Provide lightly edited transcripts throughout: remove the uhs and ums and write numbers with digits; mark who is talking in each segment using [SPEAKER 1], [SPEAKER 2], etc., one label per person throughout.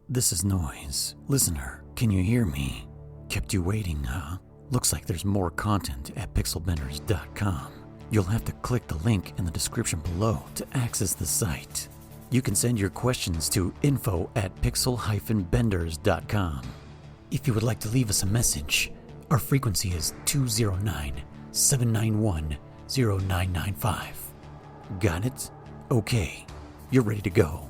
[SPEAKER 1] This is noise. Listener, can you hear me? Kept you waiting, huh? Looks like there's more content at pixelbenders.com. You'll have to click the link in the description below to access the site. You can send your questions to info@pixel-benders.com. If you would like to leave us a message, our frequency is 209-791-0995. Got it? Okay, you're ready to go.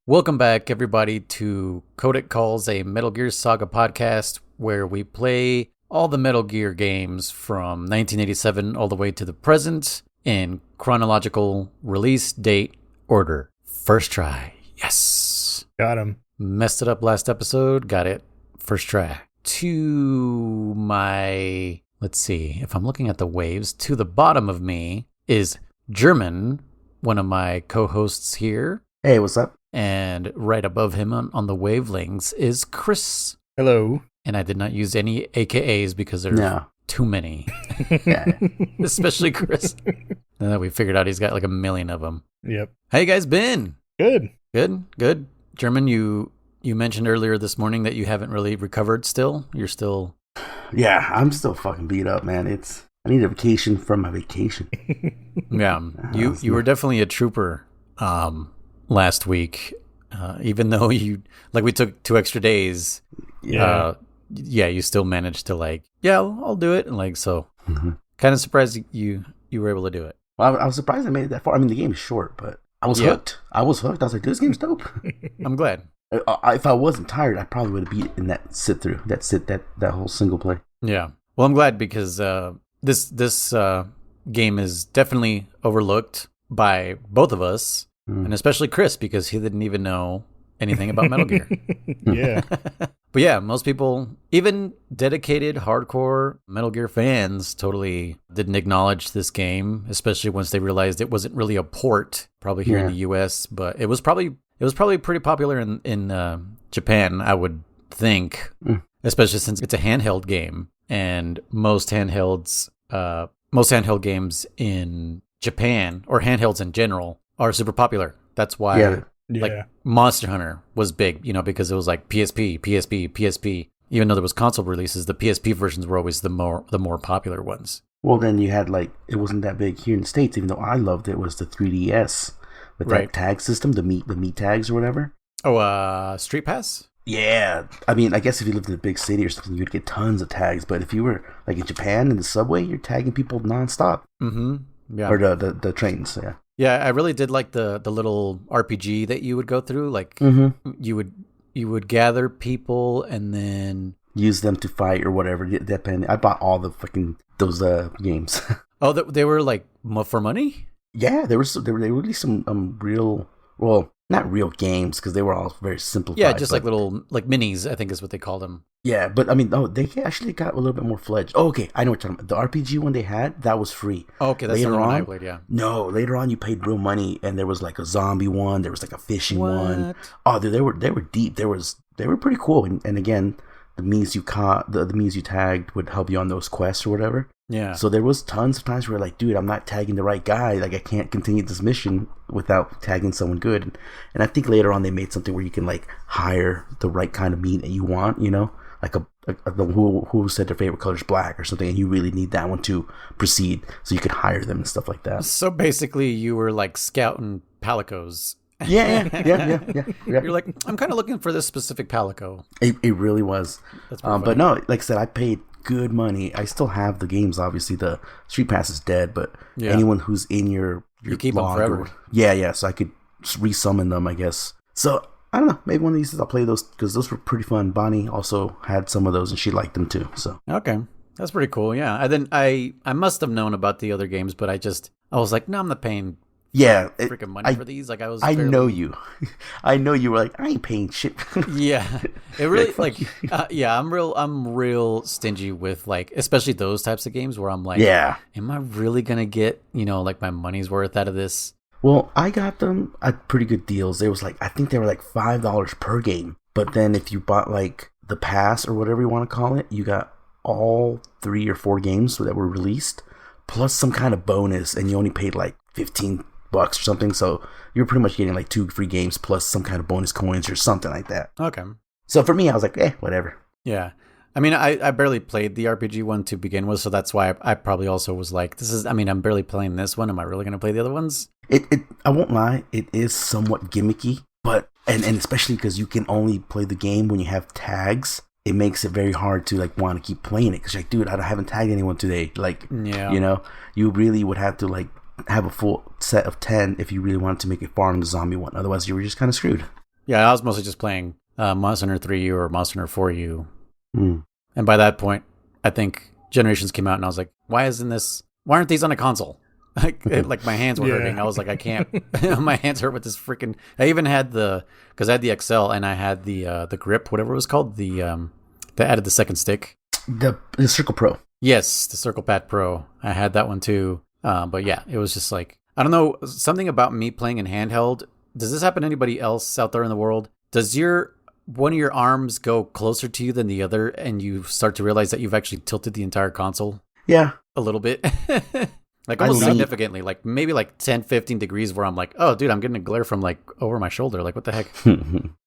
[SPEAKER 1] Welcome back, everybody, to Codec Calls, a Metal Gear Saga podcast where we play all the Metal Gear games from 1987 all the way to the present in chronological release date order. First try. Yes.
[SPEAKER 2] Got him.
[SPEAKER 1] Messed it up last episode. Got it. First try. To my, let's see, if I'm looking at the waves, to the bottom of me is German, one of my co-hosts here.
[SPEAKER 3] Hey, what's up?
[SPEAKER 1] And right above him on the wavelengths is Chris.
[SPEAKER 2] Hello.
[SPEAKER 1] And I did not use any AKAs because there's too many. Especially Chris. And then we figured out he's got like a million of them.
[SPEAKER 2] Yep.
[SPEAKER 1] How you guys been?
[SPEAKER 2] Good.
[SPEAKER 1] Good. German, you mentioned earlier this morning that you haven't really recovered still. You're still...
[SPEAKER 3] Yeah, I'm still fucking beat up, man. I need a vacation from my vacation.
[SPEAKER 1] Yeah. You were definitely a trooper. Last week, even though we took 2 extra days, you still managed to I'll do it. And so kind of surprised you were able to do it.
[SPEAKER 3] Well, I was surprised I made it that far. I mean, the game is short, but I was hooked. I was like, this game's dope.
[SPEAKER 1] I'm glad.
[SPEAKER 3] If I wasn't tired, I probably would have beat it in that sit through, that whole single play.
[SPEAKER 1] Yeah. Well, I'm glad because this game is definitely overlooked by both of us. And especially Chris, because he didn't even know anything about Metal Gear.
[SPEAKER 2] Yeah.
[SPEAKER 1] But yeah, most people, even dedicated hardcore Metal Gear fans, totally didn't acknowledge this game, especially once they realized it wasn't really a port, probably here in the US, but it was probably pretty popular in Japan, I would think, especially since it's a handheld game, and most handheld games in Japan, or handhelds in general, are super popular. That's why Monster Hunter was big, because it was like PSP. Even though there was console releases, the PSP versions were always the more popular ones.
[SPEAKER 3] Well, then you had it wasn't that big here in the States, even though I loved it, was the 3DS with that tag system, the meat tags or whatever.
[SPEAKER 1] Oh, Street Pass?
[SPEAKER 3] Yeah. I mean, I guess if you lived in a big city or something, you'd get tons of tags. But if you were in Japan in the subway, you're tagging people nonstop.
[SPEAKER 1] Mm-hmm. Yeah.
[SPEAKER 3] Or the trains, yeah.
[SPEAKER 1] Yeah, I really did like the little RPG that you would go through. You would gather people and then
[SPEAKER 3] use them to fight or whatever. Depending, I bought all the fucking those games.
[SPEAKER 1] Oh, they were for money? Yeah,
[SPEAKER 3] there were really some real, well, not real games because they were all very simplified.
[SPEAKER 1] Yeah, just little minis, I think is what they called them.
[SPEAKER 3] Yeah, but I mean, they actually got a little bit more fledged. Oh, okay, I know what you're talking about. The RPG one they had, that was free.
[SPEAKER 1] Oh, okay, that's the one I played, yeah.
[SPEAKER 3] No, later on you paid real money, and there was a zombie one, there was a fishing one. Oh, they were deep. They were pretty cool, and again, the means you caught, the means you tagged would help you on those quests or whatever.
[SPEAKER 1] Yeah.
[SPEAKER 3] So there was tons of times where dude, I'm not tagging the right guy. I can't continue this mission without tagging someone good. And I think later on they made something where you can hire the right kind of meat that you want, who said their favorite color is black or something, and you really need that one to proceed, so you could hire them and stuff like that.
[SPEAKER 1] So basically you were scouting palicos.
[SPEAKER 3] Yeah.
[SPEAKER 1] You're I'm kind of looking for this specific palico.
[SPEAKER 3] It really was.
[SPEAKER 1] That's
[SPEAKER 3] but no, like I said, I paid good money. I still have the games. Obviously, the Street Pass is dead, but anyone who's in your
[SPEAKER 1] you keep them forever.
[SPEAKER 3] So I could resummon them, I guess. So I don't know. Maybe one of these days I'll play those because those were pretty fun. Bonnie also had some of those, and she liked them too. So
[SPEAKER 1] okay, that's pretty cool. Yeah, and then I must have known about the other games, but I was like, no, I'm not paying. Freaking money for these.
[SPEAKER 3] I know you. I know you were I ain't paying shit.
[SPEAKER 1] Yeah, it really I'm real stingy with especially those types of games where I'm am I really gonna get my money's worth out of this?
[SPEAKER 3] Well, I got them at pretty good deals. There was I think they were $5 per game. But then if you bought the pass or whatever you want to call it, you got all 3 or 4 games that were released, plus some kind of bonus, and you only paid like $15 or something. So you're pretty much getting like 2 free games plus some kind of bonus coins or something like that.
[SPEAKER 1] Okay.
[SPEAKER 3] So for me, I was like, whatever.
[SPEAKER 1] Yeah. I mean, I barely played the RPG one to begin with, so that's why I probably also was like, I'm barely playing this one. Am I really going to play the other ones?
[SPEAKER 3] I won't lie, it is somewhat gimmicky, but, and especially because you can only play the game when you have tags, it makes it very hard to like want to keep playing it. Because you're like, dude, I haven't tagged anyone today. Like, you know, you really would have to like have a full set of 10 if you really wanted to make a farm the zombie one. Otherwise, you were just kind of screwed. Yeah,
[SPEAKER 1] I was mostly just playing Monster Hunter 3U or Monster Hunter 4U. And by that point, I think Generations came out, and I was like, why aren't these on a console? Like my hands were hurting. I was like, I can't. My hands hurt with this freaking. I even had because I had the XL and I had the grip, whatever it was called, that added the second stick.
[SPEAKER 3] The Circle Pro.
[SPEAKER 1] Yes, the Circle Pad Pro. I had that one too. But yeah, it was just like, I don't know, something about me playing in handheld. Does this happen to anybody else out there in the world? Does one of your arms go closer to you than the other, and you start to realize that you've actually tilted the entire console?
[SPEAKER 3] Yeah.
[SPEAKER 1] A little bit. Like almost significantly, like maybe like 10, 15 degrees where I'm like, oh, dude, I'm getting a glare from like over my shoulder. Like, what the heck?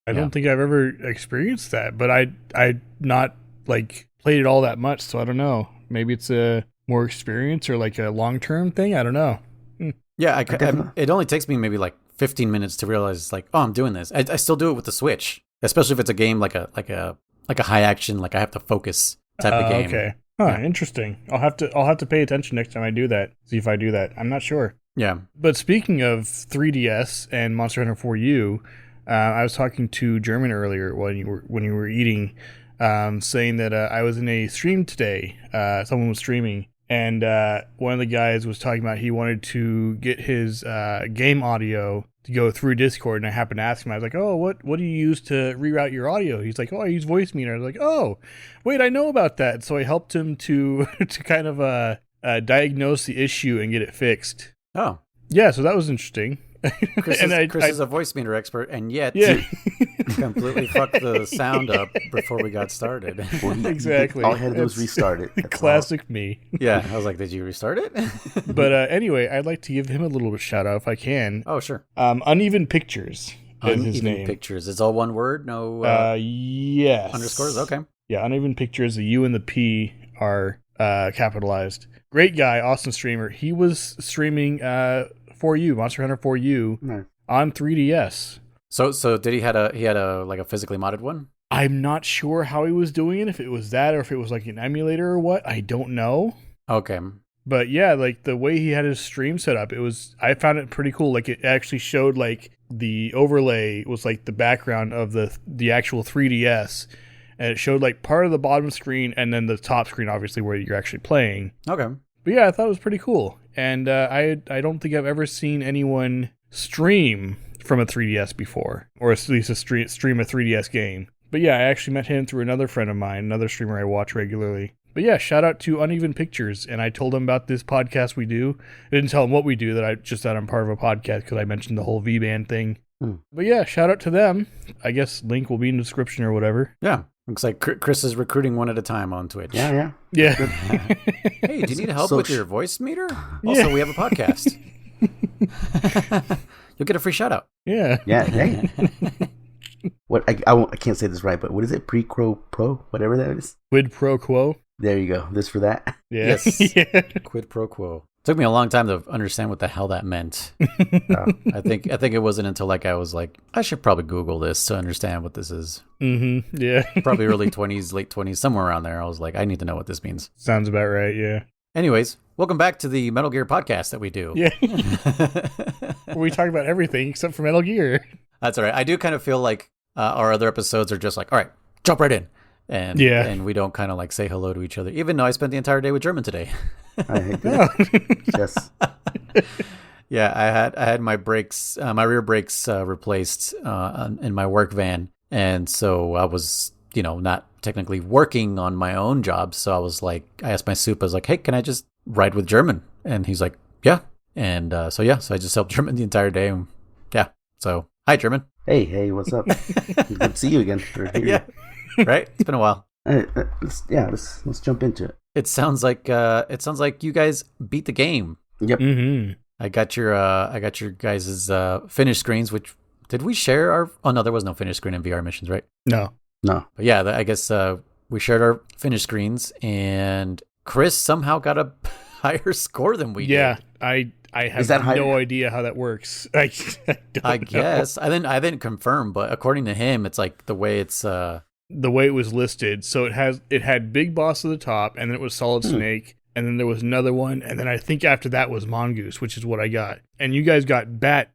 [SPEAKER 2] I don't think I've ever experienced that, but I not like played it all that much, so I don't know. Maybe it's a more experience or like a long-term thing. I don't know.
[SPEAKER 1] Yeah, it only takes me maybe like 15 minutes to realize like, oh, I'm doing this. I still do it with the Switch, especially if it's a game like a high action, like I have to focus type of game.
[SPEAKER 2] Okay. Huh, interesting. I'll have to pay attention next time I do that. See if I do that. I'm not sure.
[SPEAKER 1] Yeah.
[SPEAKER 2] But speaking of 3DS and Monster Hunter 4U, I was talking to German earlier when you were eating, saying that I was in a stream today. Someone was streaming, and one of the guys was talking about he wanted to get his game audio to go through Discord, and I happened to ask him. I was like, "Oh, what do you use to reroute your audio?" He's like, "Oh, I use voice meter." I was like, "Oh, wait, I know about that." So I helped him to kind of diagnose the issue and get it fixed.
[SPEAKER 1] Oh,
[SPEAKER 2] yeah. So that was interesting.
[SPEAKER 1] Chris is a voice meter expert, and yet completely fucked the sound up before we got started.
[SPEAKER 2] Well, exactly.
[SPEAKER 3] All I had to do was restart it.
[SPEAKER 2] Classic me.
[SPEAKER 1] Yeah, I was like, did you restart it?
[SPEAKER 2] But anyway, I'd like to give him a little shout out if I can.
[SPEAKER 1] Oh, sure.
[SPEAKER 2] Uneven Pictures is his name.
[SPEAKER 1] Pictures. It's all one word, no
[SPEAKER 2] yes.
[SPEAKER 1] Underscores? Okay.
[SPEAKER 2] Yeah, Uneven Pictures. The U and the P are capitalized. Great guy, awesome streamer. He was streaming 4U, Monster Hunter 4U, on 3DS.
[SPEAKER 1] So did he had a like a physically modded one?
[SPEAKER 2] I'm not sure how he was doing it, if it was that or if it was like an emulator or what. I don't know.
[SPEAKER 1] Okay.
[SPEAKER 2] But yeah, like the way he had his stream set up, I found it pretty cool. Like it actually showed like the overlay was like the background of the actual 3DS, and it showed like part of the bottom screen and then the top screen, obviously where you're actually playing.
[SPEAKER 1] Okay.
[SPEAKER 2] But yeah, I thought it was pretty cool. And I don't think I've ever seen anyone stream from a 3DS before, or at least stream a 3DS game. But yeah, I actually met him through another friend of mine, another streamer I watch regularly. But yeah, shout out to Uneven Pictures. And I told him about this podcast we do. I didn't tell him what we do, that I'm part of a podcast because I mentioned the whole V-Band thing. But yeah, shout out to them. I guess link will be in the description or whatever.
[SPEAKER 1] Yeah. Looks like Chris is recruiting one at a time on Twitch.
[SPEAKER 2] Yeah.
[SPEAKER 1] Hey, do you need help with your voice meter? Also, we have a podcast. You'll get a free shout out.
[SPEAKER 2] Yeah.
[SPEAKER 3] Hey. What I can't say this right, but what is it? Pro, whatever that is.
[SPEAKER 2] Quid pro quo.
[SPEAKER 3] There you go. This for that.
[SPEAKER 2] Yeah.
[SPEAKER 1] Yes. Quid pro quo. Took me a long time to understand what the hell that meant. I think it wasn't until like I was like, I should probably Google this to understand what this is.
[SPEAKER 2] Mm-hmm. Yeah.
[SPEAKER 1] Probably early 20s, late 20s, somewhere around there. I was like, I need to know what this means.
[SPEAKER 2] Sounds about right. Yeah.
[SPEAKER 1] Anyways, welcome back to the Metal Gear podcast that we do.
[SPEAKER 2] Yeah. We talk about everything except for Metal Gear.
[SPEAKER 1] That's all right. I do kind of feel like our other episodes are just like, all right, jump right in. And we don't kind of like say hello to each other, even though I spent the entire day with German today.
[SPEAKER 3] I hate that. Yes.
[SPEAKER 1] Yeah, I had my brakes, my rear brakes replaced in my work van. And so I was, not technically working on my own job. So I was like, I asked my soup, I was like, hey, can I just ride with German? And he's like, yeah. And so I just helped German the entire day. Yeah. So hi, German.
[SPEAKER 3] Hey, what's up? Good to see you again.
[SPEAKER 1] Yeah. Right? It's been a while.
[SPEAKER 3] Let's jump into it.
[SPEAKER 1] It sounds like you guys beat the game.
[SPEAKER 3] Yep.
[SPEAKER 2] Mm-hmm.
[SPEAKER 1] I got your guys' finish screens. Which did we share our? Oh no, there was no finish screen in VR missions, right?
[SPEAKER 2] No.
[SPEAKER 3] No.
[SPEAKER 1] But yeah, I guess we shared our finish screens, and Chris somehow got a higher score than we did.
[SPEAKER 2] Yeah, I have no idea how that works. I
[SPEAKER 1] guess I didn't confirm, but according to him, it's like the way it's
[SPEAKER 2] the way it was listed. So it had Big Boss at the top, and then it was Solid Snake, and then there was another one, and then I think after that was Mongoose, which is what I got. And you guys got Bat,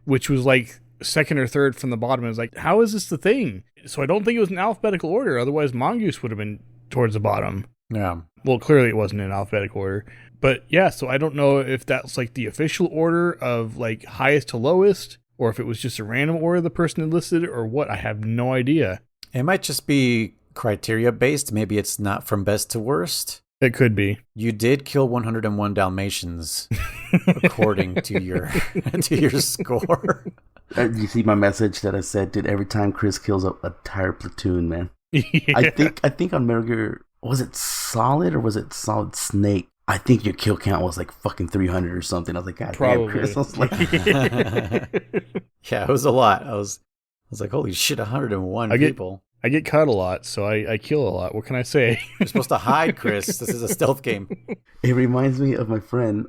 [SPEAKER 2] which was like second or third from the bottom. I was like, how is this the thing? So I don't think it was in alphabetical order. Otherwise, Mongoose would have been towards the bottom.
[SPEAKER 1] Yeah.
[SPEAKER 2] Well, clearly it wasn't in alphabetical order. But yeah, so I don't know if that's like the official order of like highest to lowest, or if it was just a random order the person had listed, or what. I have no idea.
[SPEAKER 1] It might just be criteria based. Maybe it's not from best to worst.
[SPEAKER 2] It could be.
[SPEAKER 1] You did kill 101 Dalmatians according to your score.
[SPEAKER 3] You see my message that I said, dude, every time Chris kills an entire platoon, man.
[SPEAKER 2] Yeah.
[SPEAKER 3] I think on Metal Gear, was it Solid or was it Solid Snake? I think your kill count was like fucking 300 or something. I was like, God damn, Chris. I was like,
[SPEAKER 1] yeah, it was a lot. I was like, holy shit, 101 people.
[SPEAKER 2] I get cut a lot, so I kill a lot. What can I say?
[SPEAKER 1] You're supposed to hide, Chris. This is a stealth game.
[SPEAKER 3] It reminds me of my friend,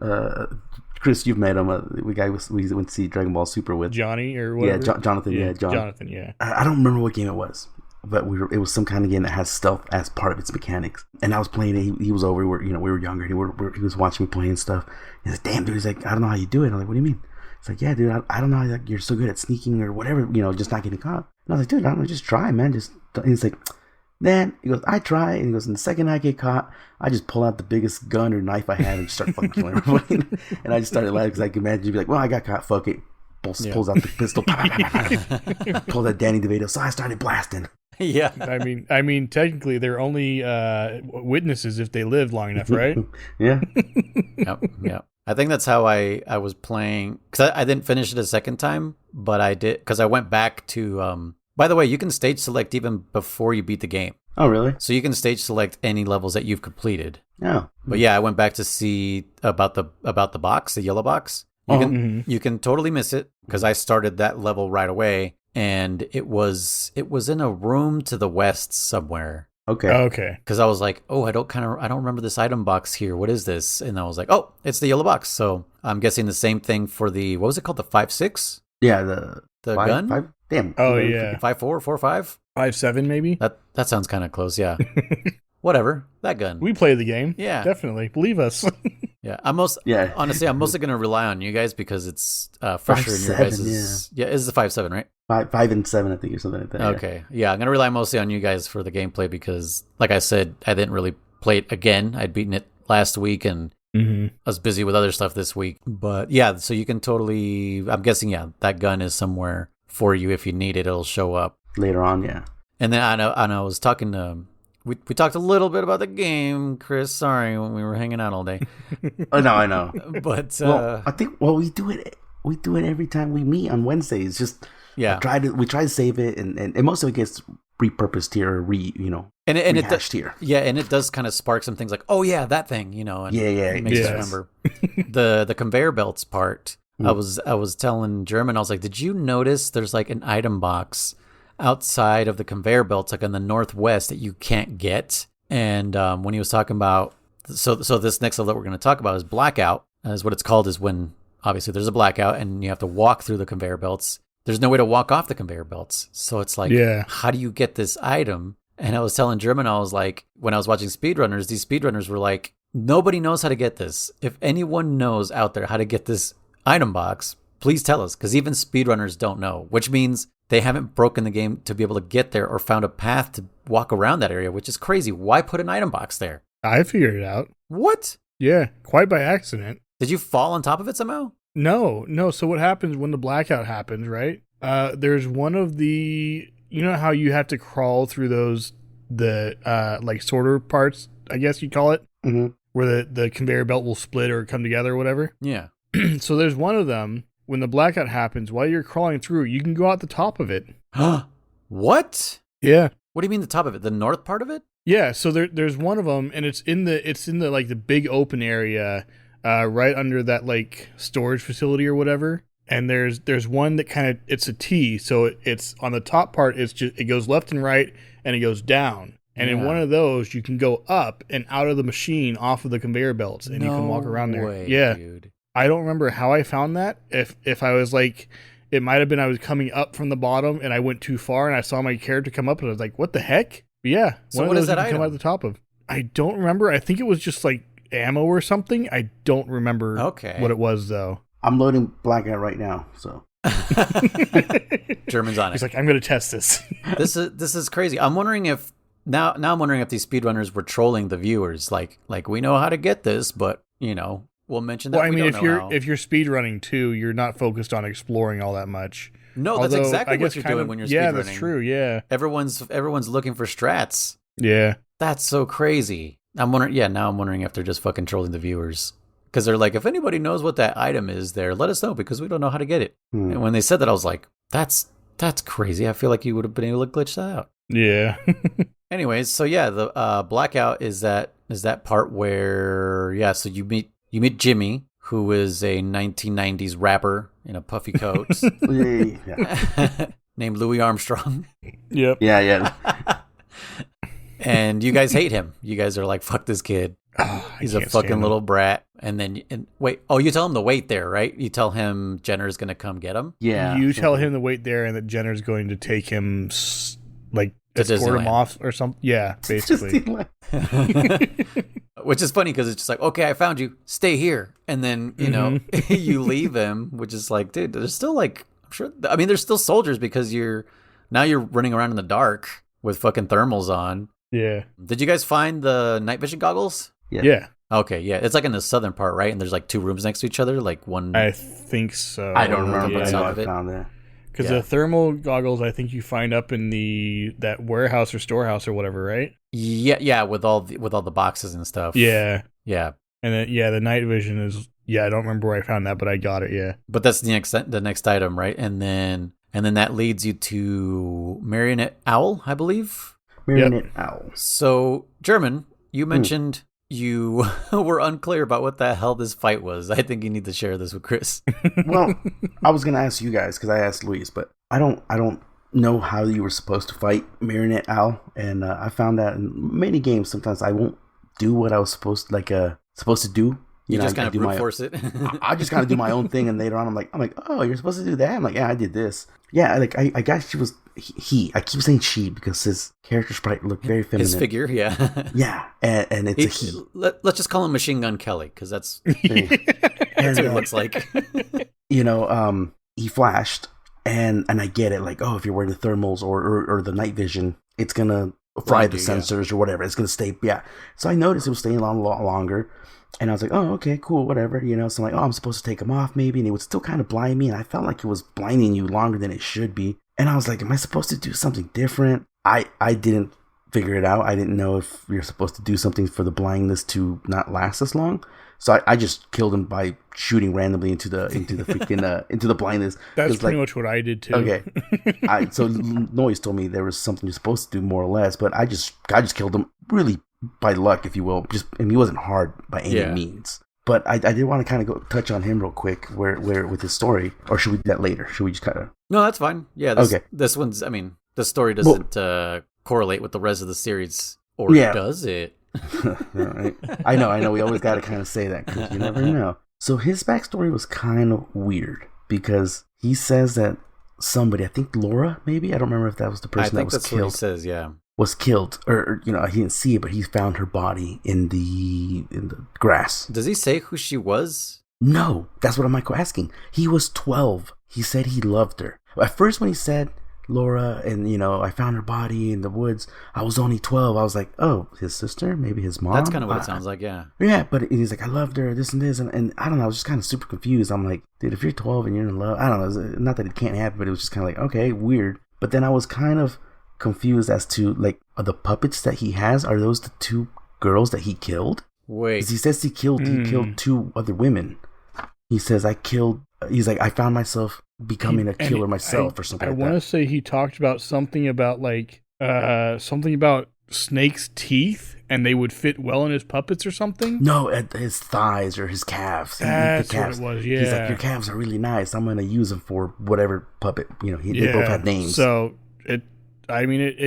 [SPEAKER 3] Chris, you've met him. The guy we went to see Dragon Ball Super with.
[SPEAKER 2] Johnny or whatever?
[SPEAKER 3] Yeah, Jonathan. Yeah,
[SPEAKER 2] Jonathan, yeah.
[SPEAKER 3] I don't remember what game it was, but it was some kind of game that has stealth as part of its mechanics. And I was playing it. He was over. We were younger. And he was watching me playing stuff. He's like, damn, dude. He's like, I don't know how you do it. I'm like, what do you mean? It's like, yeah, dude, I don't know how you're so good at sneaking or whatever, just not getting caught. And I was like, dude, I don't know, just try, man. And he's like, then he goes, I try. And he goes, and the second I get caught, I just pull out the biggest gun or knife I have and just start fucking killing everybody. And I just started laughing because I could imagine you'd be like, well, I got caught, fuck it. Pulls out the pistol, pulls out Danny DeVito. So I started blasting.
[SPEAKER 1] Yeah.
[SPEAKER 2] I mean, technically they're only witnesses if they lived long enough, right?
[SPEAKER 3] Yeah.
[SPEAKER 1] Yep. I think that's how I was playing, because I didn't finish it a second time, but I did, because I went back to, by the way, you can stage select even before you beat the game.
[SPEAKER 3] Oh, really?
[SPEAKER 1] So you can stage select any levels that you've completed.
[SPEAKER 3] Oh.
[SPEAKER 1] But yeah, I went back to see about the box, the yellow box. You can totally miss it, because I started that level right away, and it was in a room to the west somewhere.
[SPEAKER 3] Okay.
[SPEAKER 1] Because I was like, oh, I don't remember this item box here. What is this? And I was like, oh, it's the yellow box. So I'm guessing the same thing for the, what was it called? The 5.6?
[SPEAKER 3] Yeah, the
[SPEAKER 1] gun?
[SPEAKER 3] 5? Damn.
[SPEAKER 2] Oh, yeah.
[SPEAKER 1] 5.4, 4.5?
[SPEAKER 2] 5.7 maybe?
[SPEAKER 1] That sounds kind of close, yeah. Whatever, that gun.
[SPEAKER 2] We play the game.
[SPEAKER 1] Yeah.
[SPEAKER 2] Definitely. Believe us.
[SPEAKER 1] Yeah, honestly, I'm mostly going to rely on you guys because it's fresher in your guys'. Yeah, it's the 5.7, right?
[SPEAKER 3] 5 and 7, I think, or something like that.
[SPEAKER 1] Okay. Yeah, I'm going to rely mostly on you guys for the gameplay because, like I said, I didn't really play it again. I'd beaten it last week and I was busy with other stuff this week. But yeah, so you can totally, I'm guessing, yeah, that gun is somewhere for you. If you need it, it'll show up.
[SPEAKER 3] Later on, yeah.
[SPEAKER 1] And then I was talking to, we talked a little bit about the game, Chris. Sorry, when we were hanging out all day.
[SPEAKER 3] I know.
[SPEAKER 1] But
[SPEAKER 3] I think we do it every time we meet on Wednesdays. Just
[SPEAKER 1] yeah,
[SPEAKER 3] we try to save it, and most of it gets repurposed here, or rehashed here.
[SPEAKER 1] Yeah, and it does kind of spark some things like, oh yeah, that thing, and it makes us remember the conveyor belts part. I was telling German, I was like, did you notice there's like an item box outside of the conveyor belts, like in the northwest, that you can't get? And when he was talking about, so this next level that we're going to talk about is blackout, is what it's called, is when obviously there's a blackout and you have to walk through the conveyor belts. There's no way to walk off the conveyor belts. So it's like, how do you get this item? And I was telling German, I was like, when I was watching speedrunners, these speedrunners were like, nobody knows how to get this. If anyone knows out there how to get this item box, please tell us, because even speedrunners don't know, which means they haven't broken the game to be able to get there or found a path to walk around that area, which is crazy. Why put an item box there?
[SPEAKER 2] I figured it out.
[SPEAKER 1] What?
[SPEAKER 2] Yeah, quite by accident.
[SPEAKER 1] Did you fall on top of it somehow?
[SPEAKER 2] No. So what happens when the blackout happens, right? There's one of the, you know how you have to crawl through the like sorter parts, I guess you call it, where the conveyor belt will split or come together or whatever.
[SPEAKER 1] Yeah.
[SPEAKER 2] So there's one of them. When the blackout happens, while you're crawling through, you can go out the top of it.
[SPEAKER 1] What?
[SPEAKER 2] Yeah.
[SPEAKER 1] What do you mean the top of it? The north part of it?
[SPEAKER 2] Yeah, so there's one of them, and it's in the like the big open area, right under that like storage facility or whatever. And there's one that kind of, it's a T, so it's on the top part. It's just, it goes left and right, and it goes down. And in one of those, you can go up and out of the machine off of the conveyor belts, and you can walk around there.
[SPEAKER 1] Way,
[SPEAKER 2] yeah,
[SPEAKER 1] dude.
[SPEAKER 2] I don't remember how I found that. If I was like, it might have been I was coming up from the bottom and I went too far and I saw my character come up and I was like, what the heck? But yeah.
[SPEAKER 1] So what is that item?
[SPEAKER 2] Come out the top of. I don't remember. I think it was just like ammo or something. I don't remember what it was though.
[SPEAKER 3] I'm loading Blackout right now, so.
[SPEAKER 1] German's on it.
[SPEAKER 2] He's like, I'm going to test this.
[SPEAKER 1] This is crazy. I'm wondering if now I'm wondering if these speedrunners were trolling the viewers. Like we know how to get this, but we'll mention that.
[SPEAKER 2] Well, I mean, if you're speedrunning too, you're not focused on exploring all that much.
[SPEAKER 1] No, that's exactly what you're doing when you're speedrunning.
[SPEAKER 2] Yeah, that's true. Yeah,
[SPEAKER 1] everyone's looking for strats.
[SPEAKER 2] Yeah,
[SPEAKER 1] that's so crazy. I'm wondering. Yeah, now I'm wondering if they're just fucking trolling the viewers because they're like, if anybody knows what that item is, there, let us know because we don't know how to get it. And when they said that, I was like, that's crazy. I feel like you would have been able to glitch that out.
[SPEAKER 2] Yeah.
[SPEAKER 1] Anyways, so yeah, the Blackout is that part where so you meet Jimmy, who is a 1990s rapper in a puffy coat named Louis Armstrong.
[SPEAKER 2] Yep.
[SPEAKER 3] Yeah.
[SPEAKER 1] And you guys hate him. You guys are like, fuck this kid. He's a fucking little brat. And then you tell him to wait there, right? You tell him Jenner's going to come get him?
[SPEAKER 2] Yeah. You tell him to wait there and that Jenner's going to take him escort him off or something. Yeah, basically.
[SPEAKER 1] Which is funny because it's just like, okay, I found you. Stay here. And then, you leave him, which is like, dude, there's still like, I'm sure, I mean, there's still soldiers because you're running around in the dark with fucking thermals on.
[SPEAKER 2] Yeah.
[SPEAKER 1] Did you guys find the night vision goggles?
[SPEAKER 2] Yeah.
[SPEAKER 1] Okay, yeah. It's like in the southern part, right? And there's like two rooms next to each other, like one.
[SPEAKER 2] I think so.
[SPEAKER 3] I don't remember. I found that.
[SPEAKER 2] Because the thermal goggles, I think you find up in that warehouse or storehouse or whatever, right?
[SPEAKER 1] Yeah, with all the boxes and stuff.
[SPEAKER 2] Yeah.
[SPEAKER 1] And
[SPEAKER 2] then the night vision is I don't remember where I found that, but I got it. Yeah.
[SPEAKER 1] But that's the next item, right? And then that leads you to Marionette Owl, I believe.
[SPEAKER 3] Marionette Owl.
[SPEAKER 1] So, German, you mentioned you were unclear about what the hell this fight was. I think you need to share this with Chris.
[SPEAKER 3] Well, I was going to ask you guys because I asked Luis, but I don't know how you were supposed to fight Marionette Owl, and I found that in many games sometimes I won't do what I was supposed to do.
[SPEAKER 1] You just kind of brute force it.
[SPEAKER 3] I just kind of do my own thing, and later on I'm like, oh, you're supposed to do that. I'm like, yeah, I did this. Yeah, like I guess she was he. I keep saying she because his character sprite looked very feminine.
[SPEAKER 1] His figure, yeah.
[SPEAKER 3] Yeah, and it's a he.
[SPEAKER 1] Let's just call him Machine Gun Kelly because that's what it looks like.
[SPEAKER 3] He flashed, and I get it. Like, oh, if you're wearing the thermals or the night vision, it's gonna fry the sensors or whatever. It's gonna stay. Yeah. So I noticed it was staying on a lot longer. And I was like, oh, okay, cool, whatever, So I'm like, oh, I'm supposed to take him off maybe. And it would still kind of blind me. And I felt like it was blinding you longer than it should be. And I was like, am I supposed to do something different? I didn't figure it out. I didn't know if you're supposed to do something for the blindness to not last as long. So I just killed him by shooting randomly into the freaking into the blindness.
[SPEAKER 2] That's pretty much what I did too.
[SPEAKER 3] Okay. So Noise told me there was something you're supposed to do more or less, but I just killed him really by luck, if you will. He wasn't hard by any means. But I did want to kind of touch on him real quick, where with his story, or should we do that later? Should we just kind of?
[SPEAKER 1] No, that's fine. Yeah. This one's. I mean, the story doesn't correlate with the rest of the series, or does it?
[SPEAKER 3] Right. I know. We always got to kind of say that because you never know. So his backstory was kind of weird because he says that somebody, I think Laura, maybe, I don't remember if that was the person that was killed.
[SPEAKER 1] What he says, yeah.
[SPEAKER 3] Was killed, or he didn't see it, but he found her body in the grass.
[SPEAKER 1] Does he say who she was?
[SPEAKER 3] No, that's what I'm asking. He was 12. He said he loved her. At first, when he said Laura, and I found her body in the woods, I was only 12. I was like, oh, his sister, maybe his mom.
[SPEAKER 1] That's kind of what it sounds like, yeah.
[SPEAKER 3] Yeah, but he's like, I loved her, this and this, and I don't know. I was just kind of super confused. I'm like, dude, if you're 12 and you're in love, I don't know. Not that it can't happen, but it was just kind of like, okay, weird. But then I was kind of confused as to like, are the puppets that he has, are those the two girls that he killed?
[SPEAKER 1] Wait,
[SPEAKER 3] because he says he killed two other women. He says he's like, I found myself becoming a killer myself or something.
[SPEAKER 2] I want to say he talked about something about like Something about snakes' teeth, and they would fit well in his puppets or something.
[SPEAKER 3] No, at his thighs or his calves.
[SPEAKER 2] That's
[SPEAKER 3] the calves.
[SPEAKER 2] what it was. Yeah,
[SPEAKER 3] he's like, your calves are really nice. I'm gonna use them for whatever puppet. They both had names.
[SPEAKER 2] So it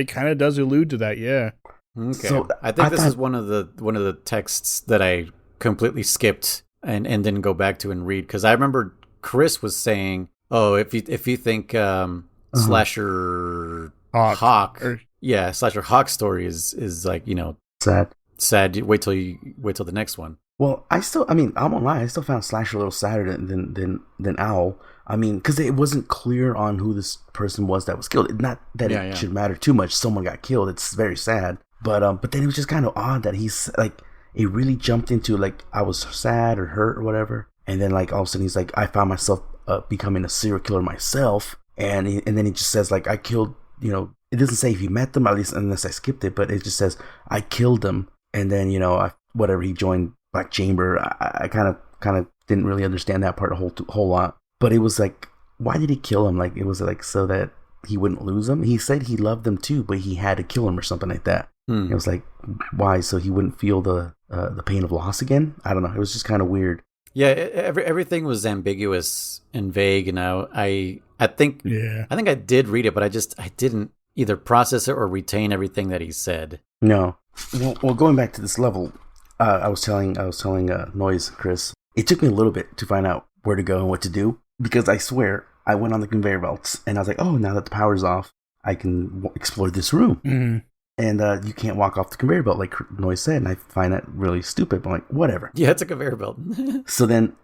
[SPEAKER 2] kind of does allude to that. Yeah.
[SPEAKER 1] Okay. So I think this is one of the texts that I completely skipped and didn't go back to and read, because I remember Chris was saying, "Oh, if you think Slasher Hawk, Slasher Hawk story is like sad. Wait till the next one."
[SPEAKER 3] Well, I won't lie. I still found Slasher a little sadder than Owl. I mean, because it wasn't clear on who this person was that was killed. Not that it should matter too much. Someone got killed. It's very sad. But then it was just kind of odd that he's like, it really jumped into like, I was sad or hurt or whatever, and then like all of a sudden he's like, I found myself becoming a serial killer myself, and then he just says like, I killed. It doesn't say if he met them, at least unless I skipped it, but it just says I killed them, and then he joined Black Chamber. I kind of didn't really understand that part a whole lot, but it was like, why did he kill him? Like, it was like so that he wouldn't lose them. He said he loved them too, but he had to kill him or something like that. It was like, why? So he wouldn't feel the pain of loss again? I don't know. It was just kind of weird.
[SPEAKER 1] Yeah, everything was ambiguous and vague, and I think I did read it, but I didn't either process it or retain everything that he said.
[SPEAKER 3] No. Well, going back to this level, I was telling Noise, Chris, it took me a little bit to find out where to go and what to do, because I swear I went on the conveyor belts and I was like, oh, now that the power's off, I can explore this room.
[SPEAKER 2] Mm-hmm.
[SPEAKER 3] And you can't walk off the conveyor belt like Noise said, and I find that really stupid. But I'm like, whatever.
[SPEAKER 1] Yeah, it's a conveyor belt.
[SPEAKER 3] So then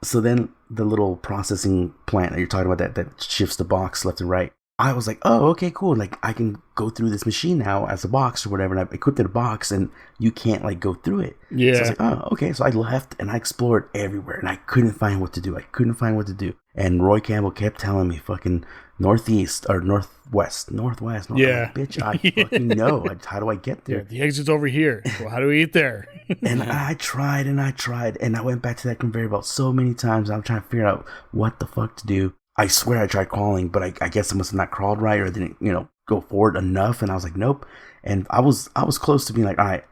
[SPEAKER 3] the little processing plant that you're talking about that shifts the box left and right, I was like, oh, okay, cool. Like, I can go through this machine now as a box or whatever, and I equipped it a box, and you can't like go through it.
[SPEAKER 2] Yeah.
[SPEAKER 3] So I was like, oh, okay. So I left and I explored everywhere, and I couldn't find what to do. And Roy Campbell kept telling me fucking northeast or northwest.
[SPEAKER 2] Yeah.
[SPEAKER 3] Like, bitch, I fucking know. How do I get there?
[SPEAKER 2] Yeah, the exit's over here. Well, how do we get there?
[SPEAKER 3] And I tried, and I went back to that conveyor belt so many times. I'm trying to figure out what the fuck to do. I swear I tried crawling, but I guess I must have not crawled right, or didn't, go forward enough. And I was like, nope. And I was close to being like, all right,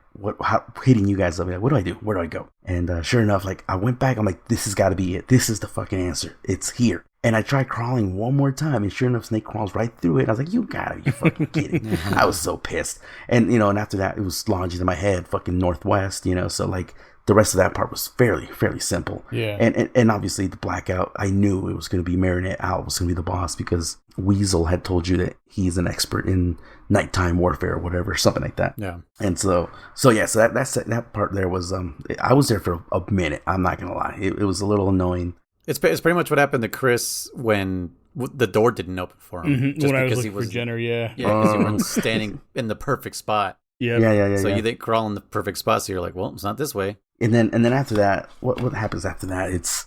[SPEAKER 3] hitting you guys up. Like, what do I do? Where do I go? And sure enough, like, I went back. I'm like, this has got to be it. This is the fucking answer. It's here. And I tried crawling one more time, and sure enough, Snake crawls right through it. I was like, you gotta be fucking kidding. I was so pissed. And, and after that, it was lodged in my head, fucking northwest, so like, the rest of that part was fairly simple.
[SPEAKER 2] Yeah.
[SPEAKER 3] And obviously the blackout, I knew it was going to be Marionette Owl was going to be the boss, because Weasel had told you that he's an expert in nighttime warfare or whatever, something like that.
[SPEAKER 1] Yeah.
[SPEAKER 3] And so that part there was, I was there for a minute. I'm not going to lie. It was a little annoying.
[SPEAKER 1] It's pretty much what happened to Chris when the door didn't open for him.
[SPEAKER 2] Mm-hmm. Just when I was looking for Jenner, yeah.
[SPEAKER 1] Yeah, because he wasn't standing in the perfect spot.
[SPEAKER 3] Yeah.
[SPEAKER 1] So you think crawl in the perfect spot, so you're like, well, it's not this way.
[SPEAKER 3] And then after that, what happens after that? Is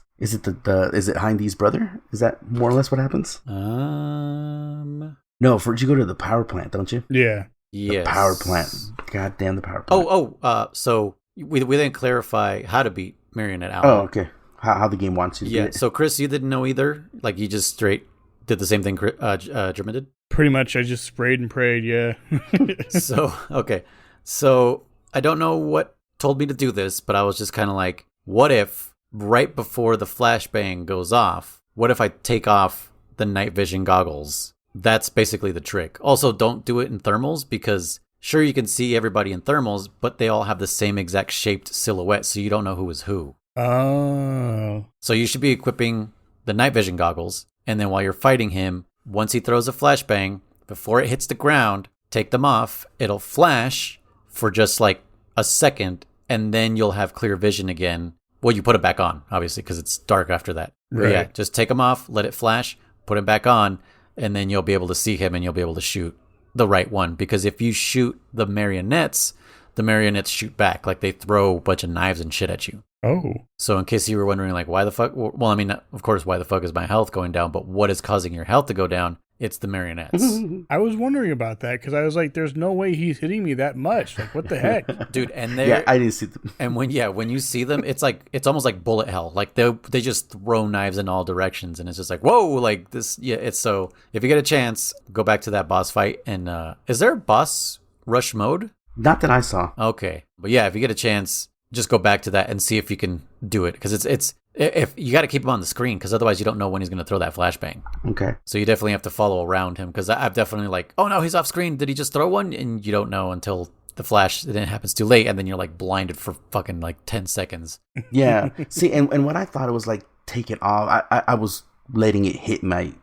[SPEAKER 3] it Hindy's brother? Is that more or less what happens?
[SPEAKER 1] No,
[SPEAKER 3] you go to the power plant, don't you?
[SPEAKER 2] Yeah.
[SPEAKER 3] The power plant. God damn the power plant.
[SPEAKER 1] So we didn't clarify how to beat Marionette Owl.
[SPEAKER 3] Oh, okay. How the game wants you to beat it.
[SPEAKER 1] So Chris, you didn't know either? Like, you just straight did the same thing German did?
[SPEAKER 2] Pretty much, I just sprayed and prayed, yeah.
[SPEAKER 1] So I don't know what told me to do this, but I was just kind of like, what if right before the flashbang goes off, what if I take off the night vision goggles? That's basically the trick. Also, don't do it in thermals, because sure, you can see everybody in thermals, but they all have the same exact shaped silhouette, so you don't know who is who.
[SPEAKER 2] Oh.
[SPEAKER 1] So you should be equipping the night vision goggles, and then while you're fighting him, once he throws a flashbang, before it hits the ground, take them off. It'll flash for just like a second, and then you'll have clear vision again. Well, you put it back on, obviously, because it's dark after that.
[SPEAKER 2] Right.
[SPEAKER 1] But yeah, just take them off, let it flash, put it back on, and then you'll be able to see him, and you'll be able to shoot the right one. Because if you shoot the marionettes shoot back. Like, they throw a bunch of knives and shit at you.
[SPEAKER 2] Oh.
[SPEAKER 1] So in case you were wondering, like, why the fuck? Well, I mean, of course, why the fuck is my health going down? But what is causing your health to go down? It's the marionettes.
[SPEAKER 2] I was wondering about that, because I was like, there's no way he's hitting me that much. Like, what the heck?
[SPEAKER 1] Dude, and
[SPEAKER 3] I didn't see them.
[SPEAKER 1] And when you see them, it's almost like bullet hell. Like, they just throw knives in all directions, and it's just like, whoa, like this. Yeah, it's so, if you get a chance, go back to that boss fight. And is there a boss rush mode?
[SPEAKER 3] Not that I saw.
[SPEAKER 1] Okay. But yeah, if you get a chance, just go back to that and see if you can do it. Because it's if you got to keep him on the screen, because otherwise you don't know when he's going to throw that flashbang.
[SPEAKER 3] Okay.
[SPEAKER 1] So you definitely have to follow around him, because I've definitely like, oh no, he's off screen. Did he just throw one? And you don't know until the flash, then it happens too late, and then you're like blinded for fucking like 10 seconds.
[SPEAKER 3] Yeah. See, and what I thought it was like, take it off. I was letting it hit my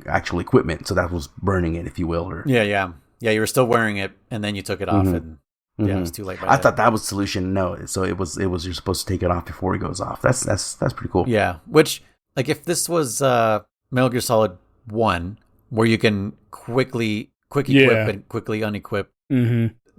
[SPEAKER 3] actual equipment, so that was burning it, if you will. Or
[SPEAKER 1] Yeah. You were still wearing it, and then you took it off, and yeah, it was too late.
[SPEAKER 3] I thought that was the solution. No, so it was you're supposed to take it off before it goes off. That's pretty cool.
[SPEAKER 1] Yeah, which, like, if this was Metal Gear Solid 1, where you can quick equip and quickly unequip,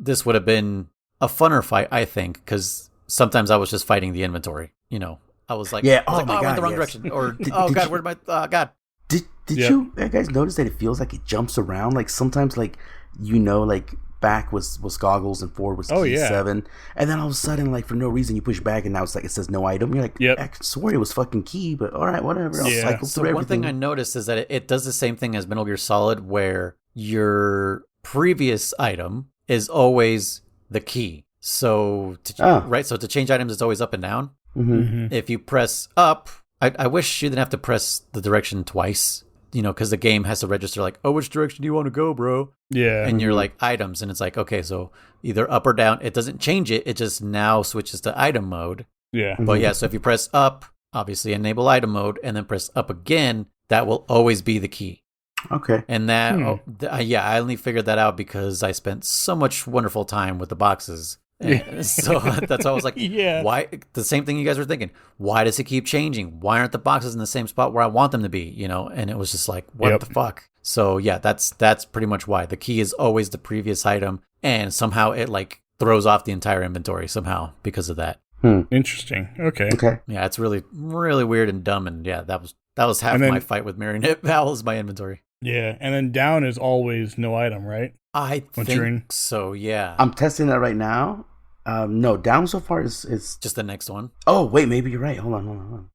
[SPEAKER 1] this would have been a funner fight, I think, because sometimes I was just fighting the inventory. You know, I was like,
[SPEAKER 3] my
[SPEAKER 1] I
[SPEAKER 3] God,
[SPEAKER 1] went the wrong direction, or where'd my God?
[SPEAKER 3] Did you guys notice that it feels like it jumps around? Like sometimes, like, like back was goggles and forward was key 7, and then all of a sudden, like, for no reason, you push back and now it's like it says no item. You're like, I swore it was fucking key, but all right, whatever. I'll cycle through everything.
[SPEAKER 1] One thing I noticed is that it does the same thing as Metal Gear Solid, where your previous item is always the key. So to change items, it's always up and down. If you press up, I wish you didn't have to press the direction twice, because the game has to register like, oh, which direction do you want to go, bro? Yeah. And you're like, items, and it's like, okay, so either up or down. It doesn't change it. It just now switches to item mode. Yeah. But yeah, so if you press up, obviously enable item mode, and then press up again, that will always be the key.
[SPEAKER 3] Okay.
[SPEAKER 1] And that, I only figured that out because I spent so much wonderful time with the boxes. So that's why I was like, why? The same thing you guys were thinking. Why does it keep changing? Why aren't the boxes in the same spot where I want them to be? And it was just like, what the fuck? So yeah, that's pretty much why. The key is always the previous item, and somehow it like throws off the entire inventory somehow because of that.
[SPEAKER 2] Interesting. Okay.
[SPEAKER 1] Yeah, it's really, really weird and dumb, and yeah, that was half my fight with Marionette Val is my inventory.
[SPEAKER 2] Yeah, and then down is always no item, right?
[SPEAKER 1] I think so, yeah.
[SPEAKER 3] I'm testing that right now. No, down so far is
[SPEAKER 1] just the next one.
[SPEAKER 3] Oh, wait, maybe you're right. Hold on.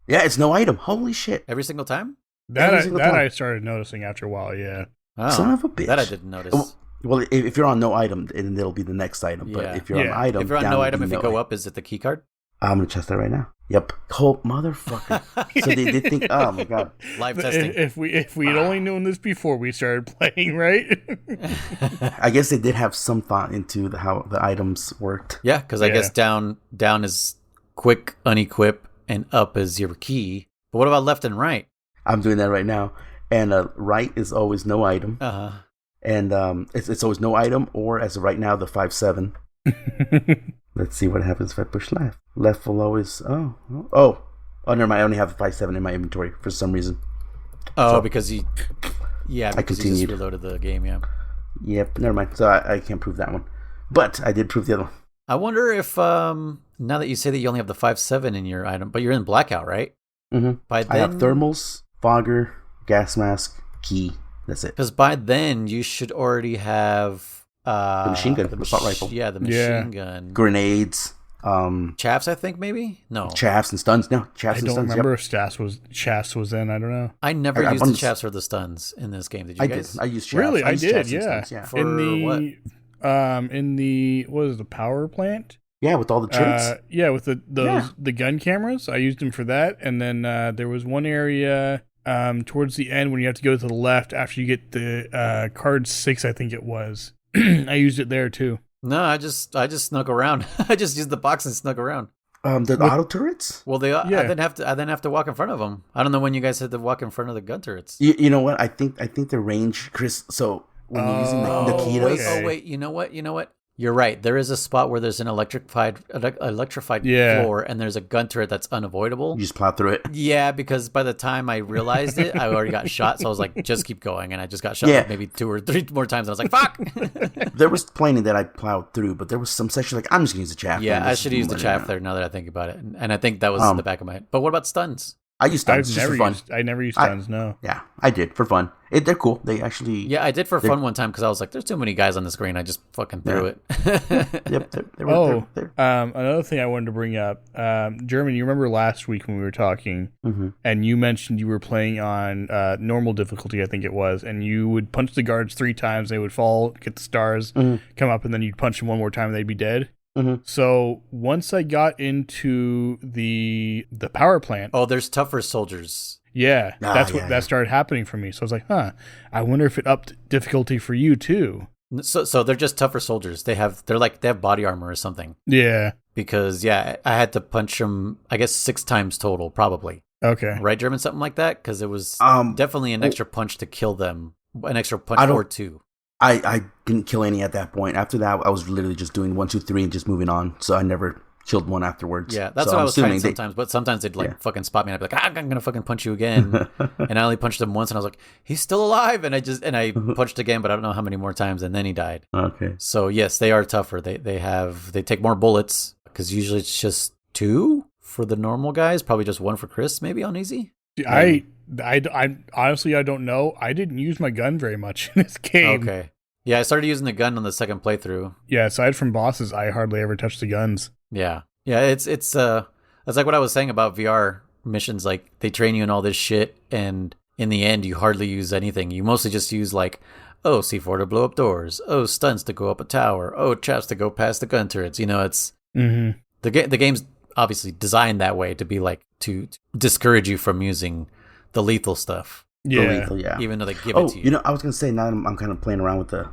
[SPEAKER 3] Yeah, it's no item. Holy shit.
[SPEAKER 1] Every single time?
[SPEAKER 2] I started noticing after a while, yeah.
[SPEAKER 1] Oh,
[SPEAKER 3] son of a bitch.
[SPEAKER 1] That I didn't notice.
[SPEAKER 3] Well, if you're on no item, then it'll be the next item. But if you're on item,
[SPEAKER 1] if you're on no item, if you go up, is it the key card?
[SPEAKER 3] I'm gonna test that right now. Yep. Oh, motherfucker. So they did think, oh my God.
[SPEAKER 1] Live testing.
[SPEAKER 2] If we'd only known this before we started playing, right?
[SPEAKER 3] I guess they did have some thought into how the items worked.
[SPEAKER 1] Yeah, because I guess down is quick unequip, and up is your key. But what about left and right?
[SPEAKER 3] I'm doing that right now. And right is always no item. And it's always no item, or as of right now, the 5-7. Let's see what happens if I push left. Left will always... Oh, never mind. I only have 5-7 in my inventory for some reason.
[SPEAKER 1] Oh, so, because you... Yeah, because
[SPEAKER 3] I continued.
[SPEAKER 1] You just reloaded the game, yeah.
[SPEAKER 3] Yep, never mind. So I can't prove that one. But I did prove the other one.
[SPEAKER 1] I wonder if, now that you say that you only have the 5-7 in your item, but you're in blackout, right?
[SPEAKER 3] Mm-hmm. I have thermals, fogger, gas mask, key. That's it.
[SPEAKER 1] Because by then, you should already have...
[SPEAKER 3] the machine gun, the assault rifle.
[SPEAKER 1] Yeah, the machine gun.
[SPEAKER 3] Grenades.
[SPEAKER 1] Chaffs, I think, maybe? No.
[SPEAKER 3] Chaffs and stuns. No, chaffs and stuns.
[SPEAKER 2] I don't remember if chaffs was in. I don't know.
[SPEAKER 1] I never used the chaffs or the stuns in this game. Did you guys?
[SPEAKER 3] I used chaffs.
[SPEAKER 2] Really? I did,
[SPEAKER 3] yeah. Stuns,
[SPEAKER 1] For what?
[SPEAKER 2] In the, what is it, the power plant?
[SPEAKER 3] Yeah, with all the turrets.
[SPEAKER 2] With the gun cameras. I used them for that. And then there was one area... towards the end when you have to go to the left after you get the card 6, I think it was. I used it there too.
[SPEAKER 1] No, I just snuck around. I just used the box and snuck around.
[SPEAKER 3] The auto turrets?
[SPEAKER 1] Well, I didn't have to walk in front of them. I don't know when you guys had to walk in front of the gun turrets.
[SPEAKER 3] You know what? I think the range, Chris. So when you're using the Kitas.
[SPEAKER 1] You know what? You're right. There is a spot where there's an electrified floor, and there's a gun turret that's unavoidable.
[SPEAKER 3] You just plow through it.
[SPEAKER 1] Yeah, because by the time I realized it, I already got shot. So I was like, just keep going, and I just got shot like maybe 2 or 3 more times. And I was like, fuck.
[SPEAKER 3] There was plenty that I plowed through, but there was some section like I'm just gonna use the chaff.
[SPEAKER 1] Yeah, I should use the chaff there now that I think about it, and I think that was in the back of my head. But what about stuns?
[SPEAKER 3] I use stuns just for fun.
[SPEAKER 2] I never used stuns. No.
[SPEAKER 3] Yeah, I did for fun. They're cool. They actually.
[SPEAKER 1] Yeah, I did for fun one time because I was like, "There's too many guys on the screen." I just fucking threw it.
[SPEAKER 3] Yep.
[SPEAKER 2] Another thing I wanted to bring up, German. You remember last week when we were talking, and you mentioned you were playing on normal difficulty, I think it was, and you would punch the guards 3 times, they would fall, get the stars, come up, and then you'd punch them one more time, and they'd be dead. So once I got into the power plant,
[SPEAKER 1] there's tougher soldiers.
[SPEAKER 2] Yeah, that started happening for me. So I was like, I wonder if it upped difficulty for you too.
[SPEAKER 1] So they're just tougher soldiers. They have body armor or something.
[SPEAKER 2] Yeah.
[SPEAKER 1] Because I had to punch them, I guess 6 times total, probably.
[SPEAKER 2] Okay.
[SPEAKER 1] Right, German, something like that, because it was definitely an extra punch to kill them, an extra punch or 2.
[SPEAKER 3] I didn't kill any at that point. After that, I was literally just doing 1, 2, 3 and just moving on. So I never killed one afterwards.
[SPEAKER 1] Yeah, that's what I was trying sometimes. But sometimes they'd fucking spot me and I'd be like, I'm gonna fucking punch you again. And I only punched him once and I was like, he's still alive. And I punched again, but I don't know how many more times. And then he died.
[SPEAKER 3] Okay.
[SPEAKER 1] So yes, they are tougher. They take more bullets because usually it's just 2 for the normal guys. Probably just 1 for Chris, maybe on easy.
[SPEAKER 2] I honestly, I don't know. I didn't use my gun very much in this game.
[SPEAKER 1] Okay. Yeah, I started using the gun on the second playthrough.
[SPEAKER 2] Yeah, aside from bosses, I hardly ever touch the guns.
[SPEAKER 1] Yeah. Yeah, it's like what I was saying about VR missions. Like, they train you in all this shit, and in the end, you hardly use anything. You mostly just use, like, C4 to blow up doors. Stunts to go up a tower. Traps to go past the gun turrets. You know, it's...
[SPEAKER 2] Mm-hmm.
[SPEAKER 1] The game's obviously designed that way to be, like, to discourage you from using the lethal stuff.
[SPEAKER 2] Yeah.
[SPEAKER 3] Lethal, yeah.
[SPEAKER 1] Even though they give it to you.
[SPEAKER 3] You know, I was going to say, now I'm kind of playing around with the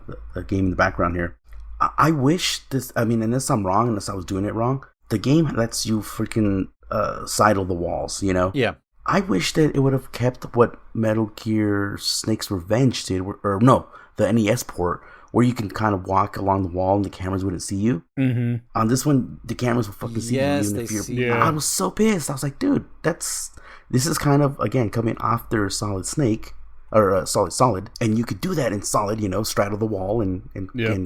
[SPEAKER 3] game in the background here. I wish this... I mean, unless I'm wrong, unless I was doing it wrong... The game lets you freaking sidle the walls, you know?
[SPEAKER 1] Yeah.
[SPEAKER 3] I wish that it would have kept what Metal Gear Snake's Revenge did, the NES port, where you can kind of walk along the wall and the cameras wouldn't see you.
[SPEAKER 2] Mm-hmm.
[SPEAKER 3] On this one, the cameras will fucking see you. Even if you're,
[SPEAKER 2] yeah.
[SPEAKER 3] I was so pissed. I was like, dude, this is kind of, again, coming after Solid Snake. Or Solid, and you could do that in Solid, you know, straddle the wall and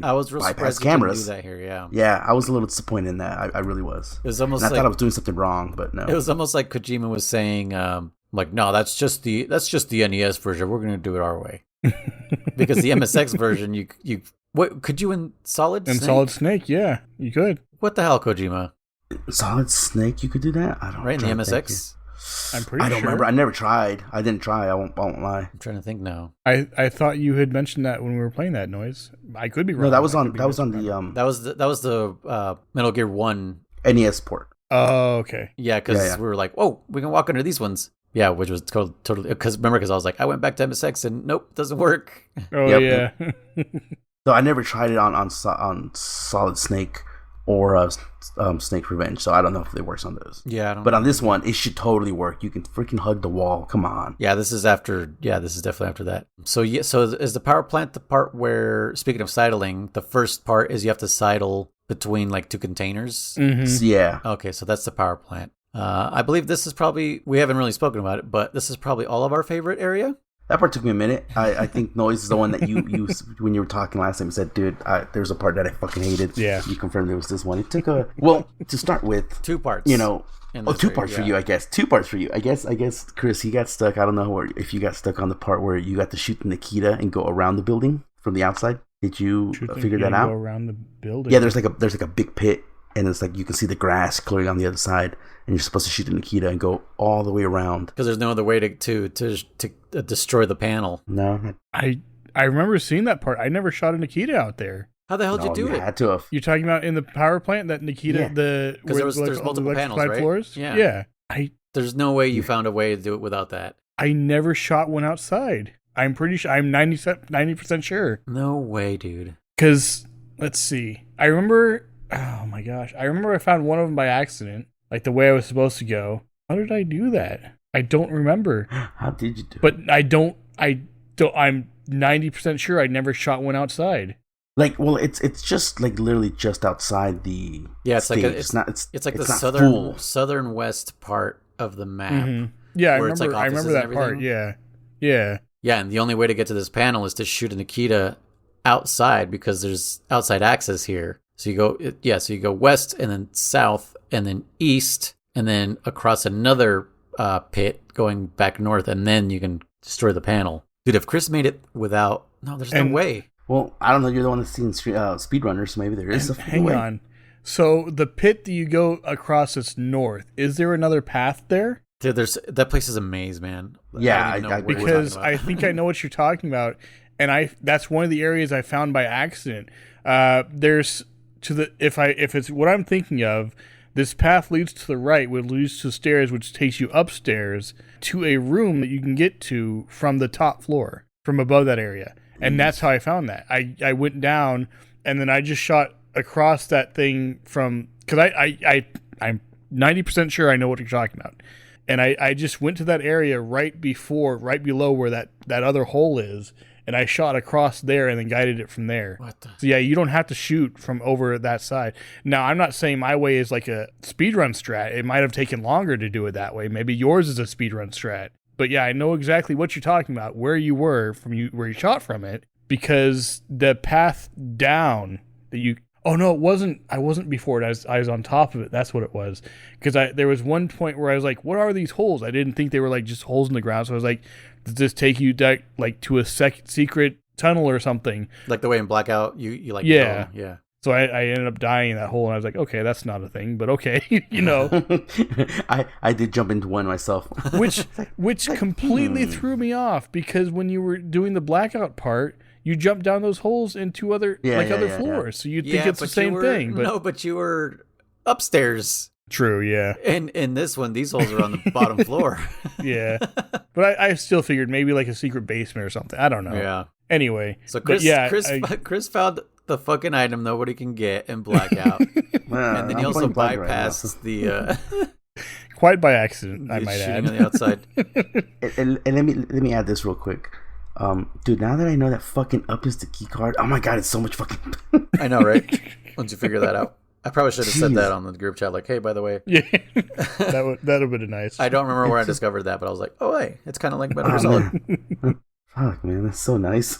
[SPEAKER 1] I was real
[SPEAKER 3] bypass
[SPEAKER 1] surprised
[SPEAKER 3] cameras.
[SPEAKER 1] You do that here, yeah.
[SPEAKER 3] Yeah, I was a little disappointed in that. I really was.
[SPEAKER 1] It was almost
[SPEAKER 3] I thought I was doing something wrong, but no.
[SPEAKER 1] It was almost like Kojima was saying, no, that's just the NES version. We're gonna do it our way, because the MSX version, you what could you in Solid?
[SPEAKER 2] In Solid Snake, yeah, you could.
[SPEAKER 1] What the hell, Kojima?
[SPEAKER 3] Solid Snake, you could do that. I don't.
[SPEAKER 1] Right in the MSX.
[SPEAKER 2] I'm pretty sure.
[SPEAKER 3] I don't remember. I never tried. I didn't try. I won't lie.
[SPEAKER 1] I'm trying to think now.
[SPEAKER 2] I thought you had mentioned that when we were playing that noise. I could be wrong.
[SPEAKER 3] No, that was on the
[SPEAKER 1] That was the Metal Gear 1
[SPEAKER 3] NES port.
[SPEAKER 2] Oh, okay.
[SPEAKER 1] Yeah, because we were like, we can walk under these ones. Yeah, which was totally because I was like, I went back to MSX and nope, doesn't work.
[SPEAKER 2] Oh yeah.
[SPEAKER 3] So I never tried it on Solid Snake or Snake's Revenge, so I don't know if it works on those.
[SPEAKER 1] Yeah, I don't
[SPEAKER 3] but
[SPEAKER 1] know.
[SPEAKER 3] On this one, it should totally work. You can freaking hug the wall. Come on.
[SPEAKER 1] Yeah, this is definitely after that. So is the power plant the part where, speaking of sidling, the first part is you have to sidle between like 2 containers?
[SPEAKER 2] Mm-hmm.
[SPEAKER 3] Yeah.
[SPEAKER 1] Okay, so that's the power plant. I believe this is probably, we haven't really spoken about it, but this is probably all of our favorite area.
[SPEAKER 3] That part took me a minute. I think Noise is the one that you when you were talking last time. You said, dude, there's a part that I fucking hated.
[SPEAKER 2] Yeah.
[SPEAKER 3] You confirmed it was this one. It took to start with.
[SPEAKER 1] 2 parts.
[SPEAKER 3] You know. 2 parts for you, I guess. 2 parts for you. I guess, Chris, he got stuck. I don't know if you got stuck on the part where you got to shoot the Nikita and go around the building from the outside. Did you figure that out?
[SPEAKER 2] Go around the building.
[SPEAKER 3] Yeah, there's like a big pit, and it's like you can see the grass clearly on the other side, and you're supposed to shoot the Nikita and go all the way around.
[SPEAKER 1] Because there's no other way to destroy the panel.
[SPEAKER 3] No.
[SPEAKER 2] I remember seeing that part. I never shot a Nikita out there.
[SPEAKER 1] How the hell did you do it?
[SPEAKER 3] Had to have.
[SPEAKER 2] You're talking about in the power plant, that Nikita,
[SPEAKER 1] because there's multiple panels, right?
[SPEAKER 2] Floors?
[SPEAKER 1] Yeah. There's no way you found a way to do it without that.
[SPEAKER 2] I never shot one outside. I'm pretty sure. I'm 90% sure.
[SPEAKER 1] No way, dude.
[SPEAKER 2] Because, let's see. I remember, oh my gosh. I remember I found one of them by accident, like the way I was supposed to go. How did I do that? I don't remember.
[SPEAKER 3] How did you do it?
[SPEAKER 2] But I'm 90% sure I never shot one outside.
[SPEAKER 3] Like, well, it's just like literally just outside the
[SPEAKER 1] stage. It's like the southern west part of the map.
[SPEAKER 2] Mm-hmm. Yeah, I remember that part. Yeah.
[SPEAKER 1] Yeah, and the only way to get to this panel is to shoot a Nikita outside because there's outside access here. So you go west and then south and then east and then across another pit going back north, and then you can destroy the panel. Dude, if Chris made it without... No, there's no way.
[SPEAKER 3] Well, I don't know. You're the one that's seen speedrunners, so maybe there is a
[SPEAKER 2] hang on. So the pit that you go across that's north, is there another path there?
[SPEAKER 1] Dude, that place is a maze, man.
[SPEAKER 3] Yeah,
[SPEAKER 2] because I think I know what you're talking about, and that's one of the areas I found by accident. There's if it's what I'm thinking of, this path leads to the right, which leads to stairs, which takes you upstairs to a room that you can get to from the top floor, from above that area, and that's how I found that. I went down, and then I just shot across that thing from, because I'm 90% sure I know what you're talking about. And I just went to that area right below where that other hole is, and I shot across there and then guided it from there. So yeah, you don't have to shoot from over that side. Now, I'm not saying my way is like a speedrun strat. It might have taken longer to do it that way. Maybe yours is a speedrun strat. But yeah, I know exactly what you're talking about, where you were where you shot from it, because the path down that you... Oh no, it wasn't. I wasn't before it. I was on top of it. That's what it was. Because there was one point where I was like, "What are these holes?" I didn't think they were like just holes in the ground. So I was like, "Does this take you like to a secret tunnel or something?"
[SPEAKER 1] Like the way in Blackout, you like
[SPEAKER 2] yeah. So I ended up dying in that hole, and I was like, "Okay, that's not a thing, but okay, you know."
[SPEAKER 3] I did jump into one myself,
[SPEAKER 2] which completely threw me off, because when you were doing the Blackout part, you jump down those holes into other floors. So you'd think it's the same thing. But
[SPEAKER 1] no, but you were upstairs.
[SPEAKER 2] True, yeah.
[SPEAKER 1] And in this one, these holes are on the bottom floor.
[SPEAKER 2] Yeah. But I still figured maybe like a secret basement or something. I don't know.
[SPEAKER 1] Yeah.
[SPEAKER 2] Anyway.
[SPEAKER 1] So Chris found the fucking item nobody can get in Blackout. And then he also bypassed the...
[SPEAKER 2] quite by accident, I might add.
[SPEAKER 1] On the outside.
[SPEAKER 3] and let me add this real quick. Dude, now that I know that fucking up is the key card, oh my god, it's so much fucking...
[SPEAKER 1] I know, right? Once you figure that out. I probably should have said that on the group chat, like, hey, by the way.
[SPEAKER 2] Yeah, that would have been nice.
[SPEAKER 1] I don't remember where I discovered that, but I was like, oh, hey, it's kind of like Metal Gear Solid.
[SPEAKER 3] Fuck, man, that's so nice.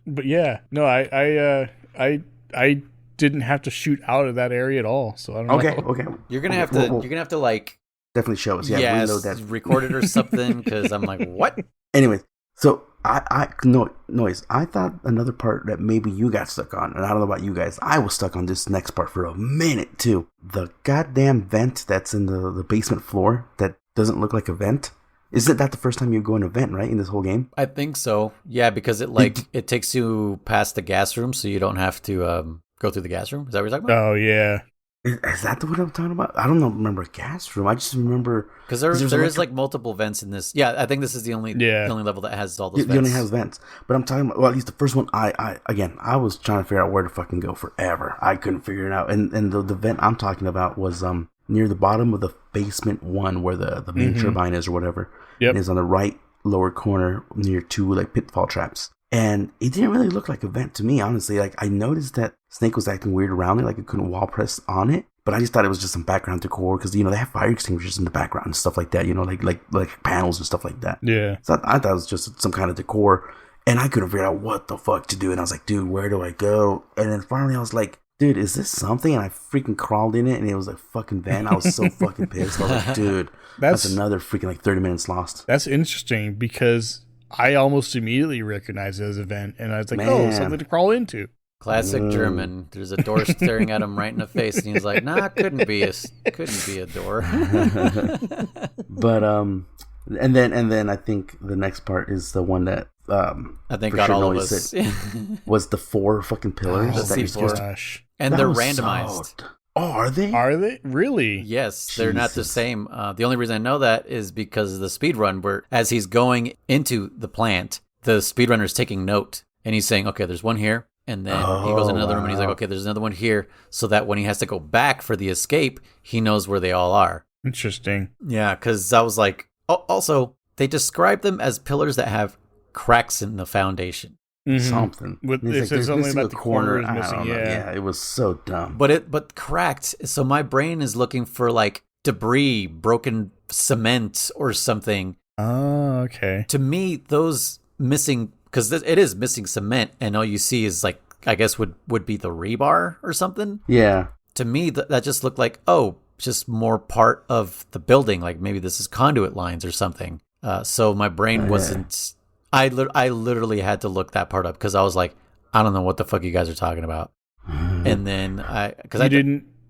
[SPEAKER 2] But yeah, no, I didn't have to shoot out of that area at all, so I don't know.
[SPEAKER 3] Okay.
[SPEAKER 1] You're gonna have to like...
[SPEAKER 3] Definitely show us.
[SPEAKER 1] Yeah,
[SPEAKER 3] reload that.
[SPEAKER 1] Record it or something, because I'm like, what?
[SPEAKER 3] Anyway, so Noise, I thought another part that maybe you got stuck on, and I don't know about you guys, I was stuck on this next part for a minute too. The goddamn vent that's in the basement floor that doesn't look like a vent. Isn't that the first time you go in a vent, right, in this whole game?
[SPEAKER 1] I think so. Yeah, because it takes you past the gas room, so you don't have to go through the gas room. Is that what you're talking about?
[SPEAKER 2] Oh, yeah.
[SPEAKER 3] Is that what I'm talking about? I don't remember a gas room. I just remember...
[SPEAKER 1] Because there is like multiple vents in this. Yeah, I think this is the only level that has all those vents.
[SPEAKER 3] It only has vents. But I'm talking about... Well, at least the first one, I was trying to figure out where to fucking go forever. I couldn't figure it out. And the vent I'm talking about was near the bottom of the basement one, where the main turbine is or whatever.
[SPEAKER 2] Yep.
[SPEAKER 3] And it's on the right lower corner near two like pitfall traps. And it didn't really look like a vent to me, honestly. Like, I noticed that Snake was acting weird around it, like it couldn't wall press on it. But I just thought it was just some background decor, because, they have fire extinguishers in the background and stuff like that, like panels and stuff like that.
[SPEAKER 2] Yeah.
[SPEAKER 3] So I thought it was just some kind of decor. And I couldn't figure out what the fuck to do. And I was like, dude, where do I go? And then finally I was like, dude, is this something? And I freaking crawled in it, and it was a fucking vent. I was so fucking pissed. I was like, dude, that's another freaking like 30 minutes lost.
[SPEAKER 2] That's interesting, because I almost immediately recognized it as a vent, and I was like, oh, something to crawl into.
[SPEAKER 1] Classic German. There's a door staring at him right in the face, and he's like, nah, couldn't be a door.
[SPEAKER 3] But and then I think the next part is the one that
[SPEAKER 1] I think got all of us
[SPEAKER 3] was the 4 fucking pillars.
[SPEAKER 1] The C4. And they're randomized.
[SPEAKER 3] Oh, are they?
[SPEAKER 2] Are they? Really?
[SPEAKER 1] Yes, they're not the same. The only reason I know that is because of the speedrun, where as he's going into the plant, the speedrunner's taking note, and he's saying, okay, there's one here. And then he goes in another room, and he's like, okay, there's another one here, so that when he has to go back for the escape, he knows where they all are.
[SPEAKER 2] Interesting.
[SPEAKER 1] Yeah, because I was like, also, they describe them as pillars that have cracks in the foundation.
[SPEAKER 3] Something.
[SPEAKER 2] It says something about the corner is missing.
[SPEAKER 3] Yeah, it was so dumb.
[SPEAKER 1] But cracked. So my brain is looking for like debris, broken cement, or something.
[SPEAKER 2] Oh, okay.
[SPEAKER 1] To me, those missing, because it is missing cement, and all you see is like, I guess would be the rebar or something.
[SPEAKER 3] Yeah.
[SPEAKER 1] To me, that just looked like, just more part of the building. Like maybe this is conduit lines or something. So my brain wasn't. I literally had to look that part up because I was like, I don't know what the fuck you guys are talking about. And then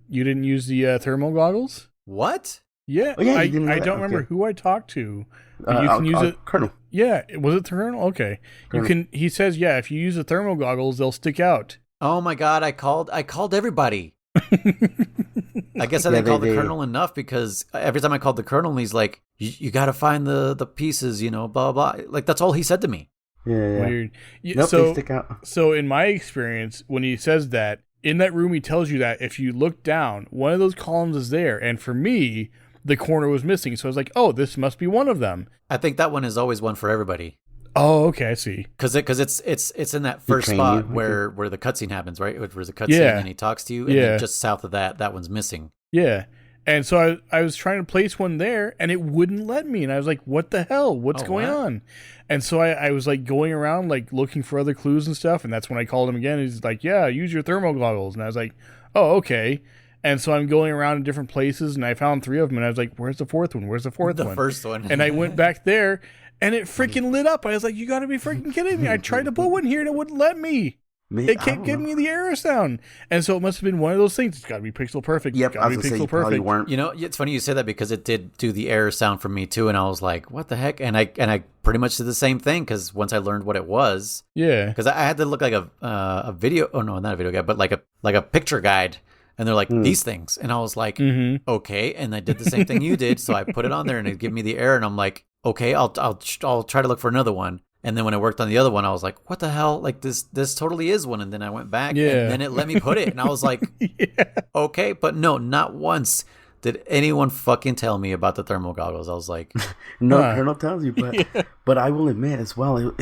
[SPEAKER 2] you didn't use the thermal goggles?
[SPEAKER 1] What?
[SPEAKER 2] Yeah,
[SPEAKER 3] Oh, yeah,
[SPEAKER 2] I
[SPEAKER 3] you didn't
[SPEAKER 2] don't remember who I talked to.
[SPEAKER 3] you
[SPEAKER 2] can use it.
[SPEAKER 3] Colonel.
[SPEAKER 2] Yeah, was it Colonel? Okay,
[SPEAKER 3] Colonel.
[SPEAKER 2] you can. He says, yeah, if you use the thermal goggles, they'll stick out.
[SPEAKER 1] Oh my god! I called everybody. I guess I didn't call the Colonel enough because every time I called the Colonel, he's like, "You got to find the pieces, blah blah blah." Like that's all he said to me.
[SPEAKER 3] Yeah.
[SPEAKER 2] Weird.
[SPEAKER 3] Nope, they stick out.
[SPEAKER 2] So in my experience, when he says that in that room, he tells you that if you look down, one of those columns is there, and for me, the corner was missing. So I was like, "Oh, this must be one of them."
[SPEAKER 1] I think that one is always one for everybody.
[SPEAKER 2] Oh, okay, I see.
[SPEAKER 1] Because it's in that first spot where the cutscene happens, right? Where the cutscene and he talks to you, and then just south of that one's missing.
[SPEAKER 2] Yeah. And so I was trying to place one there, and it wouldn't let me. And I was like, what the hell? What's going on? And so I was like going around like looking for other clues and stuff. And that's when I called him again. He's like, yeah, use your thermal goggles. And I was like, oh, okay. And so I'm going around in different places, and I found 3 of them. And I was like, where's the 4th one? Where's the 4th one?
[SPEAKER 1] The first one.
[SPEAKER 2] And I went back there, and it freaking lit up. I was like, you got to be freaking kidding me. I tried to put one here, and it wouldn't let me. It kept giving me the error sound. And so it must have been one of those things. It's got to be pixel perfect.
[SPEAKER 3] Yep,
[SPEAKER 2] I was going to say, you probably
[SPEAKER 3] weren't.
[SPEAKER 1] It's funny you say that because it did do the error sound for me too. And I was like, what the heck? And I pretty much did the same thing because once I learned what it was.
[SPEAKER 2] Yeah.
[SPEAKER 1] Because I had to look like a video. Oh, no, not a video guide, but like a picture guide. And they're like, these things. And I was like, okay. And I did the same thing you did. So I put it on there and it gave me the error. And I'm like, okay, I'll try to look for another one. And then when I worked on the other one, I was like, what the hell? Like this totally is one. And then I went back and then it let me put it. And I was like, okay. But no, not once did anyone fucking tell me about the thermal goggles. I was like,
[SPEAKER 3] no, Colonel tells you, but I will admit as well,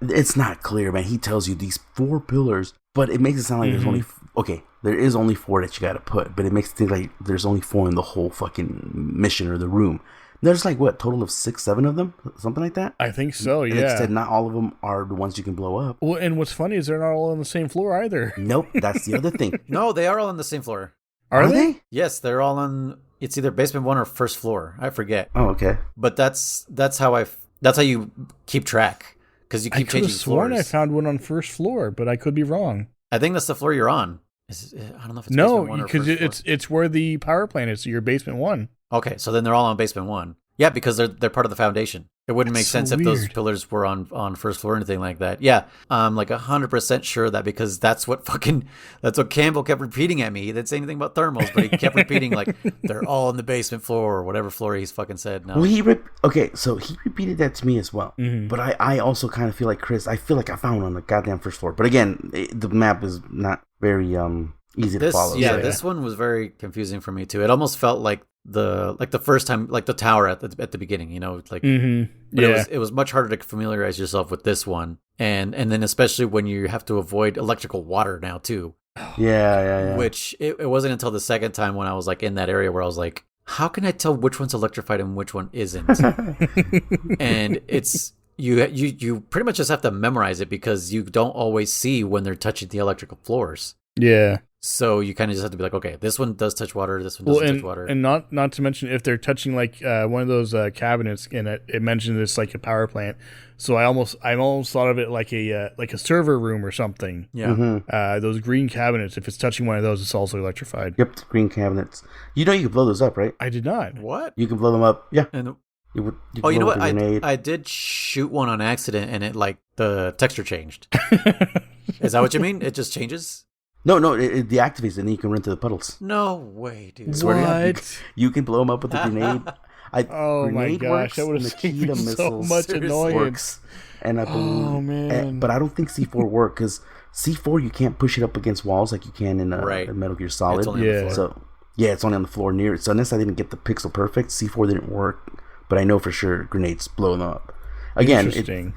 [SPEAKER 3] it's not clear, man. He tells you these 4 pillars, but it makes it sound like there's only, there is only 4 that you got to put, but it makes it think like there's only 4 in the whole fucking mission or the room. There's like what, total of 6, 7 of them, something like that.
[SPEAKER 2] I think so.
[SPEAKER 3] And it said not all of them are the ones you can blow up.
[SPEAKER 2] Well, and what's funny is they're not all on the same floor either.
[SPEAKER 3] Nope, that's the other thing.
[SPEAKER 1] No, they are all on the same floor.
[SPEAKER 2] Are they?
[SPEAKER 1] Yes, they're all on. It's either basement 1 or first floor. I forget.
[SPEAKER 3] Oh, okay.
[SPEAKER 1] But that's how you keep track because you keep changing floors.
[SPEAKER 2] I found one on first floor, but I could be wrong.
[SPEAKER 1] I think that's the floor you're on. I don't know if it's
[SPEAKER 2] no,
[SPEAKER 1] basement 1 or
[SPEAKER 2] because it's where the power plant is. So you're basement 1.
[SPEAKER 1] Okay, so then they're all on basement 1. Yeah, because they're part of the foundation. It wouldn't make sense if those pillars were on first floor or anything like that. Yeah, I'm like 100% sure that because that's what Campbell kept repeating at me. He didn't say anything about thermals, but he kept repeating like they're all on the basement floor or whatever floor he's fucking said. No.
[SPEAKER 3] Well, so he repeated that to me as well. Mm-hmm. But I also kind of feel like Chris. I feel like I found one on the goddamn first floor. But again, the map is not very easy to follow.
[SPEAKER 1] Yeah, this one was very confusing for me too. It almost felt like the first time, like the tower at the beginning, like it was much harder to familiarize yourself with this one, and then especially when you have to avoid electrical water now too.
[SPEAKER 3] Yeah.
[SPEAKER 1] Which it wasn't until the second time when I was like in that area where I was like, how can I tell which one's electrified and which one isn't? And it's you pretty much just have to memorize it because you don't always see when they're touching the electrical floors.
[SPEAKER 2] Yeah.
[SPEAKER 1] So you kind of just have to be like, okay, this one does touch water, this one doesn't touch water.
[SPEAKER 2] And not to mention if they're touching like one of those cabinets, and it mentioned this like a power plant. So I almost thought of it like a server room or something.
[SPEAKER 1] Yeah.
[SPEAKER 3] Mm-hmm.
[SPEAKER 2] Those green cabinets, if it's touching one of those, it's also electrified.
[SPEAKER 3] Yep, green cabinets. You can blow those up, right?
[SPEAKER 2] I did not.
[SPEAKER 1] What?
[SPEAKER 3] You can blow them up. Yeah.
[SPEAKER 1] And
[SPEAKER 3] you
[SPEAKER 1] you know what? I did shoot one on accident, and it like the texture changed. Is that what you mean? It just changes?
[SPEAKER 3] No, it deactivates and then you can run to the puddles.
[SPEAKER 1] No way, dude.
[SPEAKER 2] What?
[SPEAKER 3] You can blow them up with a grenade.
[SPEAKER 2] Oh my gosh, that would have saved me so much annoyance.
[SPEAKER 3] Works, and I believe,
[SPEAKER 2] man.
[SPEAKER 3] But I don't think C4 works because C4 you can't push it up against walls like you can in Metal Gear Solid.
[SPEAKER 1] It's only on the floor.
[SPEAKER 3] So it's only on the floor near it. So unless I didn't get the pixel perfect, C4 didn't work. But I know for sure grenades blow them up. Again,
[SPEAKER 2] interesting.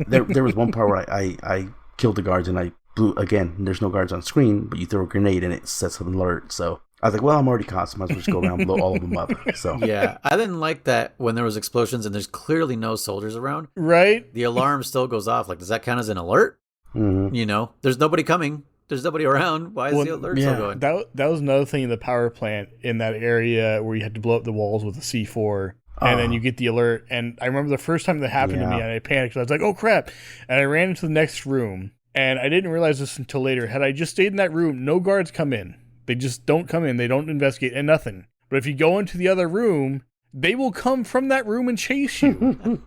[SPEAKER 3] There was one part where I killed the guards and I blew again. There's no guards on screen, but you throw a grenade and it sets an alert. So I was like, well, I'm already caught, so I might as well just go around and blow all of them up. So
[SPEAKER 1] yeah, I didn't like that when there was explosions and there's clearly no soldiers around.
[SPEAKER 2] Right.
[SPEAKER 1] The alarm still goes off. Like, does that count as an alert?
[SPEAKER 3] Mm-hmm.
[SPEAKER 1] There's nobody coming. There's nobody around. Why is the alert still going?
[SPEAKER 2] That was another thing in the power plant in that area where you had to blow up the walls with a C4. And then you get the alert. And I remember the first time that happened to me, and I panicked. I was like, oh, crap. And I ran into the next room. And I didn't realize this until later. Had I just stayed in that room, no guards come in. They just don't come in. They don't investigate and nothing. But if you go into the other room, they will come from that room and chase you.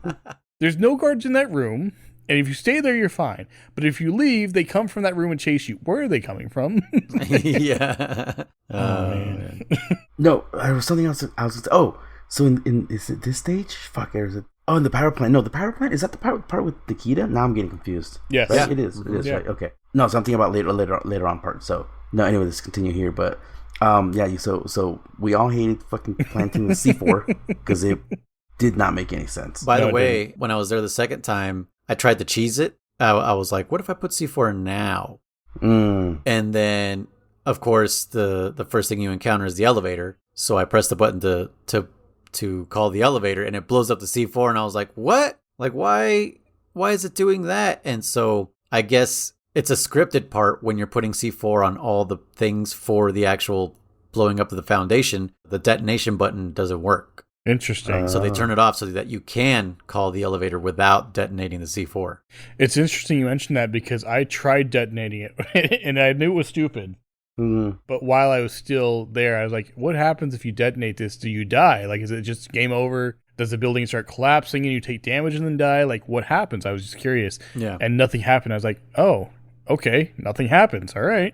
[SPEAKER 2] There's no guards in that room. And if you stay there, you're fine. But if you leave, they come from that room and chase you. Where are they coming from?
[SPEAKER 1] Yeah.
[SPEAKER 2] Oh, man.
[SPEAKER 3] No, there was something else. So is it this stage? Fuck, or is it? Oh, in the power plant. No, the power plant, is that the part with Nikita? Now I'm getting confused.
[SPEAKER 2] Yes.
[SPEAKER 3] Right?
[SPEAKER 2] Yeah.
[SPEAKER 3] It is, right? Okay. No, something about later on part. So, no, anyway, let's continue here. But, so we all hated fucking planting the C4 because it did not make any sense.
[SPEAKER 1] By the way, when I was there the second time, I tried to cheese it. I was like, what if I put C4 now? And then, of course, the first thing you encounter is the elevator. So I pressed the button to call the elevator, and it blows up the C4, and I was like, what? Like, why is it doing that? And so I guess it's a scripted part when you're putting C4 on all the things for the actual blowing up of the foundation. The detonation button doesn't work.
[SPEAKER 2] Interesting.
[SPEAKER 1] So they turn it off so that you can call the elevator without detonating the C4.
[SPEAKER 2] It's interesting you mentioned that because I tried detonating it, and I knew it was stupid. But while I was still there, I was like, what happens if you detonate this? Do you die? Like, is it just game over? Does the building start collapsing and you take damage and then die? Like, what happens? I was just curious.
[SPEAKER 1] Yeah.
[SPEAKER 2] And nothing happened. I was like, oh, okay. Nothing happens. All right.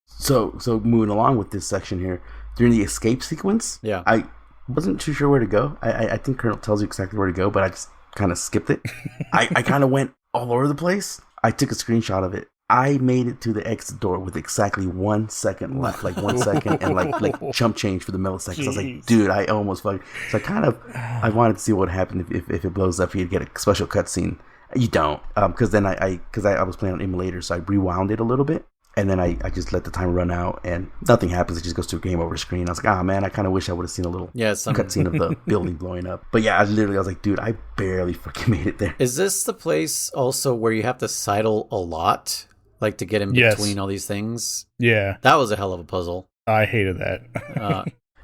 [SPEAKER 3] So moving along with this section here, during the escape sequence, I wasn't too sure where to go. I think Colonel tells you exactly where to go, but I just kind of skipped it. I kind of went all over the place. I took a screenshot of it. I made it to the exit door with exactly 1 second left, like 1 second, and like chump change for the milliseconds.
[SPEAKER 2] Jeez.
[SPEAKER 3] I was like, dude, I almost fucking. So I wanted to see what happened if it blows up. You'd get a special cutscene. You don't, because then I was playing on emulator, so I rewound it a little bit, and then I just let the time run out, and nothing happens. It just goes to a game over screen. I was like, man, I kind of wish I would have seen a little cutscene of the building blowing up. But yeah, I was like, dude, I barely fucking made it there.
[SPEAKER 1] Is this the place also where you have to sidle a lot? Like to get in between all these things?
[SPEAKER 2] Yeah.
[SPEAKER 1] That was a hell of a puzzle.
[SPEAKER 2] I hated that.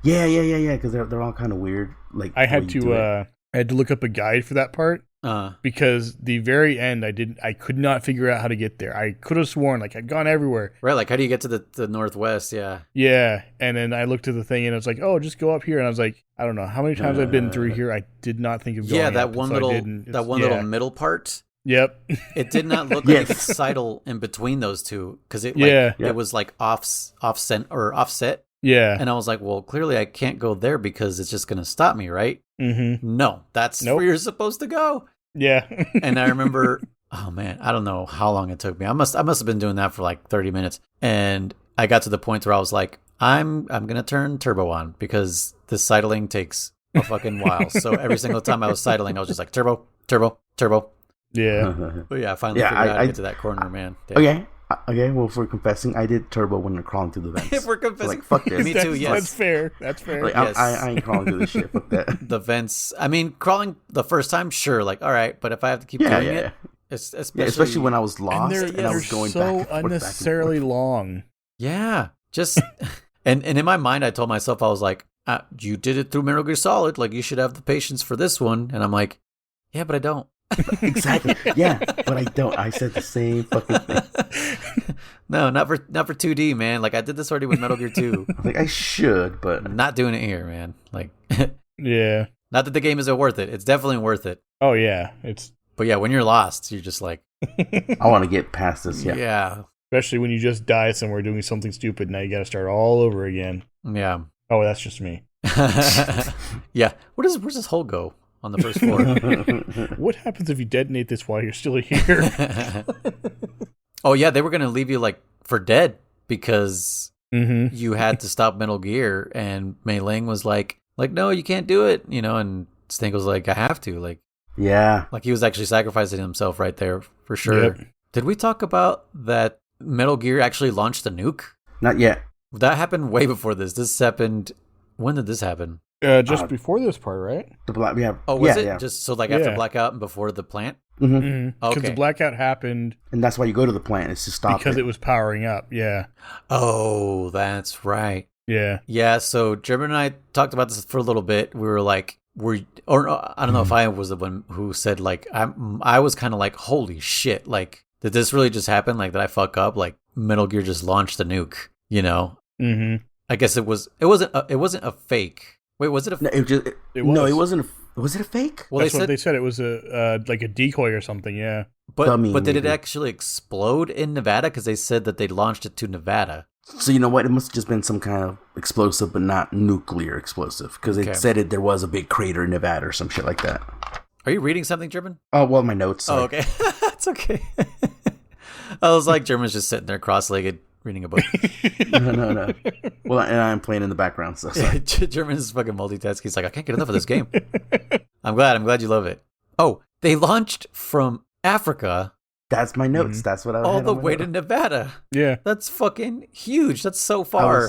[SPEAKER 3] Yeah, because they're all kind of weird. Like
[SPEAKER 2] I had to look up a guide for that part. Because the very end, I could not figure out how to get there. I could have sworn like I'd gone everywhere.
[SPEAKER 1] Right, like how do you get to the northwest? Yeah.
[SPEAKER 2] Yeah, and then I looked at the thing and it's like, oh, just go up here. And I was like, I don't know how many times I've been through here. I did not think of going.
[SPEAKER 1] Yeah, that
[SPEAKER 2] up,
[SPEAKER 1] one
[SPEAKER 2] so
[SPEAKER 1] little middle part.
[SPEAKER 2] Yep.
[SPEAKER 1] It did not look like it could sidle in between those two because it was like offset.
[SPEAKER 2] Yeah.
[SPEAKER 1] And I was like, well, clearly I can't go there because it's just going to stop me, right?
[SPEAKER 2] Mm-hmm.
[SPEAKER 1] No, that's where you're supposed to go.
[SPEAKER 2] Yeah.
[SPEAKER 1] And I remember, oh man, I don't know how long it took me. I must have been doing that for like 30 minutes. And I got to the point where I was like, I'm going to turn turbo on because this sidling takes a fucking while. So every single time I was sidling, I was just like, turbo, turbo, turbo.
[SPEAKER 2] Yeah.
[SPEAKER 1] But yeah, I finally figured out how to get to that corner, man.
[SPEAKER 3] Damn. Okay, well, for confessing, I did turbo when they're crawling through the vents.
[SPEAKER 1] If we're confessing,
[SPEAKER 3] so, like, fuck this.
[SPEAKER 1] Me too, yes.
[SPEAKER 2] That's fair.
[SPEAKER 3] Like,
[SPEAKER 1] yes.
[SPEAKER 3] I ain't crawling through this shit. Fuck that.
[SPEAKER 1] The vents, I mean, crawling the first time, sure, like, all right, but if I have to keep doing it, especially
[SPEAKER 3] when I was lost and I was going
[SPEAKER 2] so
[SPEAKER 3] back and forth,
[SPEAKER 2] unnecessarily long.
[SPEAKER 1] Yeah, just, and in my mind, I told myself, I was like, you did it through Metal Gear Solid, like, you should have the patience for this one, and I'm like, yeah, but I don't.
[SPEAKER 3] Exactly. Yeah, but I don't. I said the same fucking thing.
[SPEAKER 1] No, not for 2D, man. Like I did this already with Metal Gear 2.
[SPEAKER 3] Like I should, but
[SPEAKER 1] I'm not doing it here, man. Like
[SPEAKER 2] yeah.
[SPEAKER 1] Not that the game isn't worth it. It's definitely worth it.
[SPEAKER 2] Oh yeah,
[SPEAKER 1] But yeah, when you're lost, you're just like
[SPEAKER 3] I want to get past this. Yeah.
[SPEAKER 1] Yeah.
[SPEAKER 2] Especially when you just die somewhere doing something stupid. Now you got to start all over again.
[SPEAKER 1] Yeah.
[SPEAKER 2] Oh, that's just me.
[SPEAKER 1] Yeah. Where's this hole go? On the first floor.
[SPEAKER 2] What happens if you detonate this while you're still here?
[SPEAKER 1] Oh yeah, they were gonna leave you like for dead because you had to stop Metal Gear, and Mei Ling was like, no, you can't do it, and Snake was like, I have to, like,
[SPEAKER 3] yeah,
[SPEAKER 1] like he was actually sacrificing himself right there for sure. Yep. Did we talk about that Metal Gear actually launched a nuke?
[SPEAKER 3] Not yet.
[SPEAKER 1] That happened way before this. This happened. When did this happen?
[SPEAKER 2] Just before this part, right?
[SPEAKER 3] Yeah.
[SPEAKER 1] Oh, was it? Yeah. Just so like after Blackout and before the plant?
[SPEAKER 2] Because the blackout happened,
[SPEAKER 3] and that's why you go to the plant. It's to stop
[SPEAKER 2] because it was powering up. Yeah.
[SPEAKER 1] Oh, that's right.
[SPEAKER 2] Yeah.
[SPEAKER 1] Yeah. So German and I talked about this for a little bit. We were like, I don't know if I was the one who said like, I was kind of like, holy shit, like, did this really just happen? Like, did I fuck up? Like, Metal Gear just launched the nuke, you know?
[SPEAKER 2] Mm-hmm.
[SPEAKER 1] I guess it wasn't a fake. Wait, was it a?
[SPEAKER 3] No, it wasn't. Was it a fake?
[SPEAKER 2] Well, that's what they said. It was like a decoy or something. Yeah.
[SPEAKER 1] But did it actually explode in Nevada? Because they said that they launched it to Nevada.
[SPEAKER 3] So you know what? It must have just been some kind of explosive, but not nuclear explosive. Because it said there was a big crater in Nevada or some shit like that.
[SPEAKER 1] Are you reading something, German?
[SPEAKER 3] Oh, well, my notes. Sorry.
[SPEAKER 1] Oh, okay. It's okay. I was like, German's just sitting there cross-legged reading a book.
[SPEAKER 3] No. Well, and I'm playing in the background. So sorry.
[SPEAKER 1] German's fucking multitasking. He's like, I can't get enough of this game. I'm glad you love it. Oh, they launched from Africa.
[SPEAKER 3] That's my notes. That's what I
[SPEAKER 1] all the way to Nevada.
[SPEAKER 2] Yeah,
[SPEAKER 1] that's fucking huge. That's so far.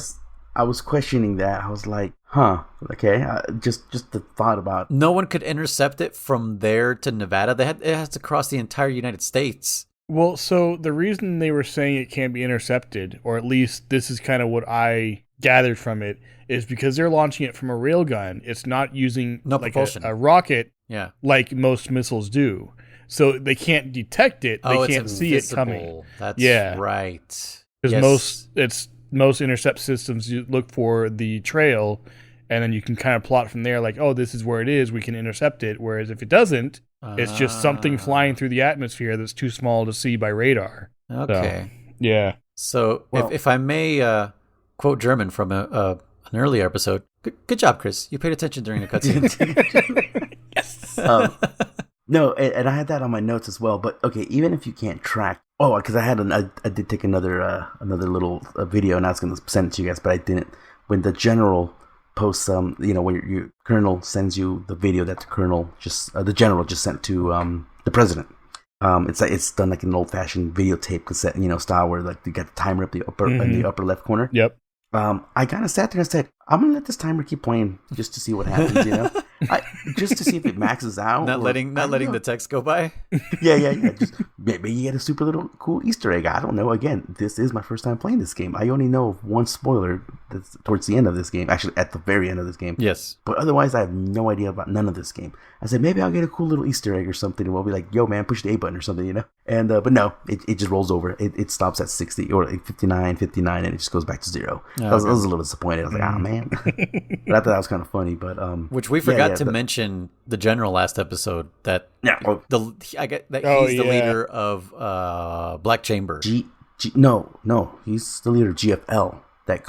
[SPEAKER 3] I was questioning that. I was like, huh, okay. Just the thought about
[SPEAKER 1] no one could intercept it from there to Nevada. It has to cross the entire United States.
[SPEAKER 2] Well, so the reason they were saying it can't be intercepted, or at least this is kind of what I gathered from it, is because they're launching it from a railgun. It's not using like a rocket, like most missiles do. So they can't detect it. They can't see it coming.
[SPEAKER 1] That's right.
[SPEAKER 2] Because most intercept systems, you look for the trail, and then you can kind of plot from there, like, oh, this is where it is. We can intercept it. Whereas if it doesn't, it's just something flying through the atmosphere that's too small to see by radar.
[SPEAKER 1] Okay.
[SPEAKER 2] So, yeah.
[SPEAKER 1] So if I may quote German from an earlier episode, good job, Chris. You paid attention during the cutscene.
[SPEAKER 2] Yes.
[SPEAKER 3] No, and I had that on my notes as well. But okay, even if you can't track, because I did take another little video, and I was going to send it to you guys, but I didn't. When the general posts, when your colonel sends you the video that the general just sent to the president. It's done like an old fashioned videotape cassette, style where like you got the timer up in the upper left corner.
[SPEAKER 2] Yep.
[SPEAKER 3] I kind of sat there and said, I'm gonna let this timer keep playing just to see what happens, just to see if it maxes out.
[SPEAKER 1] Not letting the text go by.
[SPEAKER 3] Yeah. Just maybe you get a super little cool Easter egg. I don't know. Again, this is my first time playing this game. I only know of one spoiler that's towards the end of this game. Actually, at the very end of this game.
[SPEAKER 1] Yes.
[SPEAKER 3] But otherwise, I have no idea about none of this game. I said maybe I'll get a cool little Easter egg or something, and we'll be like, "Yo, man, push the A button" or something, And but no, it just rolls over. It stops at 60 or 59, and it just goes back to 0. I was a little disappointed. I was like, "Ah, man." But I thought that was kind of funny. But
[SPEAKER 1] which we forgot to mention the general last episode that he's the leader of Black Chamber.
[SPEAKER 3] No, he's the leader of GFL. That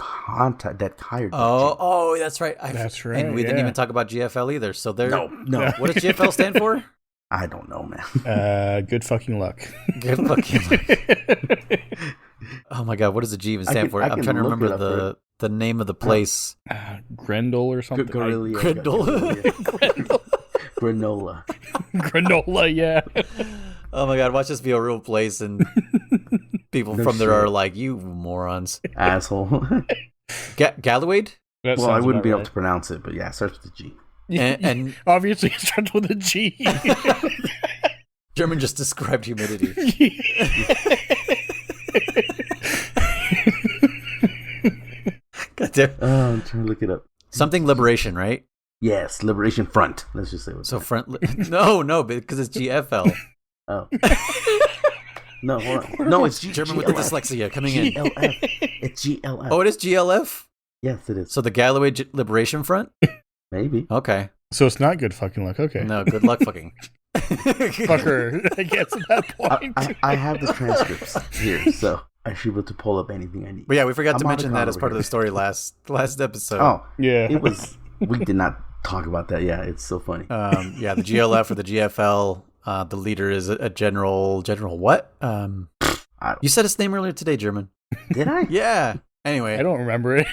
[SPEAKER 3] hired.
[SPEAKER 1] Oh, that's right.
[SPEAKER 2] That's right.
[SPEAKER 1] And we didn't even talk about GFL either. So
[SPEAKER 3] no.
[SPEAKER 1] What does GFL stand for?
[SPEAKER 3] I don't know, man.
[SPEAKER 2] Good fucking luck.
[SPEAKER 1] Good fucking luck. Oh my god, what does the G even stand for? I'm trying to remember the name of the place.
[SPEAKER 2] Grendel or something.
[SPEAKER 1] Grendel.
[SPEAKER 3] Granola.
[SPEAKER 2] Granola, yeah.
[SPEAKER 3] Oh
[SPEAKER 1] my god, watch this be a real place and people from there are like, you morons.
[SPEAKER 3] Asshole.
[SPEAKER 1] Gallowade?
[SPEAKER 3] Well, I wouldn't be able to pronounce it, but yeah, it starts with a G.
[SPEAKER 1] And
[SPEAKER 2] obviously it starts with a G.
[SPEAKER 1] German just described humidity. God damn.
[SPEAKER 3] Oh, I'm trying to look it up.
[SPEAKER 1] Something Liberation, right?
[SPEAKER 3] Yes, Liberation Front. Let's just say
[SPEAKER 1] so that. Front. No, because it's GFL.
[SPEAKER 3] Oh. No, hold on. No, it's
[SPEAKER 1] German with the dyslexia coming in.
[SPEAKER 3] GLF. It's GLF.
[SPEAKER 1] Oh, it is GLF?
[SPEAKER 3] Yes, it is.
[SPEAKER 1] So the Galloway Liberation Front?
[SPEAKER 3] Maybe.
[SPEAKER 1] Okay.
[SPEAKER 2] So it's not good fucking luck. Okay.
[SPEAKER 1] No, good luck fucking.
[SPEAKER 2] Fucker, I guess at that point.
[SPEAKER 3] I have the transcripts here, so I should be able to pull up anything I need.
[SPEAKER 1] But yeah, we forgot to mention that as part of the story last episode.
[SPEAKER 3] Oh,
[SPEAKER 2] yeah.
[SPEAKER 3] It was. We did not talk about that. Yeah, it's so funny.
[SPEAKER 1] Yeah, the GLF or the GFL. The leader is a general. General what? You said his name earlier today, German.
[SPEAKER 3] Did I?
[SPEAKER 1] Yeah. Anyway,
[SPEAKER 2] I don't remember it.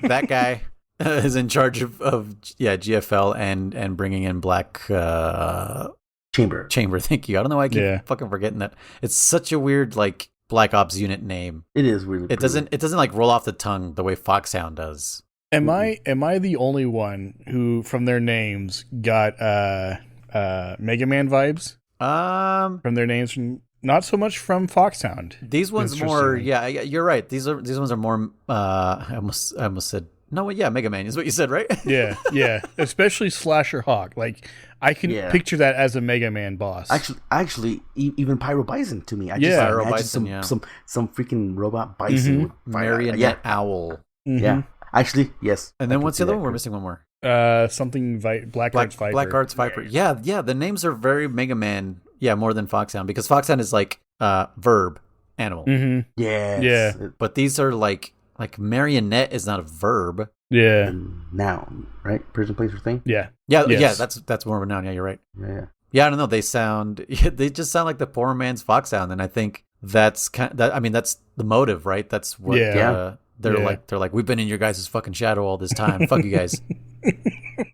[SPEAKER 1] That guy is in charge of GFL and bringing in Black
[SPEAKER 3] Chamber.
[SPEAKER 1] Thank you. I don't know why I keep fucking forgetting that. It's such a weird like Black Ops unit name.
[SPEAKER 3] It is really.
[SPEAKER 1] It doesn't like roll off the tongue the way Foxhound does.
[SPEAKER 2] Am I the only one who from their names got Mega Man vibes? From their names, from not so much from Foxhound.
[SPEAKER 1] These ones more, yeah, you're right. These ones are more. I almost said no. Yeah, Mega Man is what you said, right?
[SPEAKER 2] yeah. Especially Slasher Hawk. Like I can picture that as a Mega Man boss.
[SPEAKER 3] Actually, even Pyro Bison to me. I
[SPEAKER 2] just
[SPEAKER 3] Pyro
[SPEAKER 1] Bison,
[SPEAKER 3] some freaking robot bison with
[SPEAKER 1] marionette owl.
[SPEAKER 2] Mm-hmm.
[SPEAKER 3] Yeah, actually, yes.
[SPEAKER 1] And then what's the other one? We're missing one more.
[SPEAKER 2] Something Black Arts Viper.
[SPEAKER 1] Black Arts Viper. Yeah. The names are very Mega Man. Yeah, more than Foxhound, because Foxhound is like verb animal.
[SPEAKER 2] Mm-hmm.
[SPEAKER 3] Yes.
[SPEAKER 2] Yeah.
[SPEAKER 1] But these are like marionette is not a verb.
[SPEAKER 2] Yeah.
[SPEAKER 3] Noun, right? Person, place, or thing.
[SPEAKER 2] Yeah.
[SPEAKER 1] Yeah. Yes. Yeah. That's more of a noun. Yeah, you're right.
[SPEAKER 3] Yeah.
[SPEAKER 1] Yeah, I don't know. They just sound like the poor man's Foxhound, and I think that's that's the motive, right? That's what they're like. We've been in your guys' fucking shadow all this time. Fuck you guys.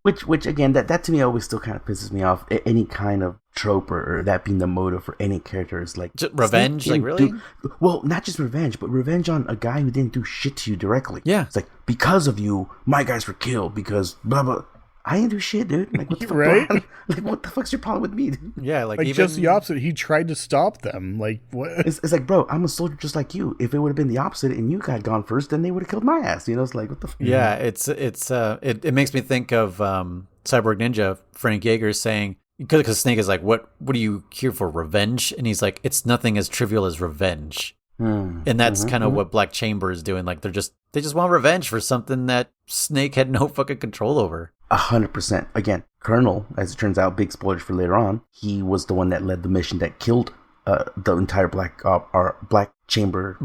[SPEAKER 3] Which again, that to me always still kind of pisses me off. Any kind of trope or that being the motive for any character is like
[SPEAKER 1] just revenge. Like really?
[SPEAKER 3] Well, not just revenge, but revenge on a guy who didn't do shit to you directly.
[SPEAKER 1] Yeah,
[SPEAKER 3] it's like because of you, my guys were killed because blah blah. I didn't do shit, dude. Like what the fuck?
[SPEAKER 2] Right?
[SPEAKER 3] Like what the fuck's your problem with me, dude?
[SPEAKER 1] Yeah, like even...
[SPEAKER 2] just the opposite. He tried to stop them. Like what?
[SPEAKER 3] It's like, bro, I'm a soldier just like you. If it would have been the opposite and you had gone first, then they would have killed my ass. You know, it's like what the fuck?
[SPEAKER 1] Yeah, it makes me think of Cyborg Ninja Frank Yeager saying, because Snake is like, what are you here for, revenge? And he's like, it's nothing as trivial as revenge. And that's kind of what Black Chamber is doing. Like they just want revenge for something that Snake had no fucking control over.
[SPEAKER 3] 100%. Again, Colonel, as it turns out, big spoilers for later on, he was the one that led the mission that killed the entire Black Chamber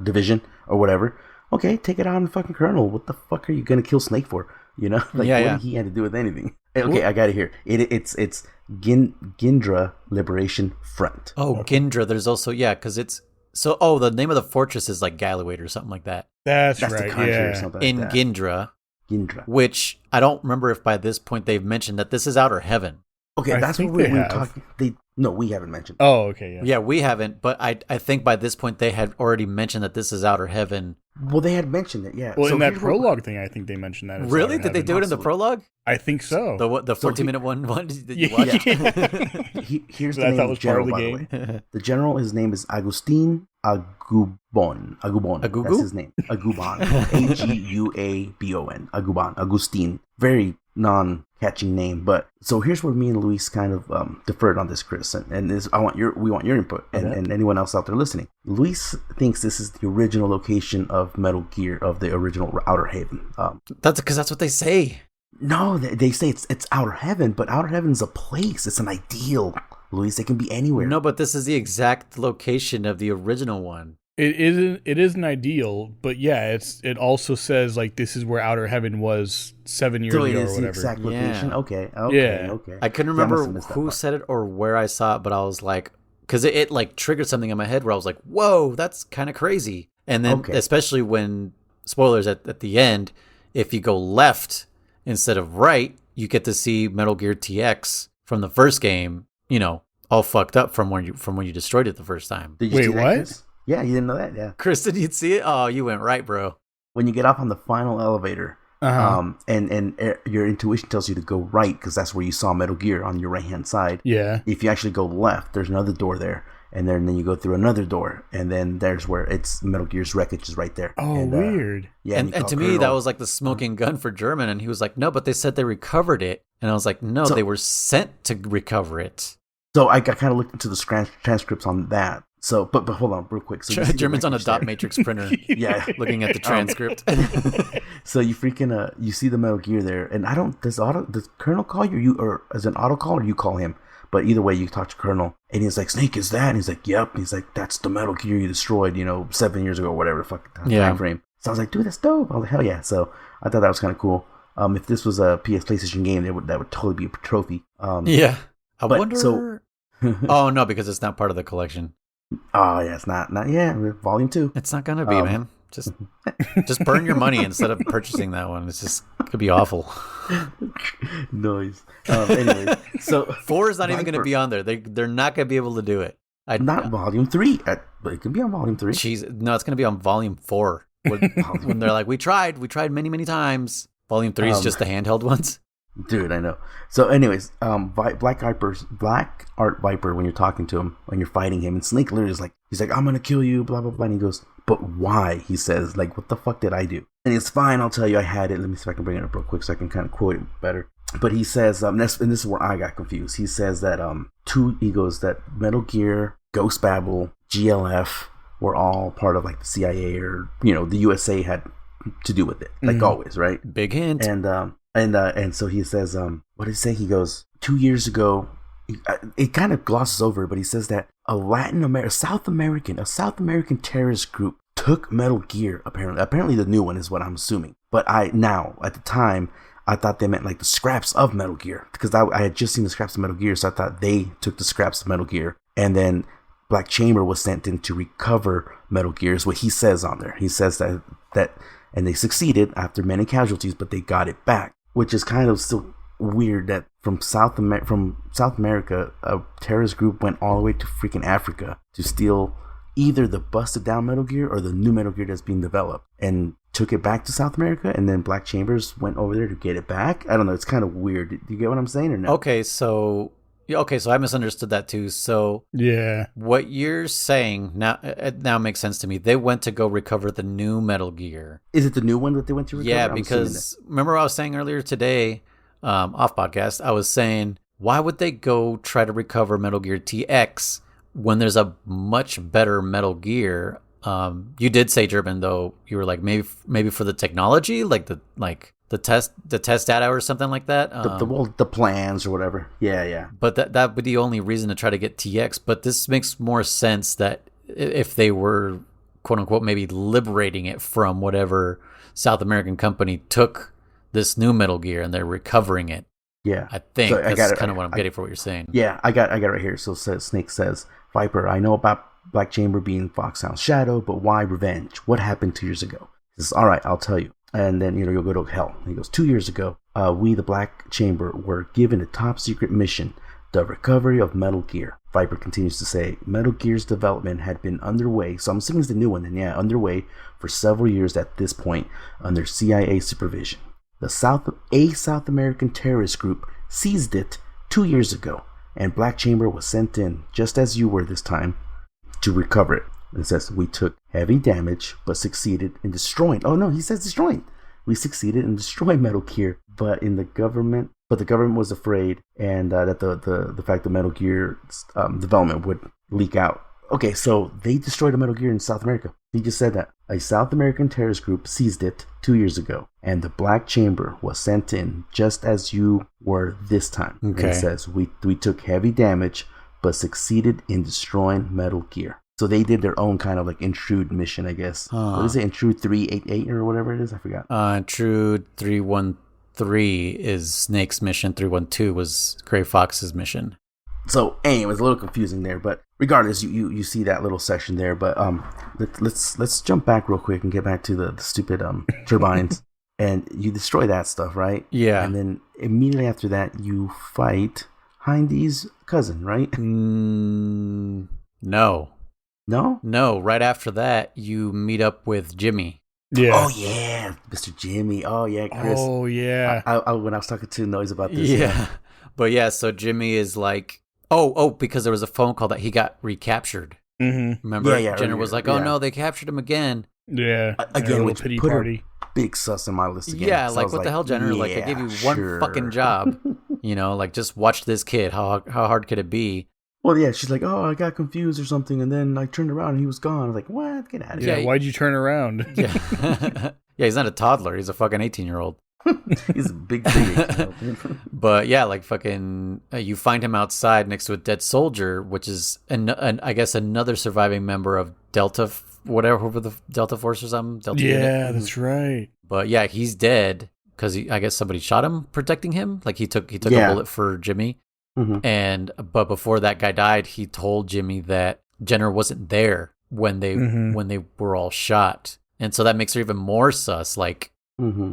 [SPEAKER 3] division or whatever. Okay, take it on the fucking Colonel. What the fuck are you gonna kill Snake for? You know, like what did he had to do with anything? Okay, I got it here. It's Gindra Liberation Front.
[SPEAKER 1] Oh, okay. Gindra. There's also because it's the name of the fortress is like Galloway or something like that.
[SPEAKER 2] That's
[SPEAKER 3] right.
[SPEAKER 2] The
[SPEAKER 3] country or something
[SPEAKER 1] in
[SPEAKER 3] like that.
[SPEAKER 1] Gindra, which I don't remember if by this point they've mentioned that this is Outer Heaven.
[SPEAKER 3] Okay, that's what we were talking. No, we haven't mentioned.
[SPEAKER 2] Oh, okay,
[SPEAKER 1] yeah, we haven't. But I think by this point they had already mentioned that this is Outer Heaven.
[SPEAKER 3] Well, they had mentioned it, yeah.
[SPEAKER 2] Well, in that prologue thing, I think they mentioned that.
[SPEAKER 1] Really? Did they do it in the prologue?
[SPEAKER 2] I think so.
[SPEAKER 1] The 14-minute one that you watched?
[SPEAKER 3] Yeah. Here's the name of the general, by the way. The general, his name is Agustin Agubon. That's his name. Agubon. Aguabon. Agubon. Agustin. Very non-catching name, but so here's where me and Luis kind of deferred on this, Chris, and this we want your input and anyone else out there listening. Luis thinks this is the original location of Metal Gear, of the original Outer Haven.
[SPEAKER 1] That's because that's what they say.
[SPEAKER 3] No, they say it's Outer Heaven, but Outer Heaven's a place. It's an ideal, Luis. It can be anywhere.
[SPEAKER 1] No, but this is the exact location of the original one.
[SPEAKER 2] It is an ideal, but it also says like this is where Outer Heaven was 7 years ago or whatever.
[SPEAKER 3] The exact location.
[SPEAKER 1] Yeah.
[SPEAKER 3] Okay.
[SPEAKER 1] I couldn't remember who said it or where I saw it, but I was like, because it like triggered something in my head where I was like, whoa, that's kind of crazy. And then especially when spoilers at the end, if you go left instead of right, you get to see Metal Gear TX from the first game. You know, all fucked up from when you destroyed it the first time.
[SPEAKER 2] Wait, what?
[SPEAKER 3] Yeah, you didn't know that? Yeah.
[SPEAKER 1] Kristen, you'd see it? Oh, you went right, bro.
[SPEAKER 3] When you get off on the final elevator, and your intuition tells you to go right because that's where you saw Metal Gear on your right-hand side.
[SPEAKER 2] Yeah.
[SPEAKER 3] If you actually go left, there's another door there. And then you go through another door. And then there's where it's Metal Gear's wreckage is right there.
[SPEAKER 2] Oh, weird.
[SPEAKER 3] Yeah.
[SPEAKER 1] And to me, that was like the smoking gun for German. And he was like, no, but they said they recovered it. And I was like, no, they were sent to recover it.
[SPEAKER 3] So I kind of looked into the transcripts on that. So, but hold on, real quick. So
[SPEAKER 1] German's on a dot matrix printer.
[SPEAKER 3] Yeah,
[SPEAKER 1] looking at the transcript.
[SPEAKER 3] So you freaking you see the Metal Gear there, and does Colonel call you, or as an auto call, or you call him? But either way, you talk to Colonel, and he's like, "Snake, is that?" And he's like, "Yep." And he's like, "That's the Metal Gear you destroyed, 7 years ago, or whatever the fuck time frame." So I was like, "Dude, that's dope." I was like, "Hell yeah!" So I thought that was kind of cool. If this was a PlayStation game, that would totally be a trophy.
[SPEAKER 1] Yeah, I wonder. So, oh no, because it's not part of the collection.
[SPEAKER 3] Oh yeah, it's not volume 2.
[SPEAKER 1] It's not gonna be, man. Just burn your money instead of purchasing that one. It's just could be awful.
[SPEAKER 3] Noise. Anyways, so
[SPEAKER 1] 4 is not even gonna be on there. They're not gonna be able to do it.
[SPEAKER 3] Not volume 3, but it can be on volume 3.
[SPEAKER 1] No, it's gonna be on volume 4. When they're like, we tried many times. Volume 3 is just the handheld ones.
[SPEAKER 3] Dude, I know. So, anyways, Black Art Viper, when you're talking to him, when you're fighting him, and Snake literally is like, he's like, I'm gonna kill you, blah blah blah. And he goes, but why? He says, like, what the fuck did I do? And it's fine. I'll tell you, I had it. Let me see if I can bring it up real quick so I can kind of quote it better. But he says, and this is where I got confused. He says that he goes that Metal Gear, Ghost Babel, GLF were all part of like the CIA or the USA had to do with it, like always, right?
[SPEAKER 1] Big hint.
[SPEAKER 3] And so he says, what did he say? He goes, 2 years ago, it kind of glosses over, but he says that a South American terrorist group took Metal Gear, apparently the new one is what I'm assuming. But at the time, I thought they meant like the scraps of Metal Gear, because I had just seen the scraps of Metal Gear, so I thought they took the scraps of Metal Gear, and then Black Chamber was sent in to recover Metal Gear, is what he says on there. He says that and they succeeded after many casualties, but they got it back, which is kind of still weird that from South America, a terrorist group went all the way to freaking Africa to steal either the busted down Metal Gear or the new Metal Gear that's being developed, and took it back to South America, and then Black Chambers went over there to get it back. I don't know. It's kind of weird. Do you get what I'm saying or no?
[SPEAKER 1] Okay, so I misunderstood that too. So
[SPEAKER 2] yeah,
[SPEAKER 1] what you're saying now makes sense to me. They went to go recover the new Metal Gear.
[SPEAKER 3] Is it the new one that they went to recover?
[SPEAKER 1] Yeah, because remember what I was saying earlier today, off podcast, I was saying, why would they go try to recover Metal Gear TX when there's a much better Metal Gear? You did say, German, though, you were like, maybe for the technology, like the test data or something like that.
[SPEAKER 3] The plans or whatever. Yeah.
[SPEAKER 1] But that would be the only reason to try to get TX. But this makes more sense that if they were, quote unquote, maybe liberating it from whatever South American company took this new Metal Gear and they're recovering it.
[SPEAKER 3] Yeah.
[SPEAKER 1] I think that's kind of what I'm getting for what you're saying.
[SPEAKER 3] Yeah, I got it right here. So Snake says, Viper, I know about Black Chamber being Foxhound's shadow, but why revenge? What happened 2 years ago? He says, all right, I'll tell you. And then, you'll go to hell. He goes, 2 years ago, we, the Black Chamber, were given a top secret mission, the recovery of Metal Gear. Viper continues to say, Metal Gear's development had been underway, so I'm assuming it's the new one then, yeah, underway for several years at this point under CIA supervision. A South American terrorist group seized it 2 years ago, and Black Chamber was sent in, just as you were this time, to recover it. It says, we took heavy damage, but succeeded in destroying. Oh no, he says destroying. We succeeded in destroying Metal Gear, but the government was afraid, and that the fact that Metal Gear development would leak out. Okay, so they destroyed a Metal Gear in South America. He just said that. A South American terrorist group seized it 2 years ago, and the Black Chamber was sent in just as you were this time.
[SPEAKER 1] Okay.
[SPEAKER 3] And it says, we took heavy damage, but succeeded in destroying Metal Gear. So they did their own kind of like intrude mission, I guess. What is it? Intrude 388 or whatever it is? I forgot.
[SPEAKER 1] Intrude 313 is Snake's mission. 312 was Gray Fox's mission.
[SPEAKER 3] So anyway, it was a little confusing there, but regardless, you see that little section there. But let's jump back real quick and get back to the stupid turbines. And you destroy that stuff, right?
[SPEAKER 1] Yeah.
[SPEAKER 3] And then immediately after that, you fight Hindy's cousin, right?
[SPEAKER 1] No.
[SPEAKER 3] No?
[SPEAKER 1] No, right after that, you meet up with Jimmy.
[SPEAKER 2] Yeah.
[SPEAKER 3] Oh, yeah. Mr. Jimmy. Oh, yeah, Chris.
[SPEAKER 2] Oh, yeah.
[SPEAKER 3] I when I was talking to Noise about this.
[SPEAKER 1] Yeah. But yeah, so Jimmy is like, because there was a phone call that he got recaptured.
[SPEAKER 2] Mm-hmm.
[SPEAKER 1] Remember?
[SPEAKER 3] Yeah,
[SPEAKER 1] Jenner was like, no, they captured him again.
[SPEAKER 2] Yeah.
[SPEAKER 3] Again, which
[SPEAKER 2] pity
[SPEAKER 3] put
[SPEAKER 2] party.
[SPEAKER 3] a big sus in my list again.
[SPEAKER 1] Yeah,
[SPEAKER 3] So
[SPEAKER 1] like, what the hell, Jenner?
[SPEAKER 3] Yeah,
[SPEAKER 1] like, I gave you one fucking job. Like, just watch this kid. How hard could it be?
[SPEAKER 3] Well, yeah, she's like, oh, I got confused or something, and then I turned around and he was gone. I was like, what? Get out of here.
[SPEAKER 2] Yeah, why'd you turn around?
[SPEAKER 1] Yeah. Yeah, he's not a toddler. He's a fucking 18-year-old.
[SPEAKER 3] He's a big 18-year-old.
[SPEAKER 1] But yeah, like fucking, you find him outside next to a dead soldier, which is, I guess, another surviving member of Delta, whatever the Delta Force or something. Delta Unit.
[SPEAKER 2] That's right.
[SPEAKER 1] But yeah, he's dead because I guess somebody shot him protecting him. Like he took a bullet for Jimmy.
[SPEAKER 3] Mm-hmm.
[SPEAKER 1] But before that guy died, he told Jimmy that Jenner wasn't there when they were all shot, and so that makes her even more sus. Like,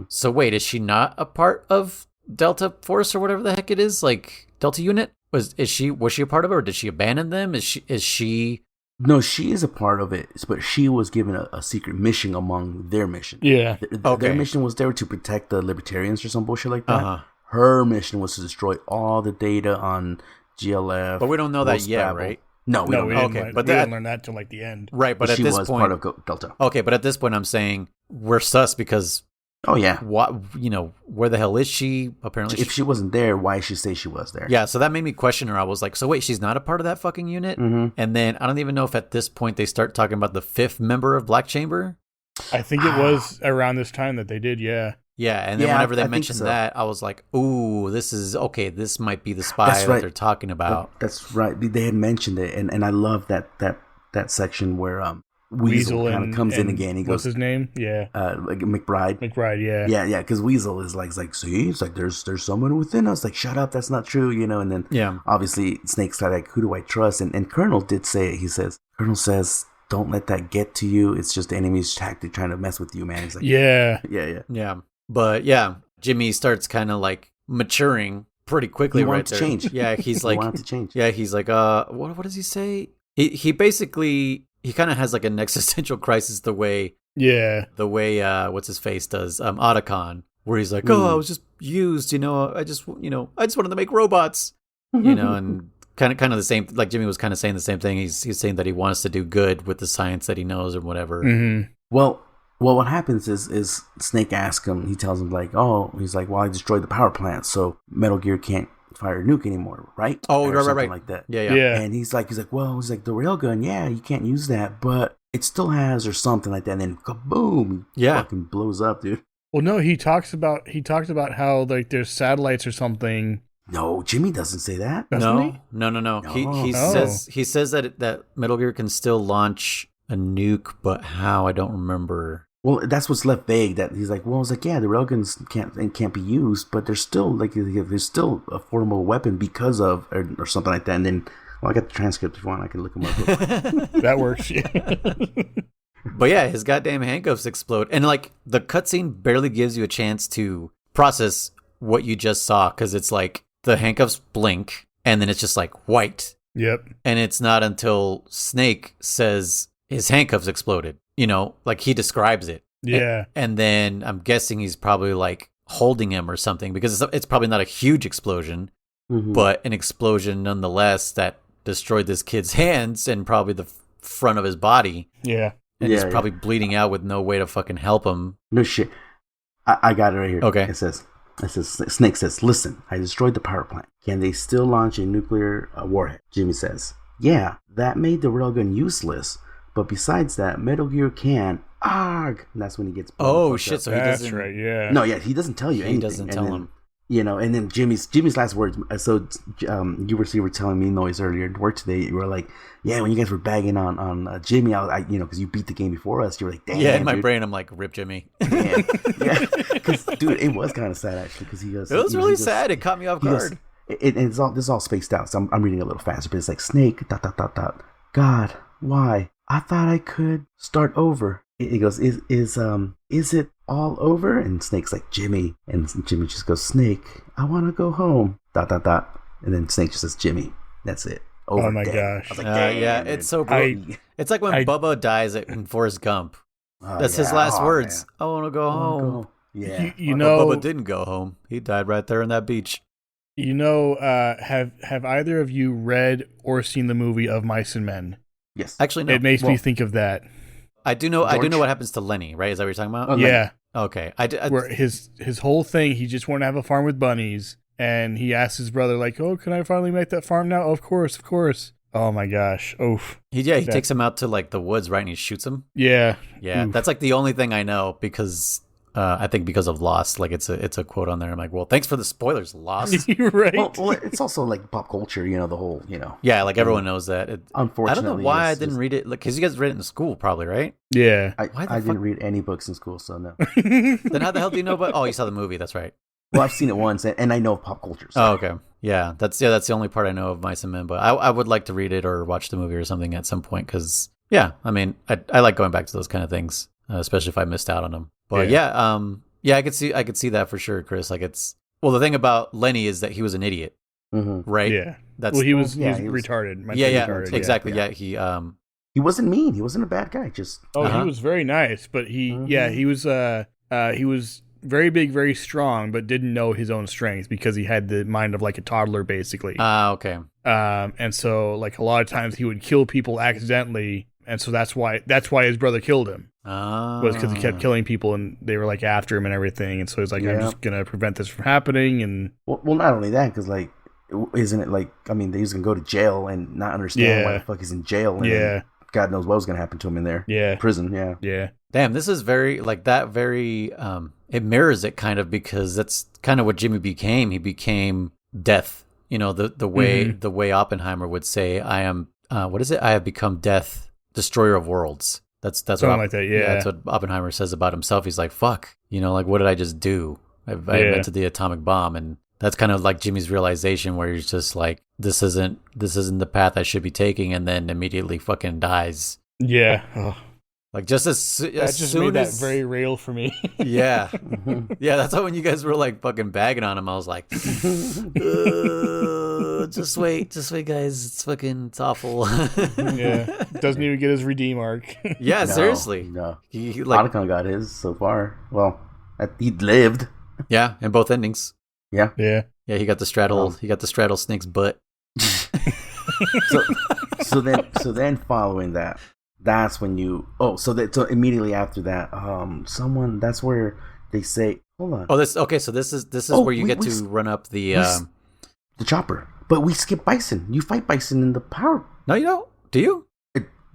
[SPEAKER 1] so wait, is she not a part of Delta Force or whatever the heck it is? Like Delta Unit? Was she a part of it, or did she abandon them? Is she?
[SPEAKER 3] No, she is a part of it, but she was given a secret mission among their mission.
[SPEAKER 2] Yeah.
[SPEAKER 3] Their mission was there to protect the libertarians or some bullshit like that. her mission was to destroy all the data on GLF.
[SPEAKER 1] But we don't know that yet,
[SPEAKER 3] Babel.
[SPEAKER 1] right?
[SPEAKER 3] No, we don't know.
[SPEAKER 2] Okay,
[SPEAKER 1] but
[SPEAKER 2] we didn't learn that till like the end.
[SPEAKER 1] Right, but at
[SPEAKER 3] she
[SPEAKER 1] this
[SPEAKER 3] was
[SPEAKER 1] point,
[SPEAKER 3] part of Delta.
[SPEAKER 1] Okay, but at this point, I'm saying we're sus because.
[SPEAKER 3] Oh yeah.
[SPEAKER 1] What, where the hell is she? Apparently,
[SPEAKER 3] if she wasn't there, why did she say she was there?
[SPEAKER 1] Yeah, so that made me question her. I was like, so wait, she's not a part of that fucking unit?
[SPEAKER 3] Mm-hmm.
[SPEAKER 1] And then I don't even know if at this point they start talking about the 5th member of Black Chamber.
[SPEAKER 2] I think it was around this time that they did, yeah.
[SPEAKER 1] Yeah, and then whenever they mentioned that, I was like, ooh, this is, okay, this might be the spy that they're talking about.
[SPEAKER 3] That's right. They had mentioned it, and I love that section where Weasel kind of comes in again. He goes,
[SPEAKER 2] what's his name? Yeah.
[SPEAKER 3] Like McBride.
[SPEAKER 2] McBride, yeah.
[SPEAKER 3] Yeah, because Weasel is like, see, it's like there's someone within us. Like, shut up, that's not true, and then obviously Snake's like, who do I trust? And Colonel did say it. He says, Colonel says, don't let that get to you. It's just the enemy's tactic trying to mess with you, man. He's like,
[SPEAKER 1] yeah. But yeah, Jimmy starts kind of like maturing pretty quickly.
[SPEAKER 3] He wanted to change.
[SPEAKER 1] Yeah, he's like,
[SPEAKER 3] he wanted to change.
[SPEAKER 1] Yeah, he's like, what does he say? He basically. He kind of has like an existential crisis the way what's his face does Otacon, where he's like, I was just used, I just wanted to make robots, and kind of the same, like Jimmy was kind of saying the same thing. He's saying that he wants to do good with the science that he knows or whatever.
[SPEAKER 2] Mm-hmm.
[SPEAKER 3] Well, what happens is Snake asks him, he tells him like, he's like, well, I destroyed the power plant, so Metal Gear can't fire a nuke anymore, right?
[SPEAKER 1] Oh, right.
[SPEAKER 3] Like that.
[SPEAKER 1] Yeah.
[SPEAKER 3] And he's like, the railgun, yeah, you can't use that, but it still has or something like that. And then kaboom, fucking blows up, dude.
[SPEAKER 2] Well, no, he talked about how like there's satellites or something.
[SPEAKER 3] No, Jimmy doesn't say that.
[SPEAKER 2] Doesn't he?
[SPEAKER 1] No. He says that Metal Gear can still launch a nuke, but how, I don't remember.
[SPEAKER 3] Well, that's what's left vague. That he's like, the railguns can't be used, but there's still a formidable weapon because of or something like that. And then, I got the transcript if you want, I can look them up.
[SPEAKER 2] That works.
[SPEAKER 1] But yeah, his goddamn handcuffs explode, and like the cutscene barely gives you a chance to process what you just saw because it's like the handcuffs blink, and then it's just like white.
[SPEAKER 2] Yep.
[SPEAKER 1] And it's not until Snake says his handcuffs exploded. Like he describes it.
[SPEAKER 2] Yeah.
[SPEAKER 1] And then I'm guessing he's probably like holding him or something because it's probably not a huge explosion, but an explosion nonetheless that destroyed this kid's hands and probably the front of his body.
[SPEAKER 2] Yeah.
[SPEAKER 1] And he's probably bleeding out with no way to fucking help him.
[SPEAKER 3] No shit. I got it right here.
[SPEAKER 1] Okay.
[SPEAKER 3] It says, Snake says, listen, I destroyed the power plant. Can they still launch a nuclear warhead? Jimmy says, yeah, that made the railgun useless. But besides that, Metal Gear can. And that's when he gets.
[SPEAKER 1] Oh shit! So he
[SPEAKER 2] that's
[SPEAKER 1] doesn't.
[SPEAKER 2] right. Yeah.
[SPEAKER 3] No, yeah, he doesn't tell you anything.
[SPEAKER 1] He doesn't tell him.
[SPEAKER 3] And then Jimmy's last words. So, you were telling me noise earlier at work today. You were like, yeah, when you guys were bagging on Jimmy, because you beat the game before us. You were like, damn.
[SPEAKER 1] Yeah, in my brain, I'm like, rip Jimmy.
[SPEAKER 3] Yeah, because dude, it was kind of sad actually. Because he goes,
[SPEAKER 1] it was really sad. It caught me off guard.
[SPEAKER 3] This is all spaced out. So I'm reading a little faster, but it's like Snake. ... God, why? I thought I could start over. He goes, is it all over? And Snake's like, Jimmy. And Jimmy just goes, Snake, I want to go home. ... And then Snake just says, Jimmy. That's it. Over.
[SPEAKER 2] Oh my gosh.
[SPEAKER 3] I was like, damn,
[SPEAKER 1] it's so brutal. It's like when Bubba dies in Forrest Gump. That's his last words. Man. I want to go home.
[SPEAKER 3] Yeah.
[SPEAKER 2] You know,
[SPEAKER 1] Bubba didn't go home. He died right there on that beach.
[SPEAKER 2] Have either of you read or seen the movie Of Mice and Men?
[SPEAKER 3] Yes.
[SPEAKER 1] Actually, no.
[SPEAKER 2] It makes me think of that.
[SPEAKER 1] I do know what happens to Lenny, right? Is that what you're talking about?
[SPEAKER 2] Oh, yeah.
[SPEAKER 1] Okay.
[SPEAKER 2] Where his whole thing, he just wanted to have a farm with bunnies, and he asked his brother, like, "Oh, can I finally make that farm now?" Of course. Oh my gosh. Oof.
[SPEAKER 1] He takes him out to like the woods, right? And he shoots him.
[SPEAKER 2] Yeah.
[SPEAKER 1] Yeah. Oof. That's like the only thing I know because I think because of Lost, like it's a quote on there. I'm like, well, thanks for the spoilers, Lost.
[SPEAKER 2] You're right.
[SPEAKER 3] Well, it's also like pop culture, the whole,
[SPEAKER 1] Yeah, like everyone knows that.
[SPEAKER 3] Unfortunately,
[SPEAKER 1] I don't know why I didn't read it, because you guys read it in school, probably, right?
[SPEAKER 2] Yeah.
[SPEAKER 3] I didn't read any books in school, so no.
[SPEAKER 1] Then how the hell do you know about? Oh, you saw the movie. That's right.
[SPEAKER 3] Well, I've seen it once, and I know pop culture. So.
[SPEAKER 1] Oh, okay. Yeah, that's the only part I know of Mice and Men. But I would like to read it or watch the movie or something at some point because I mean, I like going back to those kind of things, especially if I missed out on them. But yeah, I could see that for sure, Chris. Like the thing about Lenny is that he was an idiot, right?
[SPEAKER 2] Yeah, he was retarded.
[SPEAKER 1] Retarded, exactly. Yeah,
[SPEAKER 3] he wasn't mean. He wasn't a bad guy. Just
[SPEAKER 2] he was very nice, but he was very big, very strong, but didn't know his own strength because he had the mind of like a toddler, basically.
[SPEAKER 1] Okay.
[SPEAKER 2] And so like a lot of times he would kill people accidentally, and so that's why his brother killed him. Was because he kept killing people, and they were like after him and everything. And so he's like, I'm just gonna prevent this from happening. And
[SPEAKER 3] well, not only that, because like, isn't it like, I mean, he's gonna go to jail and not understand why the fuck he's in jail. And God knows what was gonna happen to him in there. Yeah, prison. Yeah.
[SPEAKER 1] Damn, this is very like that. Very it mirrors it kind of, because that's kind of what Jimmy became. He became death. You know, the way Oppenheimer would say, I am what is it? I have become death, destroyer of worlds. That's
[SPEAKER 2] something like that. Yeah,
[SPEAKER 1] that's what Oppenheimer says about himself. He's like, fuck, you know, like, what did I just do? I invented the atomic bomb. And that's kind of like Jimmy's realization, where he's just like, this isn't the path I should be taking, and then immediately fucking dies.
[SPEAKER 2] Yeah. Oh.
[SPEAKER 1] Like, just as soon
[SPEAKER 2] made
[SPEAKER 1] as
[SPEAKER 2] that very real for me.
[SPEAKER 1] Yeah. Yeah, that's why when you guys were like fucking bagging on him, I was like, just wait guys, it's awful.
[SPEAKER 2] Yeah. Doesn't even get his redeem arc.
[SPEAKER 1] Yeah, seriously.
[SPEAKER 3] No.
[SPEAKER 1] He like,
[SPEAKER 3] Otacon got his so far. Well, he lived.
[SPEAKER 1] Yeah, in both endings.
[SPEAKER 3] Yeah.
[SPEAKER 1] Yeah, he got the straddle snake's butt.
[SPEAKER 3] So then following that, that's when you so immediately after that, that's where they say, hold on.
[SPEAKER 1] Oh, this is where you get to run up the
[SPEAKER 3] chopper. But we skip Bison. You fight Bison in the power.
[SPEAKER 1] No, you don't. Do you?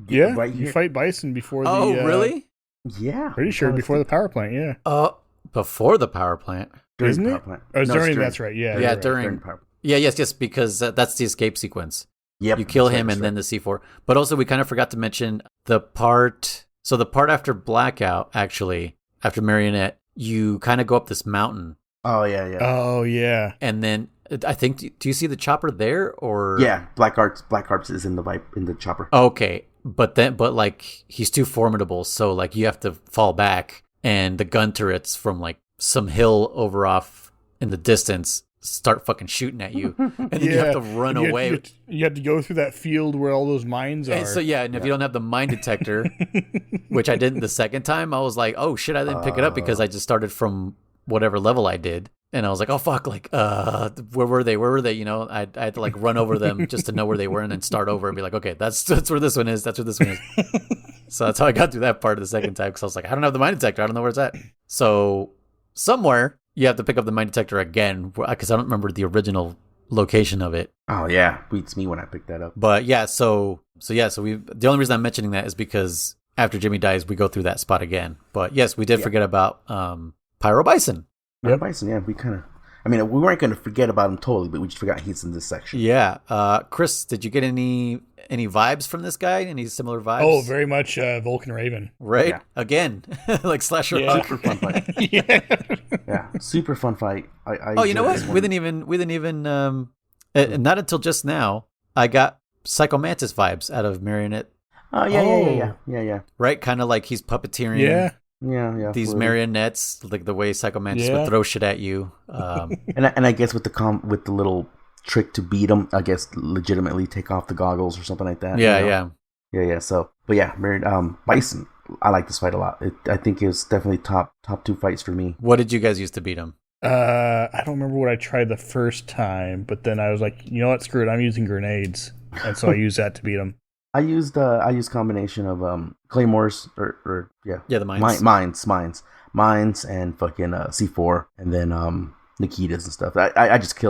[SPEAKER 2] Yeah,
[SPEAKER 3] right
[SPEAKER 2] you fight Bison before the...
[SPEAKER 1] Oh, really?
[SPEAKER 3] Yeah.
[SPEAKER 2] Pretty sure before the power plant, yeah.
[SPEAKER 1] Before the power plant.
[SPEAKER 2] Isn't it? Oh, during, that's right, yeah.
[SPEAKER 1] Yeah,
[SPEAKER 2] right.
[SPEAKER 1] during power. Yeah, yes, because that's the escape sequence.
[SPEAKER 3] Yep.
[SPEAKER 1] You kill him and then the C4. But also we kind of forgot to mention the part after Blackout, actually, after Marionette, you kind of go up this mountain.
[SPEAKER 3] Oh, yeah.
[SPEAKER 2] Oh, yeah.
[SPEAKER 1] And then I think, do you see the chopper there, or?
[SPEAKER 3] Yeah, Black Harps is in the chopper.
[SPEAKER 1] Okay, but like he's too formidable, so like you have to fall back, and the gun turrets from like some hill over off in the distance start fucking shooting at you, and then you have to run away.
[SPEAKER 2] You have to go through that field where all those mines are.
[SPEAKER 1] And so if you don't have the mine detector, which I didn't the second time, I was like, oh shit, I didn't pick it up because I just started from whatever level I did. And I was like, oh fuck, like, where were they? You know, I had to like run over them just to know where they were, and then start over and be like, okay, that's where this one is. That's where this one is. So that's how I got through that part of the second time, because I was like, I don't have the mine detector. I don't know where it's at. So somewhere you have to pick up the mine detector again, because I don't remember the original location of it.
[SPEAKER 3] Oh yeah, beats me when I picked that up.
[SPEAKER 1] But yeah, so the only reason I'm mentioning that is because after Jimmy dies, we go through that spot again. But yes, we did forget about Pyro Bison.
[SPEAKER 3] Yep. Bison, yeah, we weren't going to forget about him totally, but we just forgot he's in this section.
[SPEAKER 1] Yeah. Chris, did you get any vibes from this guy? Any similar vibes?
[SPEAKER 2] Oh, very much Vulcan Raven.
[SPEAKER 1] Right?
[SPEAKER 3] Yeah.
[SPEAKER 1] Again, like Slasher
[SPEAKER 3] Rock. Super fun fight. Yeah, super fun fight.
[SPEAKER 1] You know what? We didn't even not until just now, I got Psycho Mantis vibes out of Marionette.
[SPEAKER 3] Oh, yeah.
[SPEAKER 1] Right? Kind of like he's puppeteering.
[SPEAKER 3] Yeah.
[SPEAKER 1] These marionettes, like the way Psycho Mantis would throw shit at you.
[SPEAKER 3] And I guess with the little trick to beat him, I guess legitimately take off the goggles or something like that. Yeah. So, but yeah, Bison. I like this fight a lot. I think it was definitely top two fights for me.
[SPEAKER 1] What did you guys use to beat him?
[SPEAKER 2] I don't remember what I tried the first time, but then I was like, you know what, screw it, I'm using grenades, and so I used that to beat him.
[SPEAKER 3] I used combination of claymores or
[SPEAKER 1] the mines
[SPEAKER 3] and fucking C4, and then Nikitas and stuff. I just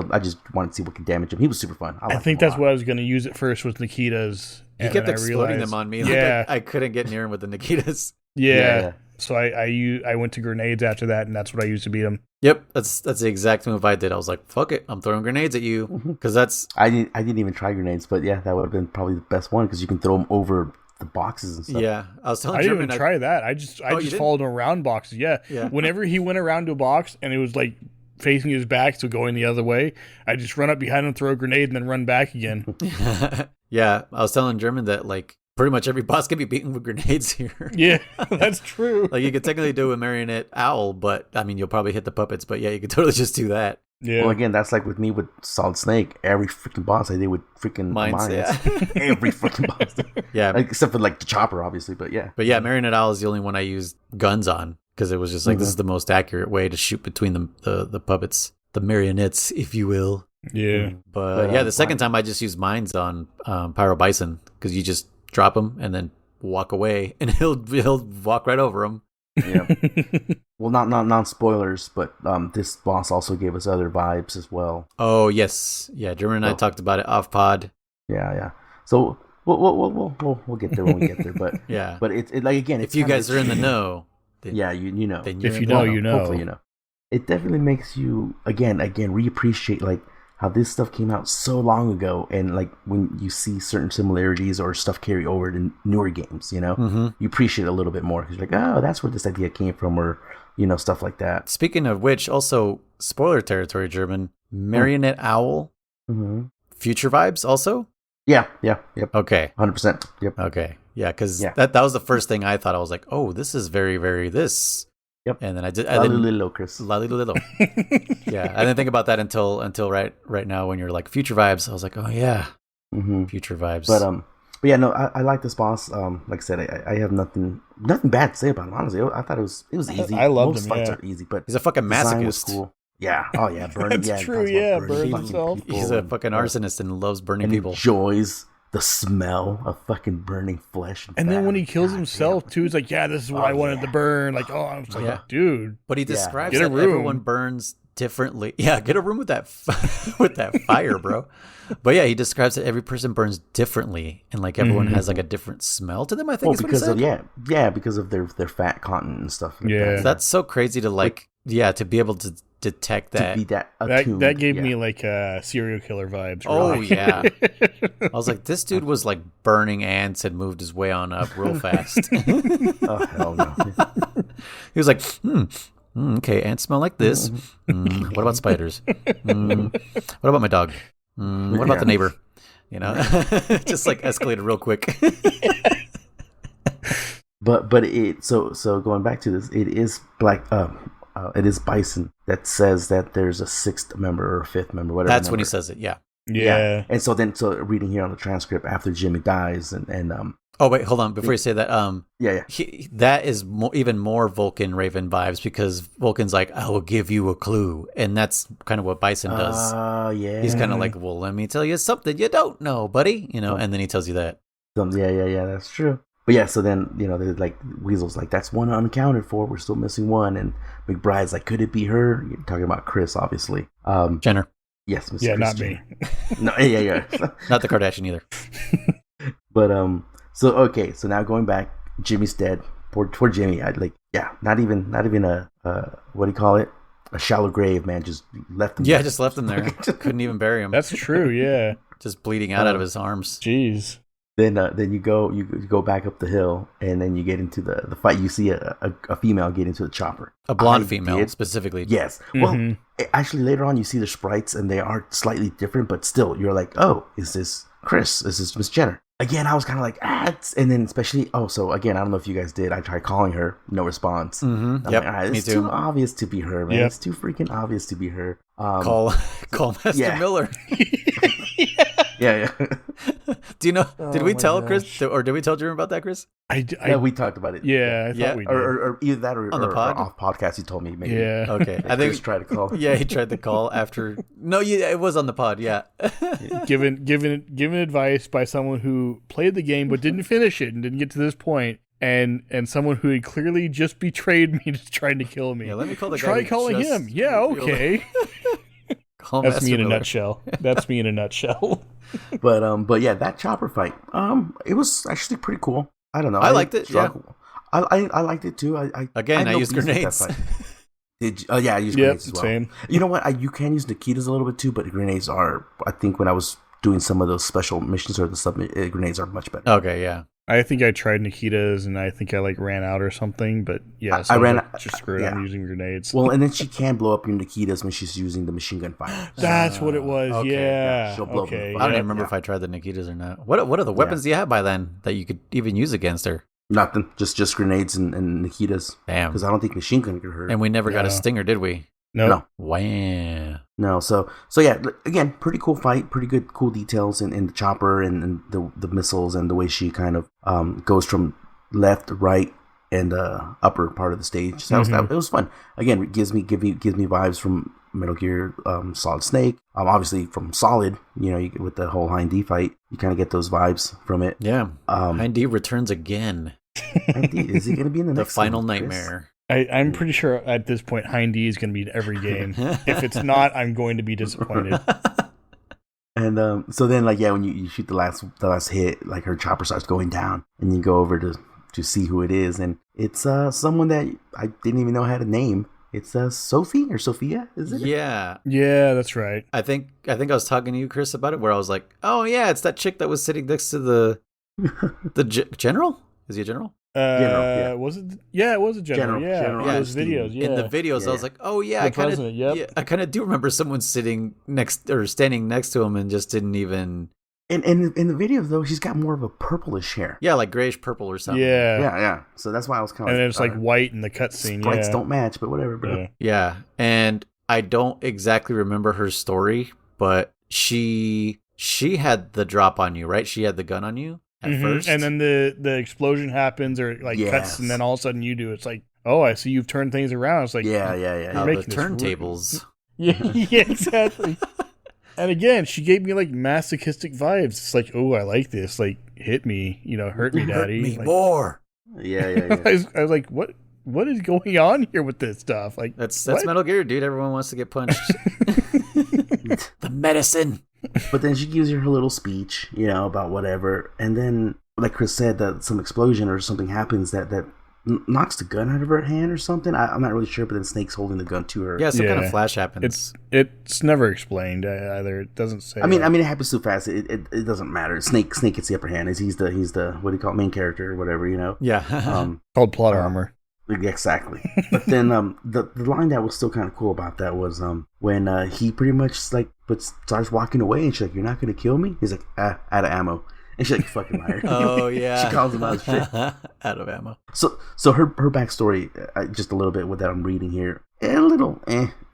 [SPEAKER 3] wanted to see what could damage him. He was super fun.
[SPEAKER 2] I think that's what I was going to use it first, was Nikitas.
[SPEAKER 1] He kept exploding them on me.
[SPEAKER 2] Yeah,
[SPEAKER 1] like I couldn't get near him with the Nikitas.
[SPEAKER 2] Yeah. So I went to grenades after that, and that's what I used to beat him.
[SPEAKER 1] Yep, that's the exact move I did. I was like, "Fuck it, I'm throwing grenades at you," because that's.
[SPEAKER 3] I didn't even try grenades, but yeah, that would have been probably the best one, because you can throw them over the boxes and stuff.
[SPEAKER 1] Yeah, I was telling.
[SPEAKER 2] I didn't even try that. I just followed him around boxes. Yeah. Whenever he went around to a box and it was like facing his back, so going the other way, I just run up behind him, throw a grenade, and then run back again.
[SPEAKER 1] Yeah, I was telling German that like pretty much every boss can be beaten with grenades here.
[SPEAKER 2] Yeah, that's true.
[SPEAKER 1] Like you could technically do a Marionette Owl, but I mean you'll probably hit the puppets. But yeah, you could totally just do that.
[SPEAKER 2] Yeah.
[SPEAKER 3] Well, again, that's like with me with Solid Snake. Every freaking boss I did with freaking mines.
[SPEAKER 1] Yeah.
[SPEAKER 3] Every freaking boss.
[SPEAKER 1] Yeah.
[SPEAKER 3] Like, except for like the chopper, obviously, but yeah.
[SPEAKER 1] But yeah, Marionette Owl is the only one I used guns on. because it was just like, this is the most accurate way to shoot between the puppets, the marionettes, if you will.
[SPEAKER 2] Yeah.
[SPEAKER 1] But yeah, the second time I just used mines on Pyro Bison, because you just drop him and then walk away, and he'll walk right over him.
[SPEAKER 3] Yeah. Well, not spoilers, but this boss also gave us other vibes as well.
[SPEAKER 1] Oh yes, yeah. German and I talked about it off pod.
[SPEAKER 3] Yeah. So we'll get there when we get there. But
[SPEAKER 1] yeah.
[SPEAKER 3] But it like again,
[SPEAKER 1] if you guys are in the know,
[SPEAKER 3] then, yeah, you know.
[SPEAKER 2] Then if you know, you know.
[SPEAKER 3] Hopefully you know. It definitely makes you again reappreciate like how this stuff came out so long ago, and like when you see certain similarities or stuff carry over to newer games, you know, you appreciate it a little bit more because you're like, oh, that's where this idea came from, or stuff like that.
[SPEAKER 1] Speaking of which, also spoiler territory, German marionette owl, future vibes also.
[SPEAKER 3] Yep.
[SPEAKER 1] Okay.
[SPEAKER 3] 100%. Yep.
[SPEAKER 1] Okay. Yeah, because that was the first thing I thought. I was like, oh, this is very, very this.
[SPEAKER 3] Yep.
[SPEAKER 1] And then I did.
[SPEAKER 3] Chris.
[SPEAKER 1] Yeah, I didn't think about that until right now when you're like future vibes. I was like, oh yeah, future vibes.
[SPEAKER 3] But yeah, no, I like this boss. Like I said, I have nothing bad to say about him. Honestly, I thought it was easy.
[SPEAKER 2] I loved
[SPEAKER 3] Most
[SPEAKER 2] him.
[SPEAKER 3] fights
[SPEAKER 2] Yeah.
[SPEAKER 3] are easy, but
[SPEAKER 1] he's a fucking masochist.
[SPEAKER 3] Cool. Yeah. Oh yeah, burning.
[SPEAKER 2] That's true. Yeah, burns himself.
[SPEAKER 1] He's a fucking arsonist and loves burning people.
[SPEAKER 3] Enjoys the smell of fucking burning flesh.
[SPEAKER 2] And then when he kills himself too, he's like, "Yeah, this is what I wanted to burn." Like, oh, I'm like, dude.
[SPEAKER 1] But he describes
[SPEAKER 2] Get a
[SPEAKER 1] that
[SPEAKER 2] room.
[SPEAKER 1] everyone burns differently. Yeah, get a room with that with that fire, bro. But yeah, he describes that every person burns differently, and like everyone has like a different smell to them. I think
[SPEAKER 3] because of because of their fat content and stuff. Like
[SPEAKER 2] Yeah.
[SPEAKER 3] that.
[SPEAKER 1] That's so crazy to to be able to detect that.
[SPEAKER 3] To be that attuned.
[SPEAKER 2] That gave me like serial killer vibes.
[SPEAKER 1] Oh
[SPEAKER 2] really.
[SPEAKER 1] yeah, I was like, this dude was like burning ants and moved his way on up real fast.
[SPEAKER 3] Oh hell no!
[SPEAKER 1] He was like, okay, ants smell like this. What about spiders? What about my dog? What about the neighbor? Just like escalated real quick.
[SPEAKER 3] But it so going back to this, it is it is Bison that says that there's a sixth member or a fifth member, whatever.
[SPEAKER 1] That's when he says it. Yeah.
[SPEAKER 3] And so reading here on the transcript after Jimmy dies and
[SPEAKER 1] oh wait, hold on before you say that. That is even more Vulcan Raven vibes, because Vulcan's like, I will give you a clue, and that's kind of what Bison does.
[SPEAKER 3] Yeah.
[SPEAKER 1] He's kind of like, well, let me tell you something you don't know, buddy. And then he tells you that.
[SPEAKER 3] Yeah, that's true. But yeah, so then, they're like, Weasel's like, that's one unaccounted for. We're still missing one. And McBride's like, could it be her? You're talking about Chris, obviously.
[SPEAKER 1] Jenner.
[SPEAKER 3] Yes, Mr.
[SPEAKER 2] Yeah,
[SPEAKER 3] Chris
[SPEAKER 2] not
[SPEAKER 3] Jenner.
[SPEAKER 2] me.
[SPEAKER 3] No, yeah.
[SPEAKER 1] Not the Kardashian either.
[SPEAKER 3] But, so now going back, Jimmy's dead. Poor Jimmy. Not even a, what do you call it? A shallow grave, man. Just left him there.
[SPEAKER 1] Just left him there. Couldn't even bury him.
[SPEAKER 2] That's true. Yeah.
[SPEAKER 1] Just bleeding out of his arms.
[SPEAKER 2] Jeez.
[SPEAKER 3] Then you go back up the hill, and then you get into the fight. You see a female get into the chopper.
[SPEAKER 1] A blonde female, specifically.
[SPEAKER 3] Yes. Well, actually, later on, you see the sprites, and they are slightly different, but still, you're like, oh, is this Chris? Is this Miss Jenner? Again, I was kind of like, and then especially, so again, I don't know if you guys did. I tried calling her, no response.
[SPEAKER 1] Mm-hmm.
[SPEAKER 3] I'm like, it's too obvious to be her, man. Yep. It's too freaking obvious to be her.
[SPEAKER 1] Call Master Miller.
[SPEAKER 3] Yeah.
[SPEAKER 1] Do you know? Did we tell Chris, or did we tell Jeremy about that, Chris?
[SPEAKER 3] Yeah, we talked about it.
[SPEAKER 2] Yeah, I thought we did.
[SPEAKER 3] Or either that or
[SPEAKER 1] on the pod?
[SPEAKER 3] or off podcast. You told me maybe.
[SPEAKER 2] Yeah.
[SPEAKER 1] Okay. I think
[SPEAKER 3] Chris tried to call.
[SPEAKER 1] Yeah, he tried to call after. No, it was on the pod. Yeah.
[SPEAKER 2] Given advice by someone who played the game but didn't finish it and didn't get to this point. And someone who had clearly just betrayed me, just trying to kill me.
[SPEAKER 1] Yeah, let me call the guy.
[SPEAKER 2] Try calling him. Yeah, okay. That's me in a nutshell. That's me in a nutshell.
[SPEAKER 3] But yeah, that chopper fight, it was actually pretty cool. I don't know.
[SPEAKER 1] I liked it. Yeah,
[SPEAKER 3] I liked it too.
[SPEAKER 1] I used grenades.
[SPEAKER 3] Did you? I used grenades as well.
[SPEAKER 2] Same.
[SPEAKER 3] You know what? You can use Nikitas a little bit too, but grenades are. I think when I was doing some of those special missions or the sub grenades are much better.
[SPEAKER 1] Okay, yeah.
[SPEAKER 2] I think I tried Nikita's and I think I ran out or something, but yeah,
[SPEAKER 3] I ran out.
[SPEAKER 2] Just screwed up using grenades.
[SPEAKER 3] Well, and then she can blow up your Nikitas when she's using the machine gun fire.
[SPEAKER 2] That's what it was.
[SPEAKER 1] Okay.
[SPEAKER 2] Yeah.
[SPEAKER 3] She'll blow up.
[SPEAKER 1] I don't even remember if I tried the Nikitas or not. What are the weapons do you have by then that you could even use against her?
[SPEAKER 3] Nothing. Just grenades and Nikitas.
[SPEAKER 1] Damn.
[SPEAKER 3] Because I don't think machine gun could hurt.
[SPEAKER 1] And we never got a stinger, did we?
[SPEAKER 2] No.
[SPEAKER 1] Wow.
[SPEAKER 3] No, so yeah, again, pretty cool fight, pretty good, cool details in the chopper and the missiles and the way she kind of goes from left, right, and upper part of the stage. So it was fun. Again, it gives me vibes from Metal Gear Solid Snake. Obviously from Solid, with the whole Hind D fight, you kind of get those vibes from it.
[SPEAKER 1] Yeah. Hind D returns again.
[SPEAKER 3] Hind D, is he going to be in the next
[SPEAKER 1] final
[SPEAKER 3] one,
[SPEAKER 1] nightmare?
[SPEAKER 2] I'm pretty sure at this point Hind D is going to be in every game. If it's not, I'm going to be disappointed.
[SPEAKER 3] And so then, like, when you shoot the last hit, like her chopper starts going down, and you go over to see who it is, and it's someone that I didn't even know had a name. It's Sophie or Sophia, is it?
[SPEAKER 1] Yeah.
[SPEAKER 2] Yeah, that's right.
[SPEAKER 1] I think I was talking to you, Chris, about it, where I was like, oh yeah, it's that chick that was sitting next to the general. Is he a general?
[SPEAKER 3] General, yeah.
[SPEAKER 2] Was it? Yeah, it was a general.
[SPEAKER 3] General.
[SPEAKER 2] Yeah, those videos. Yeah,
[SPEAKER 1] in the videos, I was like, oh yeah, I kind of do remember someone standing next to him and just didn't even.
[SPEAKER 3] And in the videos though, she's got more of a purplish hair.
[SPEAKER 1] Yeah, like grayish purple or something.
[SPEAKER 3] Yeah. So that's why I was kind of.
[SPEAKER 2] And it's like white in the cutscene.
[SPEAKER 3] Sprites don't match, but whatever, bro.
[SPEAKER 1] Yeah, and I don't exactly remember her story, but she had the drop on you, right? She had the gun on you at first,
[SPEAKER 2] and then the explosion happens or like cuts, and then all of a sudden you do. It's like, oh, I see you've turned things around. It's like,
[SPEAKER 3] yeah.
[SPEAKER 1] The turntables.
[SPEAKER 2] Yeah, exactly. And again, she gave me like masochistic vibes. It's like, oh, I like this. Like, hit me, hurt me, daddy.
[SPEAKER 1] Hurt me
[SPEAKER 2] like,
[SPEAKER 1] more.
[SPEAKER 3] Yeah.
[SPEAKER 2] I was like, what is going on here with this stuff? Like,
[SPEAKER 1] that's Metal Gear, dude. Everyone wants to get punched. The medicine.
[SPEAKER 3] But then she gives her little speech, about whatever, and then, like Chris said, that some explosion or something happens that knocks the gun out of her hand or something. I'm not really sure, but then Snake's holding the gun to her.
[SPEAKER 1] Yeah, some kind of flash happens.
[SPEAKER 2] It's never explained either. It doesn't say.
[SPEAKER 3] I mean, it happens too fast. It doesn't matter. Snake gets the upper hand. He's the what do you call it, main character or whatever,
[SPEAKER 1] Yeah.
[SPEAKER 2] Called plot armor.
[SPEAKER 3] Exactly. But then the line that was still kind of cool about that was when he pretty much starts walking away, and she's like, "You're not gonna kill me?" He's like, out of ammo. And she's like, "You fucking liar."
[SPEAKER 1] Oh yeah.
[SPEAKER 3] She calls him out of shit.
[SPEAKER 1] Out of ammo.
[SPEAKER 3] So her backstory, just a little bit with that I'm reading here, a little.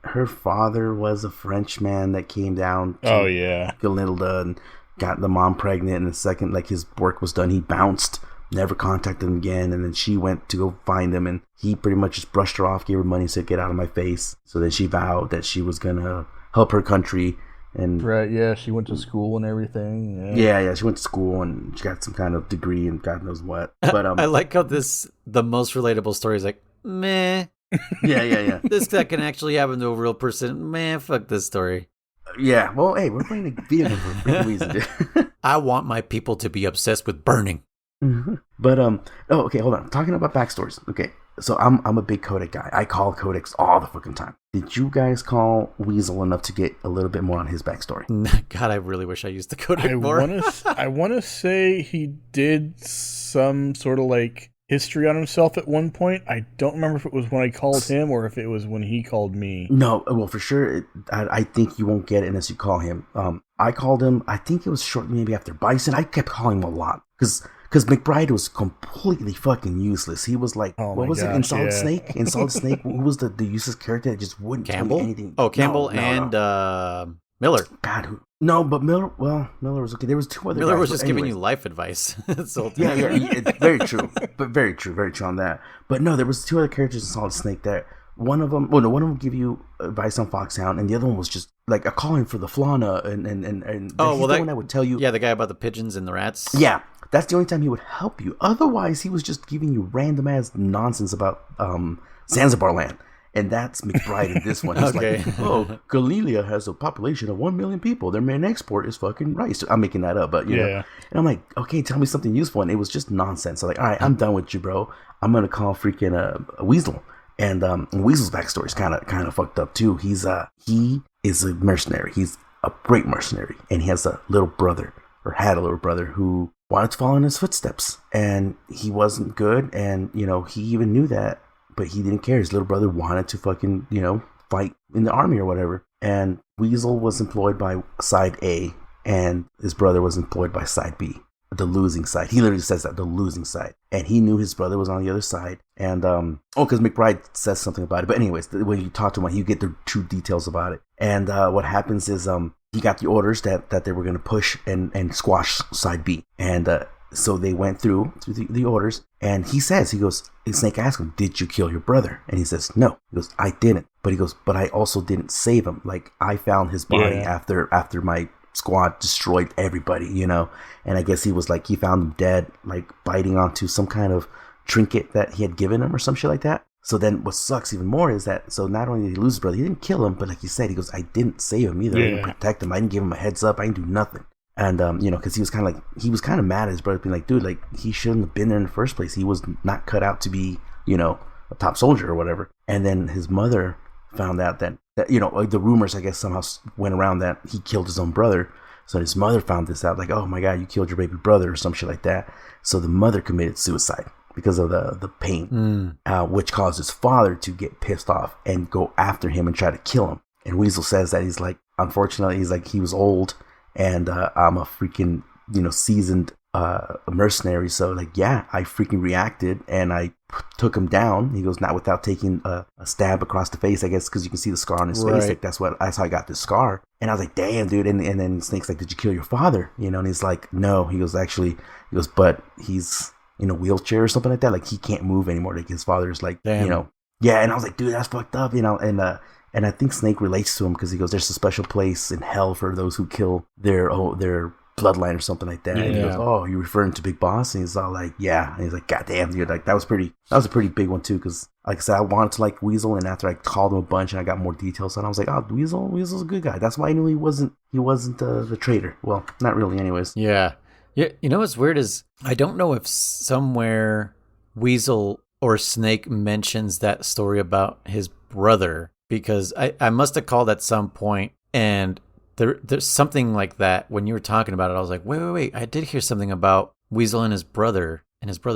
[SPEAKER 3] Her father was a Frenchman that came down to Glinda and got the mom pregnant, and the second like his work was done, he bounced. Never contacted him again, and then she went to go find him, and he pretty much just brushed her off, gave her money, said, "Get out of my face." So then she vowed that she was gonna help her country, and
[SPEAKER 2] she went to school and everything.
[SPEAKER 3] Yeah, she went to school and she got some kind of degree and God knows what. But
[SPEAKER 1] I like how the most relatable story is like, meh.
[SPEAKER 3] Yeah.
[SPEAKER 1] That can actually happen to a real person. Man, fuck this story.
[SPEAKER 3] Yeah, well, hey, we're playing a video game for a big reason, dude.
[SPEAKER 1] I want my people to be obsessed with burning.
[SPEAKER 3] Mm-hmm. But okay, hold on. Talking about backstories. Okay, so I'm a big Codec guy. I call Codecs all the fucking time. Did you guys call Weasel enough to get a little bit more on his backstory?
[SPEAKER 1] God, I really wish I used the Codec more.
[SPEAKER 2] I want to say he did some sort of like history on himself at one point. I don't remember if it was when I called him or if it was when he called me.
[SPEAKER 3] No, well, for sure, I think you won't get it unless you call him. I called him, I think it was shortly maybe after Bison. I kept calling him a lot because McBride was completely fucking useless. He was like, what was it in Solid Snake? In Solid Snake, who was the useless character that just wouldn't tell me anything?
[SPEAKER 1] Oh, Campbell and Miller.
[SPEAKER 3] God, no, but Miller was okay. There was two other
[SPEAKER 1] Miller
[SPEAKER 3] guys,
[SPEAKER 1] was just giving you life advice.
[SPEAKER 3] Yeah, it's very true. But very true on that. But no, there was two other characters in Solid Snake that one of them would give you advice on Foxhound, and the other one was just like a calling for the Flana, and the one that would tell you.
[SPEAKER 1] Yeah, the guy about the pigeons and the rats.
[SPEAKER 3] Yeah, that's the only time he would help you. Otherwise, he was just giving you random ass nonsense about Zanzibar land. And that's McBride in this one. He's like, Galicia has a population of 1 million people. Their main export is fucking rice. I'm making that up, but you know. And I'm like, okay, tell me something useful. And it was just nonsense. So like, all right, I'm done with you, bro. I'm gonna call freaking a Weasel. And Weasel's backstory is kind of fucked up too. He is a mercenary. He's a great mercenary, and he has a little brother, or had a little brother, who wanted to follow in his footsteps, and he wasn't good, and he even knew that. But he didn't care. His little brother wanted to fucking, fight in the army or whatever. And Weasel was employed by side A, and his brother was employed by side B, the losing side. He literally says that, the losing side. And he knew his brother was on the other side. And, because McBride says something about it. But anyways, when you talk to him, you get the true details about it. And what happens is he got the orders that they were going to push and squash side B. And so they went through the orders, And he goes, Snake asks him, did you kill your brother? And he says, no. He goes, I didn't. But he goes, but I also didn't save him. Like, I found his body after my squad destroyed everybody, you know? And I guess he was like, he found him dead, like biting onto some kind of trinket that he had given him or some shit like that. So then what sucks even more is that, so not only did he lose his brother, he didn't kill him, but like you said, he goes, I didn't save him either. I didn't protect him. I didn't give him a heads up. I didn't do nothing. And, you know, because he was kind of mad at his brother, being like, dude, like, he shouldn't have been there in the first place. He was not cut out to be, you know, a top soldier or whatever. And then his mother found out that you know, like the rumors, I guess, somehow went around that he killed his own brother. So his mother found this out, like, oh my God, you killed your baby brother or some shit like that. So the mother committed suicide because of the pain, which caused his father to get pissed off and go after him and try to kill him. And Weasel says that he's like, unfortunately, he's like, he was old. And I'm a freaking, you know, seasoned mercenary. So, like, yeah, I freaking reacted and I took him down. He goes, not without taking a stab across the face, I guess, because you can see the scar on his face. Like, that's how I got this scar. And I was like, damn, dude. And then Snake's like, did you kill your father? You know, and he's like, no. He goes, but he's in a wheelchair or something like that. Like, he can't move anymore. Like, his father's like, you know, yeah. And I was like, dude, that's fucked up, you know, and I think Snake relates to him because he goes, there's a special place in hell for those who kill their bloodline or something like that. And he goes, oh, you're referring to Big Boss? And he's all like, yeah. And he's like, God damn, dude. Like, that was a pretty big one too. Because like I said, I wanted to like Weasel. And after I called him a bunch and I got more details on, I was like, oh, Weasel's a good guy. That's why I knew he wasn't the traitor. Well, not really anyways.
[SPEAKER 1] Yeah. Yeah. You know what's weird is I don't know if somewhere Weasel or Snake mentions that story about his brother. Because I must have called at some point, and there's something like that when you were talking about it. I was like, wait, I did hear something about Weasel and his brother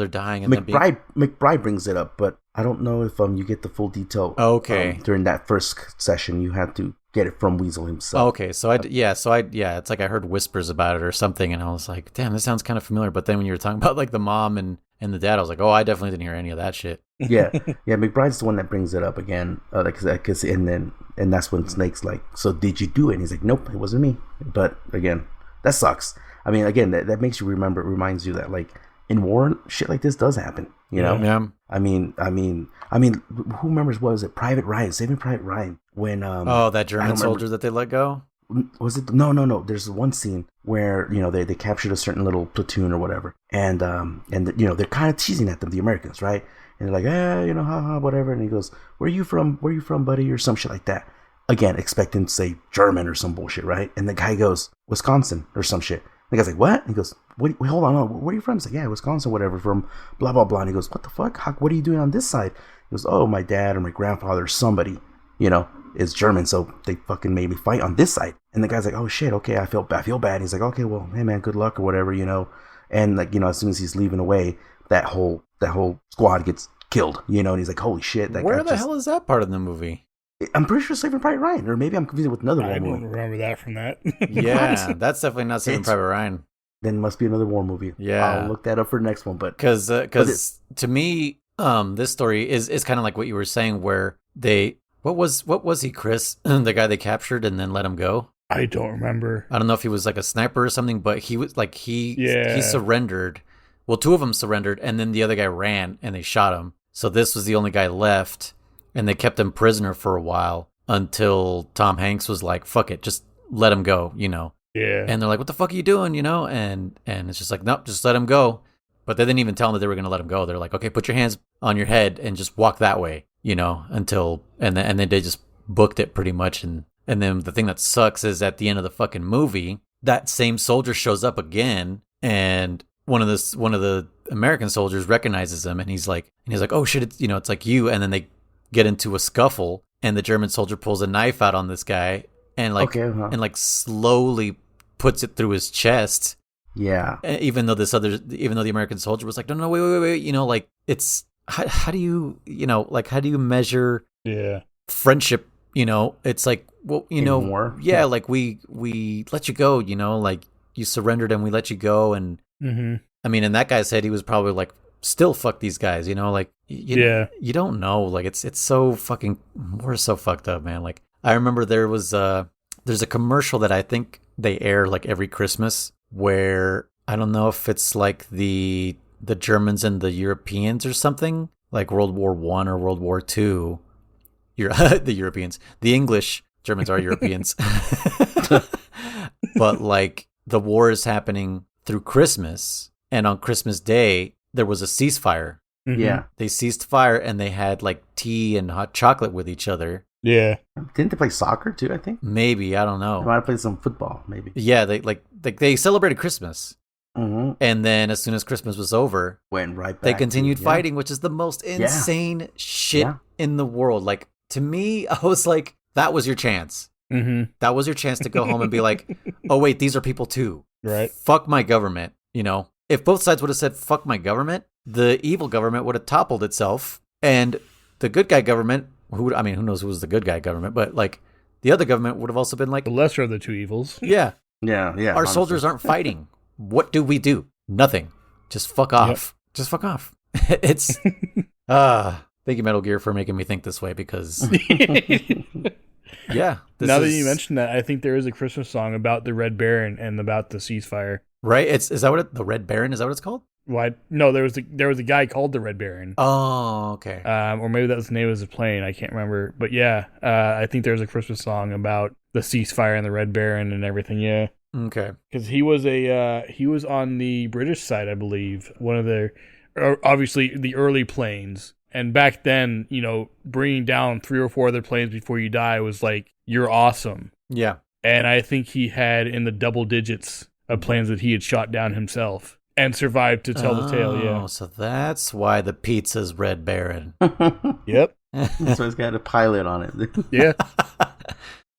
[SPEAKER 1] dying. And
[SPEAKER 3] McBride brings it up, but I don't know if you get the full detail.
[SPEAKER 1] Okay.
[SPEAKER 3] During that first session, you had to get it from Weasel himself.
[SPEAKER 1] Okay, so it's like I heard whispers about it or something, and I was like, damn, this sounds kind of familiar. But then when you were talking about like the mom and the dad, I was like, oh, I definitely didn't hear any of that shit.
[SPEAKER 3] yeah. McBride's the one that brings it up again, and that's when Snake's like, so did you do it? And he's like, nope, it wasn't me. But again, that sucks. I mean, again, that makes you remember. It reminds you that like in war, shit like this does happen. You know?
[SPEAKER 1] Yeah.
[SPEAKER 3] I mean, who remembers what was it? Private Ryan, Saving Private Ryan, when
[SPEAKER 1] that German soldier that they let go.
[SPEAKER 3] Was it no? There's one scene where you know they captured a certain little platoon or whatever, and you know they're kind of teasing at them, the Americans, right? And they're like, you know, haha, whatever. And he goes, where are you from, buddy, or some shit like that. Again, expecting to say German or some bullshit, right? And the guy goes, Wisconsin or some shit. The guy's like, what? And he goes, wait, hold on, where are you from? He's like, yeah, Wisconsin, whatever, from blah blah blah. And he goes, what the fuck? What are you doing on this side? He goes, oh, my dad or my grandfather or somebody, you know, is German, so they fucking made me fight on this side. And the guy's like, oh shit, okay, I feel bad. And he's like, okay, well, hey man, good luck or whatever, you know. And like, you know, as soon as he's leaving away, that whole squad gets killed, you know. And he's like, holy shit,
[SPEAKER 1] where the hell is that part of the movie?
[SPEAKER 3] I'm pretty sure Saving Private Ryan, or maybe I'm confusing it with another war movie.
[SPEAKER 2] I don't remember that from that.
[SPEAKER 1] Yeah, that's definitely not Saving Private Ryan.
[SPEAKER 3] Then it must be another war movie.
[SPEAKER 1] Yeah,
[SPEAKER 3] I'll look that up for the next one. But
[SPEAKER 1] because to me, this story is kind of like what you were saying, where they what was he, Chris, the guy they captured and then let him go.
[SPEAKER 2] I don't remember.
[SPEAKER 1] I don't know if he was like a sniper or something, but he was like he surrendered. Well, two of them surrendered, and then the other guy ran, and they shot him. So this was the only guy left, and they kept him prisoner for a while until Tom Hanks was like, "Fuck it, just let him go," you know.
[SPEAKER 2] Yeah.
[SPEAKER 1] And they're like, "What the fuck are you doing?" You know, and it's just like, "Nope, just let him go." But they didn't even tell him that they were going to let him go. They're like, "Okay, put your hands on your head and just walk that way," you know, until and then they just booked it pretty much. And then the thing that sucks is at the end of the fucking movie, that same soldier shows up again, and one of the American soldiers recognizes him, and he's like, "Oh shit, it's like you." And then they get into a scuffle, and the German soldier pulls a knife out on this guy, and like slowly puts it through his chest.
[SPEAKER 3] Yeah.
[SPEAKER 1] Even though the American soldier was like, no, wait, you know, like it's how do you measure friendship? You know, it's like, well, you know,
[SPEAKER 3] war.
[SPEAKER 1] Yeah, like we let you go, you know, like you surrendered and we let you go, and I mean, and that guy said he was probably like, still fuck these guys, you know, like you don't know, like it's so fucking, we're so fucked up, man. Like I remember there's a commercial that I think they air like every Christmas where I don't know if it's like the the Germans and the Europeans or something, like World War I or World War II. The Europeans. The English Germans are Europeans. But like the war is happening through Christmas, and on Christmas Day there was a ceasefire.
[SPEAKER 2] Mhm.
[SPEAKER 3] Yeah.
[SPEAKER 1] They ceased fire and they had like tea and hot chocolate with each other.
[SPEAKER 2] Yeah.
[SPEAKER 3] Didn't they play soccer too? I think
[SPEAKER 1] Maybe, I don't
[SPEAKER 3] they
[SPEAKER 1] know.
[SPEAKER 3] might have played some football. Maybe.
[SPEAKER 1] Yeah, they celebrated Christmas,
[SPEAKER 3] Mm-hmm.
[SPEAKER 1] and then as soon as Christmas was over,
[SPEAKER 3] Went right back.
[SPEAKER 1] they continued
[SPEAKER 3] to,
[SPEAKER 1] fighting, which is the most insane shit
[SPEAKER 3] Yeah.
[SPEAKER 1] in the world. Like, to me, I was like, that was your chance.
[SPEAKER 2] Mm-hmm.
[SPEAKER 1] That was your chance to go home and be like, oh wait, these are people too.
[SPEAKER 2] Right.
[SPEAKER 1] Fuck my government. You know, if both sides would have said fuck my government, the evil government would have toppled itself, and the good guy government, who knows who was the good guy government, but like the other government would have also been like,
[SPEAKER 2] The lesser of the two evils.
[SPEAKER 1] yeah,
[SPEAKER 3] Yeah.
[SPEAKER 1] our
[SPEAKER 3] honestly.
[SPEAKER 1] soldiers aren't fighting. What do we do? Nothing. Just fuck off.
[SPEAKER 2] Yep.
[SPEAKER 1] Just fuck off. It's thank you, Metal Gear, for making me think this way, because yeah.
[SPEAKER 2] Now that you mentioned that, I think there is a Christmas song about the Red Baron and about the ceasefire.
[SPEAKER 1] right, is that what the Red Baron, is that what it's called?
[SPEAKER 2] Why? No, there was a guy called the Red Baron.
[SPEAKER 1] Oh, okay.
[SPEAKER 2] Or maybe that was the name of his plane. I can't remember. But yeah, I think there's a Christmas song about the ceasefire and the Red Baron and everything. Yeah,
[SPEAKER 1] Okay.
[SPEAKER 2] because he was on the British side, I believe. One of the obviously the early planes. And back then, you know, bringing down 3 or 4 other planes before you die was like, you're awesome.
[SPEAKER 1] Yeah.
[SPEAKER 2] And I think he had in the double digits of planes that he had shot down himself and survived to tell the tale. Yeah.
[SPEAKER 1] Oh, so that's why the pizza's Red Baron.
[SPEAKER 2] Yep.
[SPEAKER 3] So it's got a pilot on it.
[SPEAKER 2] Yeah.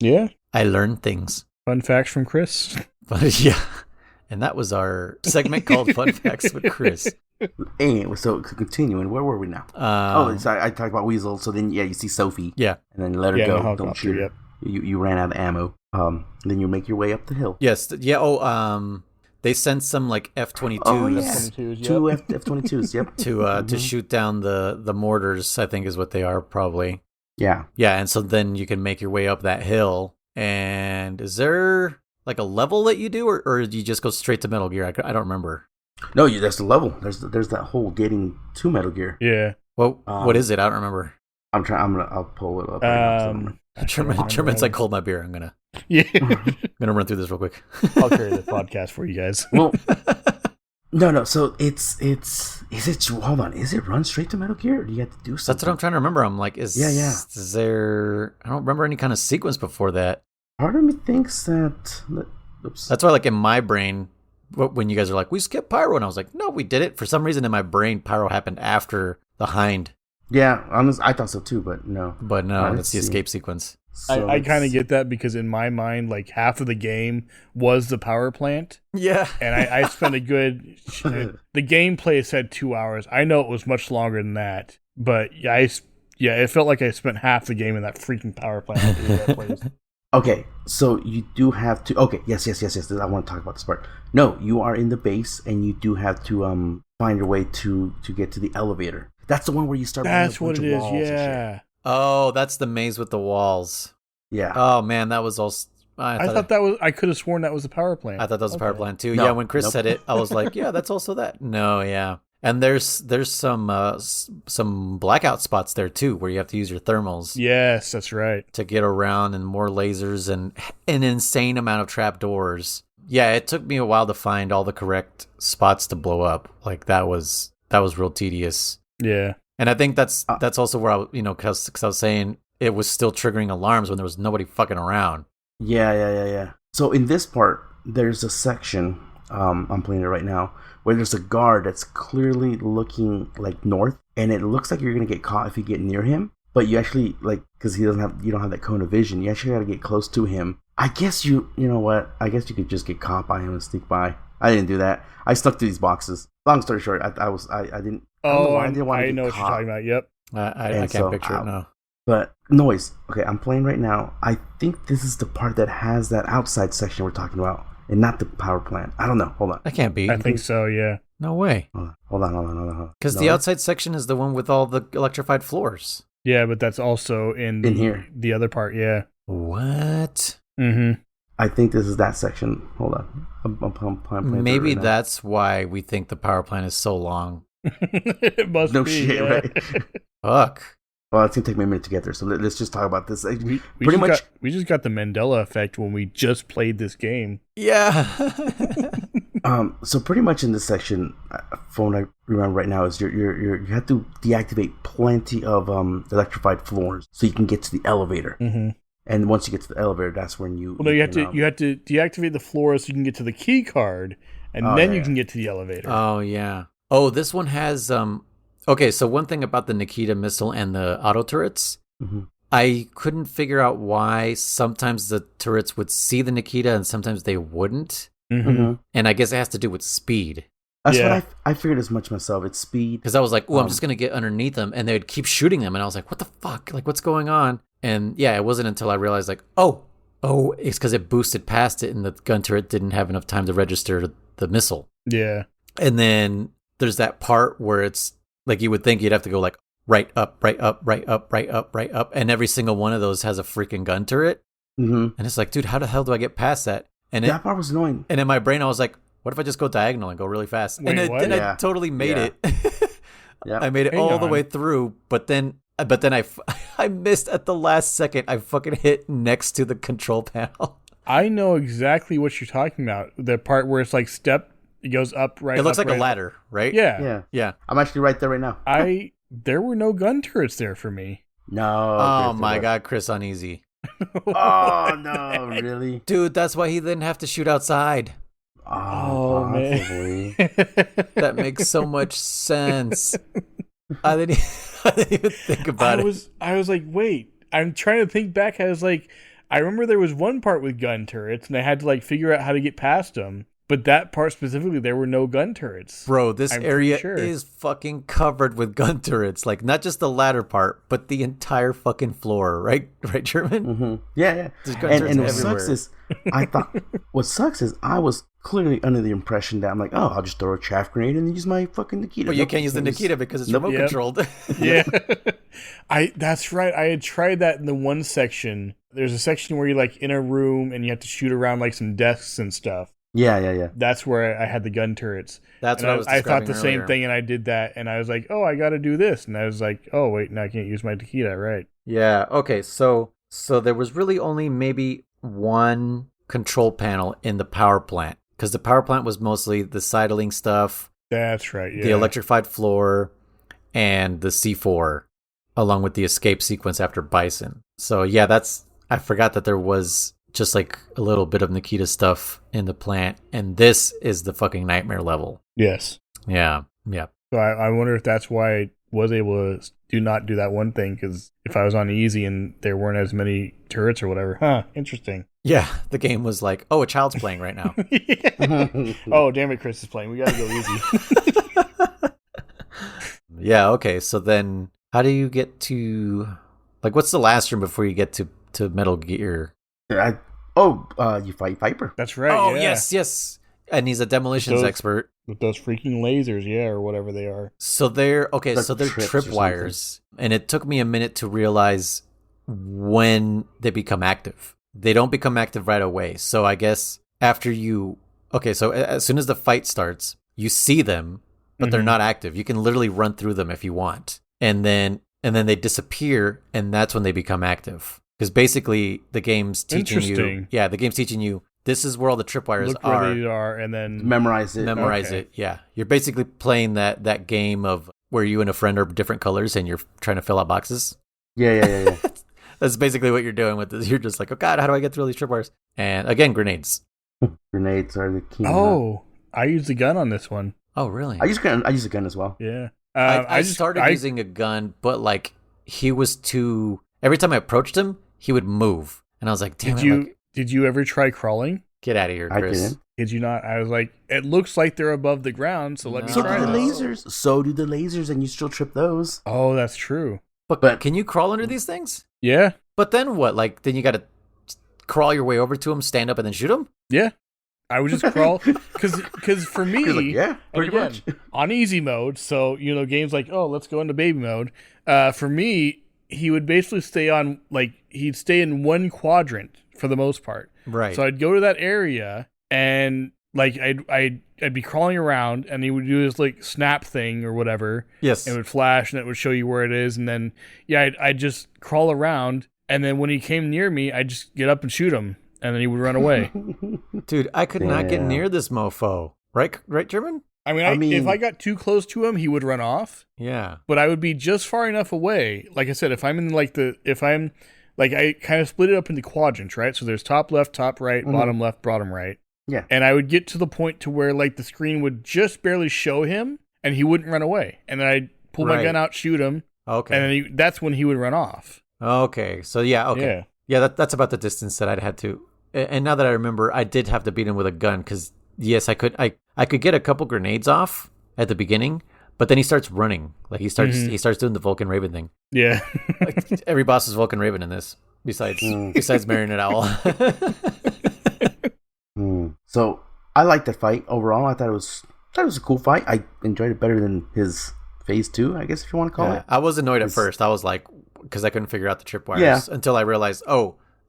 [SPEAKER 2] Yeah.
[SPEAKER 1] I learned things.
[SPEAKER 2] Fun facts from Chris.
[SPEAKER 1] But yeah. And that was our segment called Fun Facts with Chris.
[SPEAKER 3] Anyway, so continuing, where were we now? So I talked about Weasel. So then, you see Sophie.
[SPEAKER 1] Yeah.
[SPEAKER 3] And then let her
[SPEAKER 2] Yeah,
[SPEAKER 3] go.
[SPEAKER 2] the
[SPEAKER 3] Don't
[SPEAKER 2] helicopter,
[SPEAKER 3] shoot her.
[SPEAKER 2] yep.
[SPEAKER 3] You ran out of ammo. Then you make your way up the hill.
[SPEAKER 1] Yes. Yeah. They sent some like F-22s
[SPEAKER 3] Oh, yeah.
[SPEAKER 2] F-22s,
[SPEAKER 3] Two F-22s, yep.
[SPEAKER 1] to shoot down the mortars, I think is what they are probably.
[SPEAKER 3] Yeah.
[SPEAKER 1] Yeah. And so then you can make your way up that hill. And is there like a level that you do, or do you just go straight to Metal Gear? I don't remember.
[SPEAKER 3] No, that's the level. There's that whole getting to Metal Gear.
[SPEAKER 2] Yeah.
[SPEAKER 1] Well, what is it? I don't remember.
[SPEAKER 3] I'll pull it up. Right now,
[SPEAKER 1] German's like, hold my beer. I'm gonna
[SPEAKER 2] Yeah.
[SPEAKER 1] run through this real quick.
[SPEAKER 2] I'll carry the podcast for you guys.
[SPEAKER 3] well, no. So is it? Hold on. Is it run straight to Metal Gear, or do you have to do something?
[SPEAKER 1] That's what I'm trying to remember. I'm like, is there? I don't remember any kind of sequence before that.
[SPEAKER 3] Part of me thinks that. Oops.
[SPEAKER 1] That's why, like in my brain, when you guys are like, we skipped Pyro, and I was like, no, we did it. For some reason in my brain, Pyro happened after the Hind.
[SPEAKER 3] Yeah, honestly, I thought so too, but no.
[SPEAKER 1] But no,
[SPEAKER 3] Let's
[SPEAKER 1] that's the
[SPEAKER 3] see.
[SPEAKER 1] escape sequence.
[SPEAKER 3] So
[SPEAKER 2] I kind of
[SPEAKER 3] it's-
[SPEAKER 2] get that because in my mind, like half of the game was the power plant.
[SPEAKER 1] Yeah.
[SPEAKER 2] And I spent a good. The gameplay said 2 hours. I know it was much longer than that, but it felt like I spent half the game in that freaking power plant. That place.
[SPEAKER 3] Okay, so you do have to. Okay, yes. I want to talk about this part. No, you are in the base, and you do have to find your way to get to the elevator. That's the one where you start.
[SPEAKER 2] That's
[SPEAKER 3] running
[SPEAKER 2] what
[SPEAKER 3] a
[SPEAKER 2] it
[SPEAKER 3] bunch
[SPEAKER 2] is.
[SPEAKER 3] of walls and shit.
[SPEAKER 2] Yeah.
[SPEAKER 1] Oh, that's the maze with the walls.
[SPEAKER 3] Yeah.
[SPEAKER 1] Oh man, that was all.
[SPEAKER 2] I thought that was. I could have sworn that was the power plant.
[SPEAKER 1] I thought that was a power plant too.
[SPEAKER 3] No,
[SPEAKER 1] Yeah, when Chris
[SPEAKER 3] nope.
[SPEAKER 1] said it, I was like, yeah, that's also that. No, yeah. And there's some blackout spots there too, where you have to use your thermals
[SPEAKER 2] Yes, that's right.
[SPEAKER 1] to get around, and more lasers and an insane amount of trap doors. Yeah, it took me a while to find all the correct spots to blow up. Like that was real tedious.
[SPEAKER 2] Yeah.
[SPEAKER 1] And I think that's also where because I was saying it was still triggering alarms when there was nobody fucking around.
[SPEAKER 3] Yeah. So in this part, there's a section. I'm playing it right now, where there's a guard that's clearly looking like north, and it looks like you're gonna get caught if you get near him. But you actually because you don't have that cone of vision. You actually got to get close to him. I guess you know what? I guess you could just get caught by him and sneak by. I didn't do that. I stuck to these boxes. Long story short, I didn't.
[SPEAKER 2] I
[SPEAKER 3] didn't want to
[SPEAKER 2] I
[SPEAKER 3] get
[SPEAKER 2] know what
[SPEAKER 3] caught.
[SPEAKER 2] you're talking about. Yep.
[SPEAKER 1] I
[SPEAKER 3] And
[SPEAKER 1] can't
[SPEAKER 3] so
[SPEAKER 1] picture it now.
[SPEAKER 3] But noise. Okay, I'm playing right now. I think this is the part that has that outside section we're talking about, and not the power plant. I don't know. Hold on.
[SPEAKER 1] That can't be.
[SPEAKER 2] I think so. Yeah.
[SPEAKER 1] No way.
[SPEAKER 3] Hold on.
[SPEAKER 1] Because
[SPEAKER 3] No.
[SPEAKER 1] the outside section is the one with all the electrified floors.
[SPEAKER 2] Yeah, but that's also in
[SPEAKER 3] In here.
[SPEAKER 2] the other part. Yeah.
[SPEAKER 1] What?
[SPEAKER 2] Mm-hmm.
[SPEAKER 3] I think this is that section. Hold on. I'm playing
[SPEAKER 1] Maybe
[SPEAKER 3] right
[SPEAKER 1] that's why we think the power plant is so long.
[SPEAKER 2] It must
[SPEAKER 3] no
[SPEAKER 2] be.
[SPEAKER 3] shit, right?
[SPEAKER 1] Fuck.
[SPEAKER 3] Well, it's gonna take me a minute to get there, so let's just talk about this.
[SPEAKER 2] We just got the Mandela effect when we just played this game.
[SPEAKER 1] Yeah.
[SPEAKER 3] So pretty much in this section, from what I remember right now, is you have to deactivate plenty of electrified floors so you can get to the elevator.
[SPEAKER 2] Mm-hmm.
[SPEAKER 3] And once you get to the elevator, that's when you.
[SPEAKER 2] Well, no, you have to deactivate the floors so you can get to the key card, and then you can get to the elevator.
[SPEAKER 1] Oh yeah. Oh, this one has Okay, so one thing about the Nikita missile and the auto turrets, I couldn't figure out why sometimes the turrets would see the Nikita and sometimes they wouldn't.
[SPEAKER 2] Mm-hmm.
[SPEAKER 1] And I guess it has to do with speed.
[SPEAKER 3] That's what I figured as much myself. It's speed.
[SPEAKER 1] Because I was like, oh, I'm just going to get underneath them. And they would keep shooting them. And I was like, what the fuck? Like, what's going on? And yeah, it wasn't until I realized, like, oh, it's because it boosted past it and the gun turret didn't have enough time to register the missile.
[SPEAKER 2] Yeah.
[SPEAKER 1] And then there's that part where it's like you would think you'd have to go like right up, right up, right up, right up, right up. And every single one of those has a freaking gun turret. And it's like, dude, how the hell do I get past that? And
[SPEAKER 3] that part was annoying.
[SPEAKER 1] And in my brain, I was like, what if I just go diagonal and go really fast?
[SPEAKER 2] Wait,
[SPEAKER 1] and I totally made it.
[SPEAKER 3] Yeah.
[SPEAKER 1] I made it all the way through, but then I missed at the last second. I fucking hit next to the control panel.
[SPEAKER 2] I know exactly what you're talking about. The part where it's like it goes up, right?
[SPEAKER 1] It looks like
[SPEAKER 2] right
[SPEAKER 1] a ladder, right?
[SPEAKER 2] Yeah.
[SPEAKER 3] I'm actually right there right now.
[SPEAKER 2] There were no gun turrets there for me.
[SPEAKER 3] No.
[SPEAKER 1] Oh my God, Chris Uneasy.
[SPEAKER 3] Oh no, really?
[SPEAKER 1] Dude, that's why he didn't have to shoot outside.
[SPEAKER 3] Oh man.
[SPEAKER 1] That makes so much sense. I didn't even think about it.
[SPEAKER 2] I was like, wait. I'm trying to think back. I was like, I remember there was one part with gun turrets, and I had to like figure out how to get past them. But that part specifically, there were no gun turrets.
[SPEAKER 1] Bro, this area is fucking covered with gun turrets. Like, not just the ladder part, but the entire fucking floor. Right, Sherman?
[SPEAKER 3] Mm-hmm. Yeah.
[SPEAKER 1] There's gun turrets
[SPEAKER 3] and what sucks is I was clearly under the impression that I'm like, oh, I'll just throw a chaff grenade and use my fucking Nikita.
[SPEAKER 1] But you can't use the Nikita because it's remote controlled.
[SPEAKER 2] Yeah. That's right. I had tried that in the one section. There's a section where you're like in a room and you have to shoot around like some desks and stuff.
[SPEAKER 3] Yeah.
[SPEAKER 2] That's where I had the gun turrets.
[SPEAKER 1] That's what I was describing
[SPEAKER 2] I thought the same thing, and I did that, and I was like, oh, I got to do this. And I was like, oh, wait, no, I can't use my Nikita, right?
[SPEAKER 1] Yeah, okay, so there was really only maybe one control panel in the power plant, because the power plant was mostly the sidling stuff.
[SPEAKER 2] That's right, yeah.
[SPEAKER 1] The electrified floor, and the C4, along with the escape sequence after Bison. So yeah, I forgot that there was just like a little bit of Nikita stuff in the plant, and this is the fucking nightmare level.
[SPEAKER 2] Yes.
[SPEAKER 1] Yeah.
[SPEAKER 2] So I wonder if that's why I was able to do not do that one thing, because if I was on easy and there weren't as many turrets or whatever, interesting.
[SPEAKER 1] Yeah, the game was like, oh, a child's playing right now.
[SPEAKER 2] Oh, damn it, Chris is playing. We gotta go easy.
[SPEAKER 1] Yeah, okay, so then how do you get to, like, what's the last room before you get to Metal Gear?
[SPEAKER 3] You fight Viper.
[SPEAKER 2] That's right.
[SPEAKER 1] Oh,
[SPEAKER 2] yeah.
[SPEAKER 1] yes. And he's a demolitions expert.
[SPEAKER 2] With those freaking lasers, or whatever they are.
[SPEAKER 1] So they're tripwires. And it took me a minute to realize when they become active. They don't become active right away. So I guess after so as soon as the fight starts, you see them, but they're not active. You can literally run through them if you want. And then they disappear, and that's when they become active. Because basically, the game's teaching you. Yeah, the game's teaching you. This is where all the tripwires are.
[SPEAKER 2] Where they are, and then
[SPEAKER 3] memorize it.
[SPEAKER 1] It. Yeah, you're basically playing that game of where you and a friend are different colors, and you're trying to fill out boxes.
[SPEAKER 3] Yeah.
[SPEAKER 1] That's basically what you're doing with this. You're just like, oh God, how do I get through all these tripwires? And again, grenades.
[SPEAKER 3] Grenades are the key.
[SPEAKER 2] Oh, I used a gun on this one.
[SPEAKER 1] Oh, really?
[SPEAKER 3] I use a gun as well.
[SPEAKER 2] Yeah.
[SPEAKER 1] I started using a gun, but like he was too. Every time I approached him, he would move, and I was like, "Damn
[SPEAKER 2] Did you ever try crawling?
[SPEAKER 1] Get out of here, Chris!"
[SPEAKER 3] I didn't.
[SPEAKER 2] Did you not? I was like, it looks like they're above the ground, so let me try.
[SPEAKER 3] So do the lasers. So do the lasers, and you still trip those.
[SPEAKER 2] Oh, that's true.
[SPEAKER 1] But can you crawl under these things?
[SPEAKER 2] Yeah.
[SPEAKER 1] But then what? Like, then you got to crawl your way over to him, stand up, and then shoot him?
[SPEAKER 2] Yeah. I would just crawl because for me,
[SPEAKER 3] pretty much
[SPEAKER 2] on easy mode. So games like let's go into baby mode. For me, he would basically stay on he'd stay in one quadrant for the most part.
[SPEAKER 1] Right.
[SPEAKER 2] So I'd go to that area and like I'd be crawling around, and he would do this like snap thing or whatever.
[SPEAKER 1] Yes.
[SPEAKER 2] It would flash and it would show you where it is, and then I'd just crawl around, and then when he came near me, I'd just get up and shoot him, and then he would run away.
[SPEAKER 1] Dude, I could not get near this mofo. Right, German?
[SPEAKER 2] I mean, if I got too close to him, he would run off.
[SPEAKER 1] Yeah.
[SPEAKER 2] But I would be just far enough away. Like I said, I kind of split it up into quadrants, right? So there's top left, top right, bottom left, bottom right.
[SPEAKER 3] Yeah.
[SPEAKER 2] And I would get to the point to where like the screen would just barely show him, and he wouldn't run away. And then I'd pull my gun out, shoot him.
[SPEAKER 1] Okay.
[SPEAKER 2] And then that's when he would run off.
[SPEAKER 1] Okay. So okay. Yeah, that's about the distance that I'd had to. And now that I remember, I did have to beat him with a gun because yes, I could get a couple grenades off at the beginning, but then he starts running. Like he starts doing the Vulcan Raven thing.
[SPEAKER 2] Yeah.
[SPEAKER 1] Like, every boss is Vulcan Raven in this, besides Marionette Owl.
[SPEAKER 3] So I liked that fight overall. I thought it was a cool fight. I enjoyed it better than his phase 2, I guess if you want to call it.
[SPEAKER 1] I was annoyed at first. I was like, because I couldn't figure out the tripwires until I realized,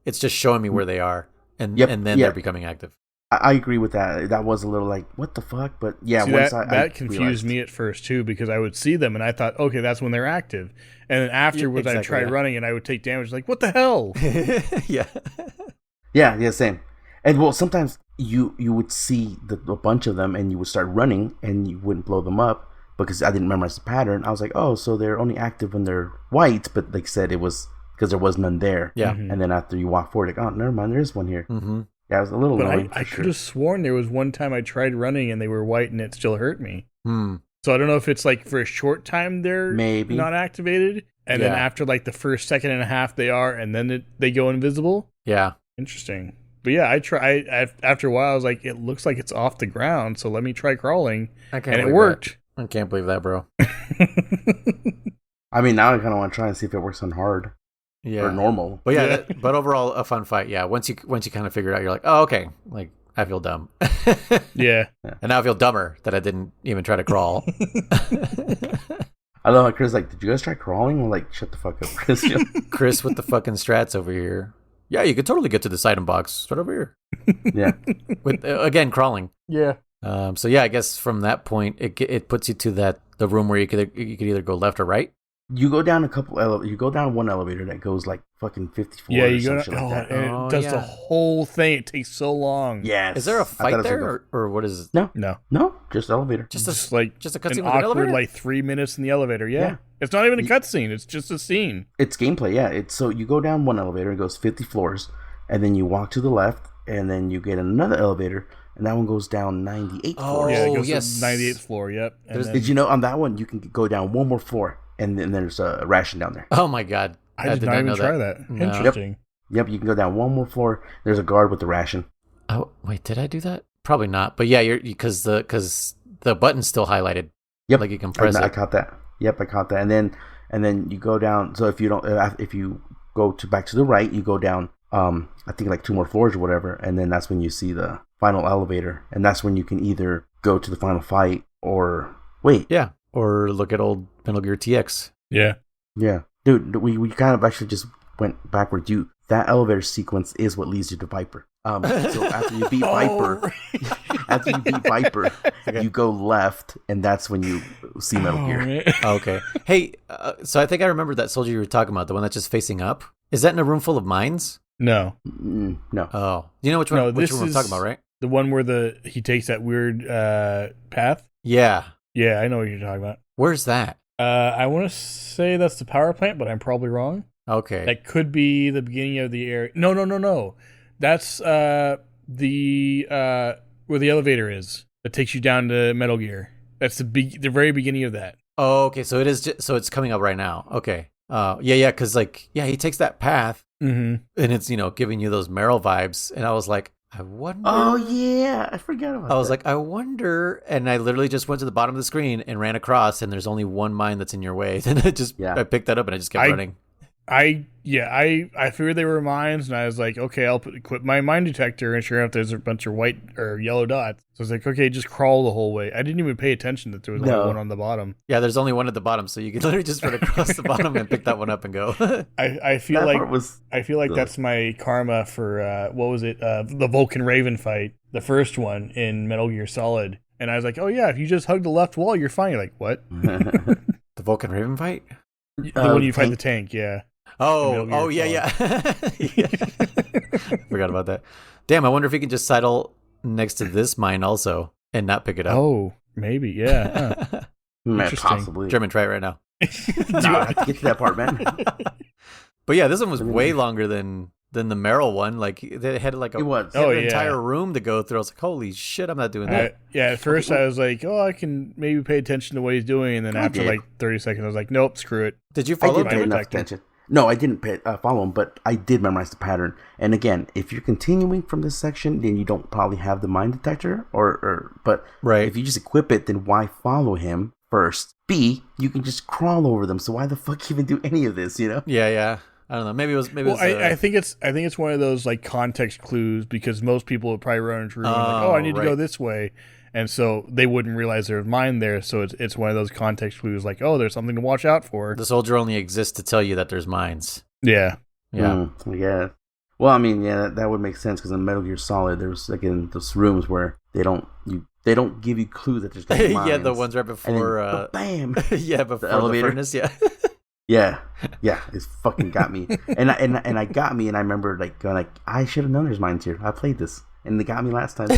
[SPEAKER 1] it's just showing me where they are, and then they're becoming active.
[SPEAKER 3] I agree with that. That was a little like, what the fuck? But yeah,
[SPEAKER 2] see, that confused me at first too, because I would see them and I thought, okay, that's when they're active. And then afterwards I'd try running and I would take damage. Like, what the hell?
[SPEAKER 3] Yeah, same. And well, sometimes you would see a bunch of them and you would start running and you wouldn't blow them up because I didn't memorize the pattern. I was like, oh, so they're only active when they're white, but like I said, it was because there was none there.
[SPEAKER 1] Yeah.
[SPEAKER 3] And then after you walk forward, like, oh, never mind, there is one here.
[SPEAKER 1] Mm-hmm.
[SPEAKER 3] Yeah, it was a little annoying.
[SPEAKER 2] I could have sworn there was one time I tried running and they were white and it still hurt me.
[SPEAKER 1] Hmm.
[SPEAKER 2] So I don't know if it's like for a short time they're
[SPEAKER 3] maybe
[SPEAKER 2] not activated, and then after like the first second and a half they are, and then they go invisible.
[SPEAKER 1] Yeah.
[SPEAKER 2] Interesting. But yeah, after a while I was like, it looks like it's off the ground, so let me try crawling. And it worked.
[SPEAKER 1] I can't believe that, bro.
[SPEAKER 3] I mean, now I kind of want to try and see if it works on hard.
[SPEAKER 1] Yeah.
[SPEAKER 3] Or normal.
[SPEAKER 1] But but overall a fun fight. Yeah. Once you kind of figure it out, you're like, oh, okay. Like, I feel dumb.
[SPEAKER 2] Yeah.
[SPEAKER 1] And now I feel dumber that I didn't even try to crawl.
[SPEAKER 3] I love how Chris like, did you guys try crawling? I'm like, shut the fuck up, Chris.
[SPEAKER 1] Chris with the fucking strats over here. Yeah, you could totally get to this item box right over here.
[SPEAKER 3] Yeah.
[SPEAKER 1] With again crawling.
[SPEAKER 2] Yeah.
[SPEAKER 1] So yeah, I guess from that point it puts you to the room where you could either go left or right.
[SPEAKER 3] You go down you go down one elevator that goes like fucking 54.
[SPEAKER 2] Yeah, you go
[SPEAKER 3] down.
[SPEAKER 2] like that. And it does the whole thing. It takes so long.
[SPEAKER 3] Yes.
[SPEAKER 1] Is there a fight there, or what is it?
[SPEAKER 3] No, just elevator.
[SPEAKER 1] Just a cutscene
[SPEAKER 2] an
[SPEAKER 1] with
[SPEAKER 2] awkward
[SPEAKER 1] an elevator?
[SPEAKER 2] like 3 minutes in the elevator. Yeah. It's not even a cutscene. It's just a scene.
[SPEAKER 3] It's gameplay. Yeah. It's so you go down one elevator, it goes 50 floors, and then you walk to the left, and then you get another elevator, and that one goes down 98 floors.
[SPEAKER 2] Yeah, it goes to the 98th floor. Yep.
[SPEAKER 3] Did you know on that one you can go down one more floor? And then there's a ration down there.
[SPEAKER 1] Oh my god!
[SPEAKER 2] I did not even try that. No. Interesting.
[SPEAKER 3] Yep, you can go down one more floor. There's a guard with the ration.
[SPEAKER 1] Oh wait, did I do that? Probably not. But yeah, because the button's still highlighted.
[SPEAKER 3] Yep,
[SPEAKER 1] like you can press it.
[SPEAKER 3] I caught that. Yep, I caught that. And then you go down. So if you go back to the right, you go down. I think like 2 more floors or whatever, and then that's when you see the final elevator, and that's when you can either go to the final fight or wait.
[SPEAKER 1] Yeah. Or look at old Metal Gear TX.
[SPEAKER 2] Yeah.
[SPEAKER 3] Yeah. Dude, we kind of actually just went backwards. That elevator sequence is what leads you to Viper. So after you beat Viper, you go left, and that's when you see Metal Gear.
[SPEAKER 1] Okay. Hey, so I think I remember that soldier you were talking about, the one that's just facing up. Is that in a room full of mines?
[SPEAKER 2] No.
[SPEAKER 3] No.
[SPEAKER 1] Oh. You know which one, which room I'm talking about, right?
[SPEAKER 2] The one where he takes that weird path?
[SPEAKER 1] Yeah.
[SPEAKER 2] Yeah, I know what you're talking about.
[SPEAKER 1] Where's that?
[SPEAKER 2] I want to say that's the power plant, but I'm probably wrong.
[SPEAKER 1] Okay.
[SPEAKER 2] That could be the beginning of the area. No. That's where the elevator is. That takes you down to Metal Gear. That's the very beginning of that.
[SPEAKER 1] Oh, okay. So it is. So it's coming up right now. Okay. Yeah. Because he takes that path, and it's giving you those Meryl vibes, and I was like, I wonder.
[SPEAKER 3] Oh yeah, I forgot about that.
[SPEAKER 1] I was like, I wonder, and I literally just went to the bottom of the screen and ran across, and there's only one mine that's in your way. Then I picked that up and I just kept running.
[SPEAKER 2] I figured they were mines, and I was like, okay, I'll equip my mine detector, and sure enough, there's a bunch of white or yellow dots. So I was like, okay, just crawl the whole way. I didn't even pay attention that there was only one on the bottom.
[SPEAKER 1] Yeah, there's only one at the bottom, so you can literally just run across the bottom and pick that one up and go.
[SPEAKER 2] I feel like that's my karma for what was it? The Vulcan Raven fight, the first one in Metal Gear Solid. And I was like, oh yeah, if you just hug the left wall, you're fine. You're like, what?
[SPEAKER 1] The Vulcan Raven fight?
[SPEAKER 2] The one you fight the tank, yeah.
[SPEAKER 1] Oh, yeah. Forgot about that. Damn, I wonder if you can just sidle next to this mine also and not pick it up.
[SPEAKER 2] Oh, maybe, yeah. Huh.
[SPEAKER 3] Possibly.
[SPEAKER 1] German, try it right now.
[SPEAKER 3] I have to get to that part, man.
[SPEAKER 1] But yeah, this one was way longer than the Merrill one. Like, they had like an entire room to go through. I was like, holy shit, I'm not doing that.
[SPEAKER 2] At first I was like, oh, I can maybe pay attention to what he's doing. And then after like 30 seconds, I was like, nope, screw it.
[SPEAKER 1] Did you follow
[SPEAKER 3] I didn't pay enough attention. No, I didn't follow him, but I did memorize the pattern. And again, if you're continuing from this section, then you don't probably have the mine detector. But if you just equip it, then why follow him first? B, you can just crawl over them. So why the fuck even do any of this? You know?
[SPEAKER 1] Yeah. I don't know. Maybe it was.
[SPEAKER 2] I think it's one of those like context clues, because most people would probably run into a room like, oh, I need to go this way. And so they wouldn't realize there's mine there. So it's one of those context clues like, oh, there's something to watch out for.
[SPEAKER 1] The soldier only exists to tell you that there's mines.
[SPEAKER 2] Yeah.
[SPEAKER 1] Yeah.
[SPEAKER 3] Yeah. Well, I mean, yeah, that would make sense, because in Metal Gear Solid, there's again those rooms where they don't give you clues that there's mines.
[SPEAKER 1] Yeah, the ones right before.
[SPEAKER 3] Bam.
[SPEAKER 1] Yeah, before the
[SPEAKER 3] elevator.
[SPEAKER 1] furnace. Yeah.
[SPEAKER 3] Yeah, it fucking got me, and I got me, and I remember like going like, I should have known there's mines here. I played this, and they got me last time.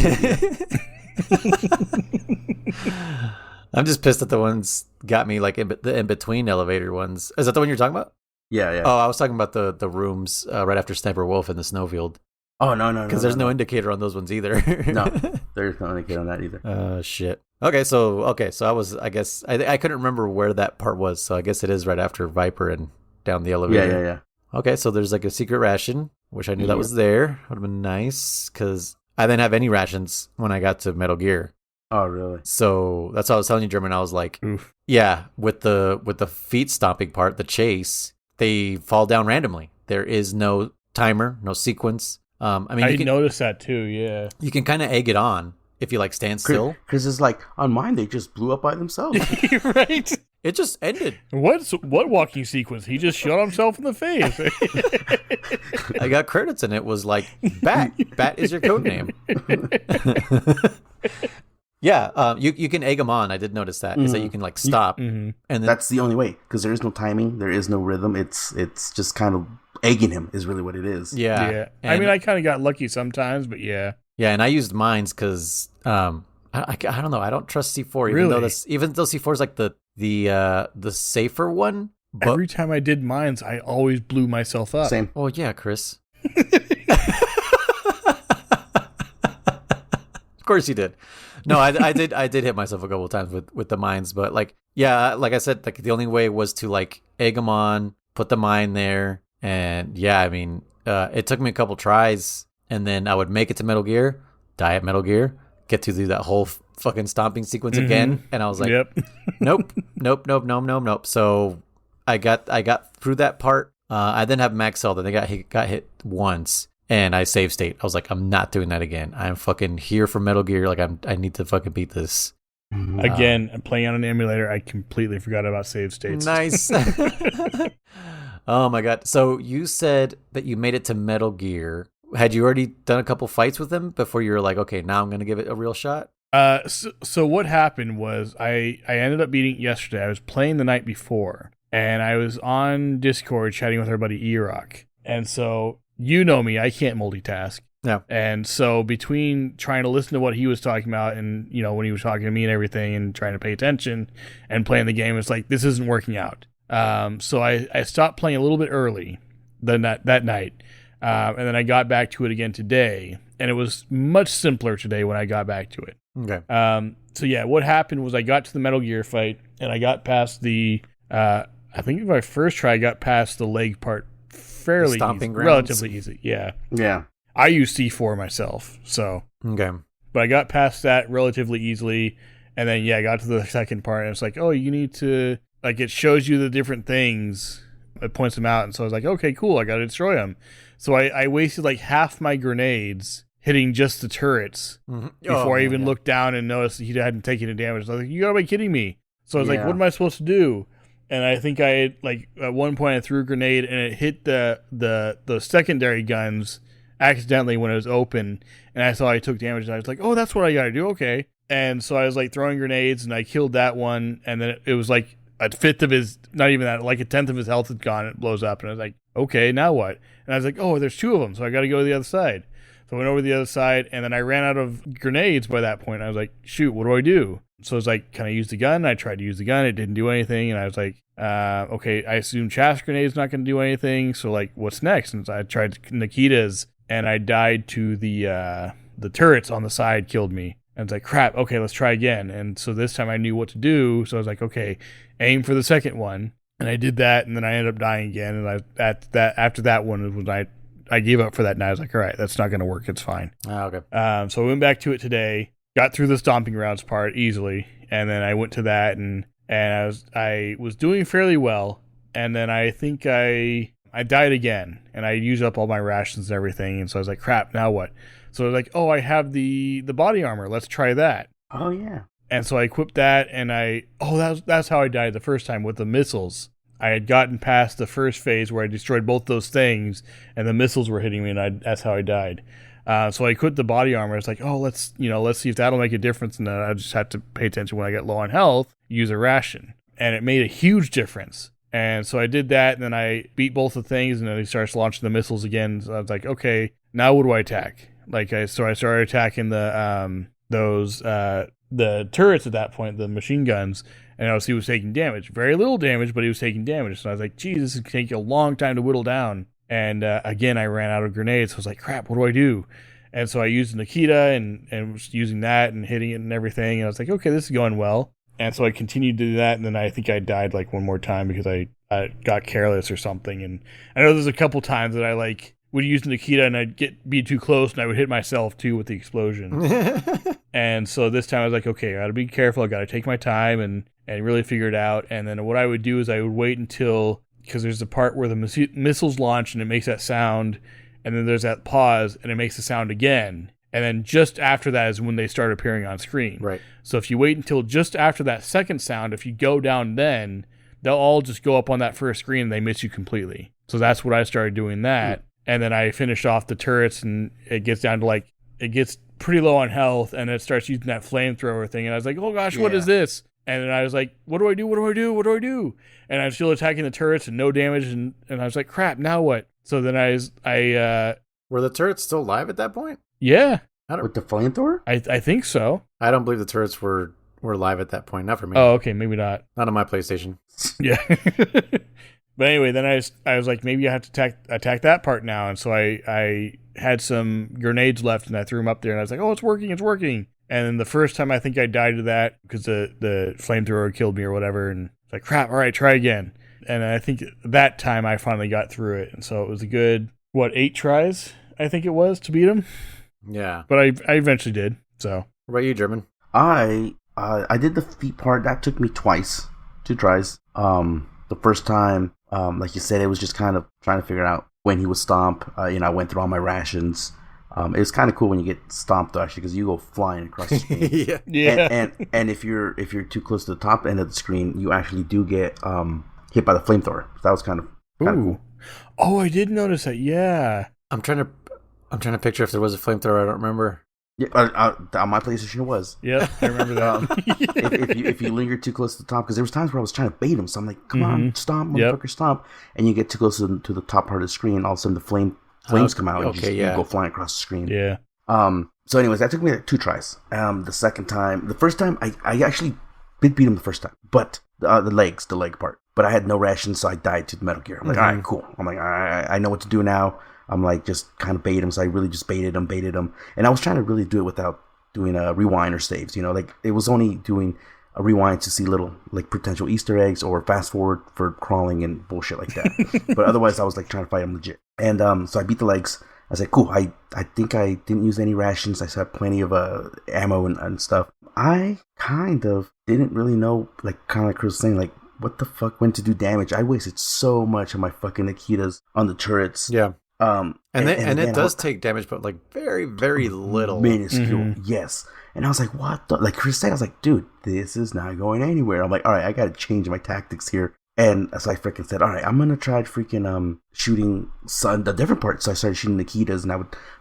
[SPEAKER 1] I'm just pissed that the ones got me like the in between elevator ones. Is that the one you're talking about?
[SPEAKER 3] Yeah.
[SPEAKER 1] Oh, I was talking about the rooms right after Sniper Wolf in the snowfield.
[SPEAKER 3] Oh no!
[SPEAKER 1] Because there's no indicator on those ones either.
[SPEAKER 3] No, there's no indicator on that either.
[SPEAKER 1] Shit. Okay, so I guess I couldn't remember where that part was, so I guess it is right after Viper and down the elevator.
[SPEAKER 3] Yeah.
[SPEAKER 1] Okay, so there's like a secret ration. Wish I knew that was there. Would have been nice, because I didn't have any rations when I got to Metal Gear.
[SPEAKER 3] Oh, really?
[SPEAKER 1] So that's what I was telling you, German. I was like, oof. Yeah, with the feet stomping part, the chase, they fall down randomly. There is no timer, no sequence. I mean,
[SPEAKER 2] I noticed that too. Yeah,
[SPEAKER 1] you can kind of egg it on if you like stand still.
[SPEAKER 3] Because it's like on mine, they just blew up by themselves.
[SPEAKER 2] Right?
[SPEAKER 1] It just ended.
[SPEAKER 2] What walking sequence? He just shot himself in the face.
[SPEAKER 1] I got credits, and it was like Bat. Bat is your code name. Yeah, you can egg them on. I did notice that. Is that you can like stop, and then
[SPEAKER 3] that's the only way, because there is no timing, there is no rhythm. It's just kind of egging him is really what it is.
[SPEAKER 1] Yeah.
[SPEAKER 2] I mean, I kind of got lucky sometimes, but yeah.
[SPEAKER 1] Yeah, and I used mines because I don't know. I don't trust C4, even though C4 is like the safer one. But
[SPEAKER 2] every time I did mines, I always blew myself up.
[SPEAKER 3] Same.
[SPEAKER 1] Oh yeah, Chris. Of course you did. No, I did hit myself a couple of times with the mines, but like I said, like the only way was to like egg them on, put the mine there, and yeah, I mean, it took me a couple tries, and then I would make it to Metal Gear, die at Metal Gear, get to do that whole fucking stomping sequence again, and I was like, nope. So I got through that part. I didn't have max health, and they got hit once. And I save state. I was like, I'm not doing that again. I'm fucking here for Metal Gear. Like, I need to fucking beat this.
[SPEAKER 2] Again, playing on an emulator, I completely forgot about save states.
[SPEAKER 1] Nice. Oh my god. So you said that you made it to Metal Gear. Had you already done a couple fights with him before you were like, okay, now I'm going to give it a real shot?
[SPEAKER 2] So what happened was I ended up beating it yesterday. I was playing the night before, and I was on Discord chatting with our buddy E-Rock. And so... You know me, I can't multitask.
[SPEAKER 1] Yeah. And
[SPEAKER 2] so between trying to listen to what he was talking about and, you know, when he was talking to me and everything and trying to pay attention and playing the game, it's like, this isn't working out. So I stopped playing a little bit early that night. And then I got back to it again today. And it was much simpler today when I got back to it.
[SPEAKER 1] Okay.
[SPEAKER 2] So yeah, what happened was I got to the Metal Gear fight and I got past the, I think my first try, I got past the leg part fairly easy, relatively easy. Yeah. I use C4 myself, so
[SPEAKER 1] okay.
[SPEAKER 2] But I got past that relatively easily, and then I got to the second part, and it's like, oh, you need to, like, it shows you the different things it points them out. And so I was like, okay, cool, I got to destroy them. So I wasted like half my grenades hitting just the turrets before I even looked down and noticed he hadn't taken any damage. I was like, you gotta be kidding me. So I was like, what am I supposed to do? And I think I like at one point I threw a grenade and it hit the secondary guns accidentally when it was open, and I saw I took damage, and I was like, oh, that's what I gotta do, okay. And so I was like throwing grenades, and I killed that one, and then it was like a fifth of his, not even that, like a tenth of his health had gone. It blows up, and I was like, okay, now what? And I was like, oh, there's two of them, so I gotta go to the other side. So I went over to the other side, and then I ran out of grenades by that point. I was like, shoot, what do I do? So I was like, can I use the gun? I tried to use the gun. It didn't do anything. And I was like, okay, I assume chaff grenade's not going to do anything. So like, what's next? And so I tried Nikita's, and I died to the turrets on the side killed me. And it's like, crap, okay, let's try again. And so this time I knew what to do. So I was like, okay, aim for the second one. And I did that, and then I ended up dying again. And after that one was I gave up for that night. I was like, all right, that's not going to work. It's fine.
[SPEAKER 1] Okay.
[SPEAKER 2] So I went back to it today, got through the stomping grounds part easily, and then I went to that, and I was doing fairly well, and then I think I died again, and I used up all my rations and everything, and so I was like, crap, now what? So I was like, oh, I have the body armor. Let's try that.
[SPEAKER 3] Oh, yeah.
[SPEAKER 2] And so I equipped that, and that's how I died the first time, with the missiles. I had gotten past the first phase where I destroyed both those things, and the missiles were hitting me, and that's how I died. So I equipped the body armor. It's like, oh, let's see if that'll make a difference. And then I just have to pay attention when I get low on health, use a ration. And it made a huge difference. And so I did that, and then I beat both the things, and then he starts launching the missiles again. So I was like, okay, now what do I attack? So I started attacking the turrets at that point, the machine guns. And he was taking damage. Very little damage, but he was taking damage. So I was like, geez, this is taking a long time to whittle down. And again, I ran out of grenades. So I was like, crap, what do I do? And so I used Nikita and was using that and hitting it and everything. And I was like, okay, this is going well. And so I continued to do that. And then I think I died like one more time because I got careless or something. And I know there's a couple times that I would use Nikita and I'd be too close and I would hit myself too with the explosion. And so this time I was like, okay, I got to be careful. I got to take my time and really figure it out. And then what I would do is I would wait until, because there's a part where the missiles launch and it makes that sound, and then there's that pause and it makes the sound again. And then just after that is when they start appearing on screen.
[SPEAKER 1] Right.
[SPEAKER 2] So if you wait until just after that second sound, if you go down then, they'll all just go up on that first screen and they miss you completely. So that's what I started doing that. And then I finished off the turrets, and it gets down to it gets pretty low on health, and it starts using that flamethrower thing. And I was like, oh gosh, what is this? And then I was like, what do I do? What do I do? What do I do? And I'm still attacking the turrets and no damage. And I was like, crap, now what? So then I
[SPEAKER 1] were the turrets still live at that point?
[SPEAKER 2] Yeah.
[SPEAKER 3] With the flamethrower?
[SPEAKER 2] I think so.
[SPEAKER 1] I don't believe the turrets were live at that point. Not for me.
[SPEAKER 2] Oh, okay. Maybe not.
[SPEAKER 1] Not on my PlayStation.
[SPEAKER 2] Yeah. But anyway, then I was like, maybe I have to attack that part now. And so I had some grenades left, and I threw them up there, and I was like, oh, it's working. And then the first time I think I died to that because the flamethrower killed me or whatever. And it's like, crap, all right, try again. And I think that time I finally got through it. And so it was a good, 8 tries, I think it was, to beat him.
[SPEAKER 1] Yeah.
[SPEAKER 2] But I eventually did, so.
[SPEAKER 1] What about you, German?
[SPEAKER 3] I did the feet part. That took me 2 tries. The first time, like you said, it was just kind of trying to figure out when he would stomp. I went through all my rations. It was kind of cool when you get stomped, actually, because you go flying across the screen.
[SPEAKER 2] Yeah.
[SPEAKER 3] And if you're too close to the top end of the screen, you actually do get hit by the flamethrower. So that was kind of cool.
[SPEAKER 2] Oh, I did notice that. Yeah.
[SPEAKER 1] I'm trying to picture if there was a flamethrower. I don't remember.
[SPEAKER 3] Yeah, on my PlayStation it was.
[SPEAKER 2] Yeah, I remember that.
[SPEAKER 3] if you linger too close to the top, because there was times where I was trying to bait him, so I'm like, come on, stomp, motherfucker, stomp, and you get too close to the top part of the screen, all of a sudden the flames come out, and you go flying across the screen.
[SPEAKER 2] Yeah.
[SPEAKER 3] So anyways, that took me 2 tries. The first time, I actually did beat him the first time, but the leg part. But I had no rations, so I died to the Metal Gear. I'm like, all right, cool. I'm like, I know what to do now. I'm like, just kind of bait him. So I really just baited him. And I was trying to really do it without doing a rewind or saves. It was only doing a rewind to see little potential Easter eggs or fast forward for crawling and bullshit like that. But otherwise, I was trying to fight him legit. And so I beat the legs. I was like, cool. I think I didn't use any rations. I still had plenty of ammo and stuff. I kind of didn't really know, kind of like Chris was saying, what the fuck went to do damage? I wasted so much of my fucking Nikitas on the turrets.
[SPEAKER 1] Yeah.
[SPEAKER 3] And
[SPEAKER 1] it does take damage, but like very, very little.
[SPEAKER 3] Minuscule, yes. And I was like, what the? Like Chris said, I was like, dude, this is not going anywhere. I'm like, all right, I got to change my tactics here. And so I freaking said, all right, I'm going to try freaking shooting the different parts. So I started shooting Nikitas, and I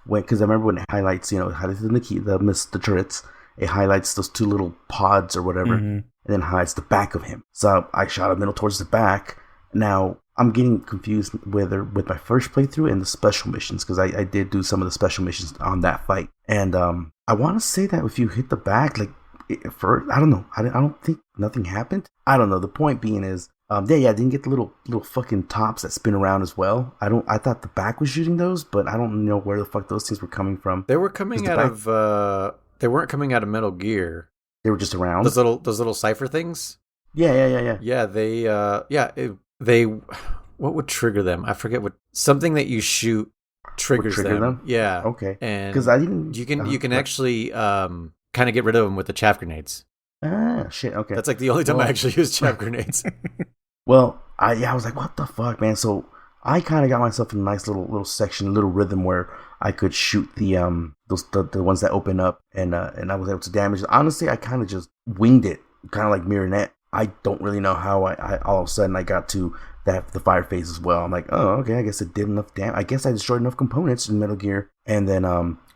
[SPEAKER 3] went, because I remember when it highlights, it highlights the turrets. It highlights those two little pods or whatever, and then hides the back of him. So I shot a middle towards the back. Now, I'm getting confused with my first playthrough and the special missions, because I did do some of the special missions on that fight. And I want to say that if you hit the back, like, I don't know. I don't think nothing happened. I don't know. The point being is, I didn't get the little fucking tops that spin around as well. I thought the back was shooting those, but I don't know where the fuck those things were coming from.
[SPEAKER 1] They were coming out of... They weren't coming out of Metal Gear.
[SPEAKER 3] They were just around?
[SPEAKER 1] Those little cipher things?
[SPEAKER 3] Yeah.
[SPEAKER 1] Yeah, they what would trigger them? I forget what. Something that you shoot triggers them. Yeah.
[SPEAKER 3] Okay.
[SPEAKER 1] And
[SPEAKER 3] because I didn't.
[SPEAKER 1] You can actually kind of get rid of them with the chaff grenades.
[SPEAKER 3] Ah, shit. Okay.
[SPEAKER 1] That's like the only time I actually use chaff grenades.
[SPEAKER 3] Well, I was like, what the fuck, man? So I kind of got myself in a nice little section, little rhythm where I could shoot the ones that open up, and I was able to damage. Honestly, I kind of just winged it, kind of like Marionette. I don't really know how I all of a sudden I got to the fire phase as well. I'm like, oh, okay, I guess it did enough damage. I guess I destroyed enough components in Metal Gear. And then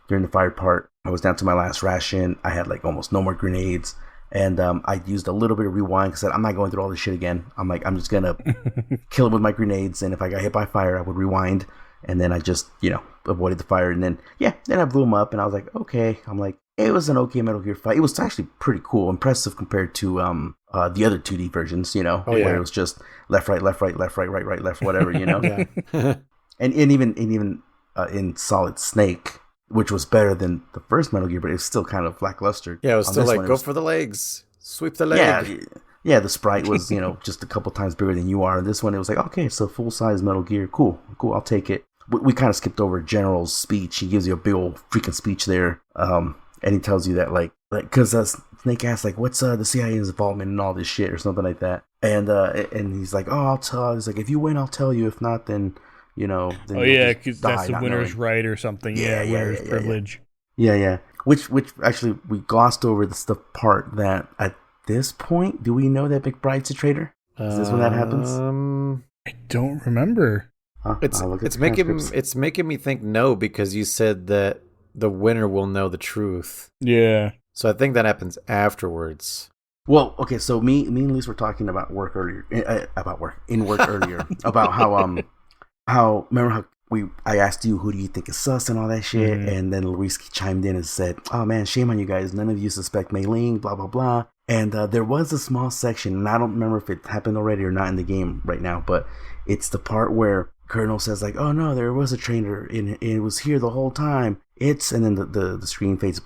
[SPEAKER 3] during the fire part, I was down to my last ration. I had like almost no more grenades. And I used a little bit of rewind because I said, I'm not going through all this shit again. I'm like, I'm just going to kill him with my grenades. And if I got hit by fire, I would rewind. And then I just, avoided the fire. And then I blew him up. And I was like, okay. I'm like, it was an okay Metal Gear fight. It was actually pretty cool, impressive compared to the other 2D versions, where it was just left, right, left, right, left, right, right, right, left, whatever, and even in Solid Snake, which was better than the first Metal Gear, but it's still kind of lackluster.
[SPEAKER 1] Yeah, it was still like, go for the legs, sweep the leg.
[SPEAKER 3] Yeah, the sprite was, just a couple times bigger than you are. And this one, it was like, okay, so full-size Metal Gear. Cool, I'll take it. We kind of skipped over General's speech. He gives you a big old freaking speech there. And he tells you that, like, because Snake asks, like, what's the CIA's involvement in all this shit or something like that. And he's like, oh, I'll tell. He's like, if you win, I'll tell you. If not, then, then
[SPEAKER 2] because that's the winner's right or something. Winner's privilege.
[SPEAKER 3] Yeah. Which actually, we glossed over the part that at this point, do we know that McBride's a traitor? Is this when that happens?
[SPEAKER 2] I don't remember.
[SPEAKER 1] It's making me think no, because you said that the winner will know the truth.
[SPEAKER 2] Yeah.
[SPEAKER 1] So I think that happens afterwards.
[SPEAKER 3] Well, okay, so me and Lise were talking about work earlier, earlier, about how remember how I asked you, who do you think is sus and all that shit, and then Luis chimed in and said, oh man, shame on you guys, none of you suspect Mei Ling, blah blah blah. And there was a small section, and I don't remember if it happened already or not in the game right now, but it's the part where Colonel says, like, oh no, there was a trainer and it was here the whole time. And then the screen fades,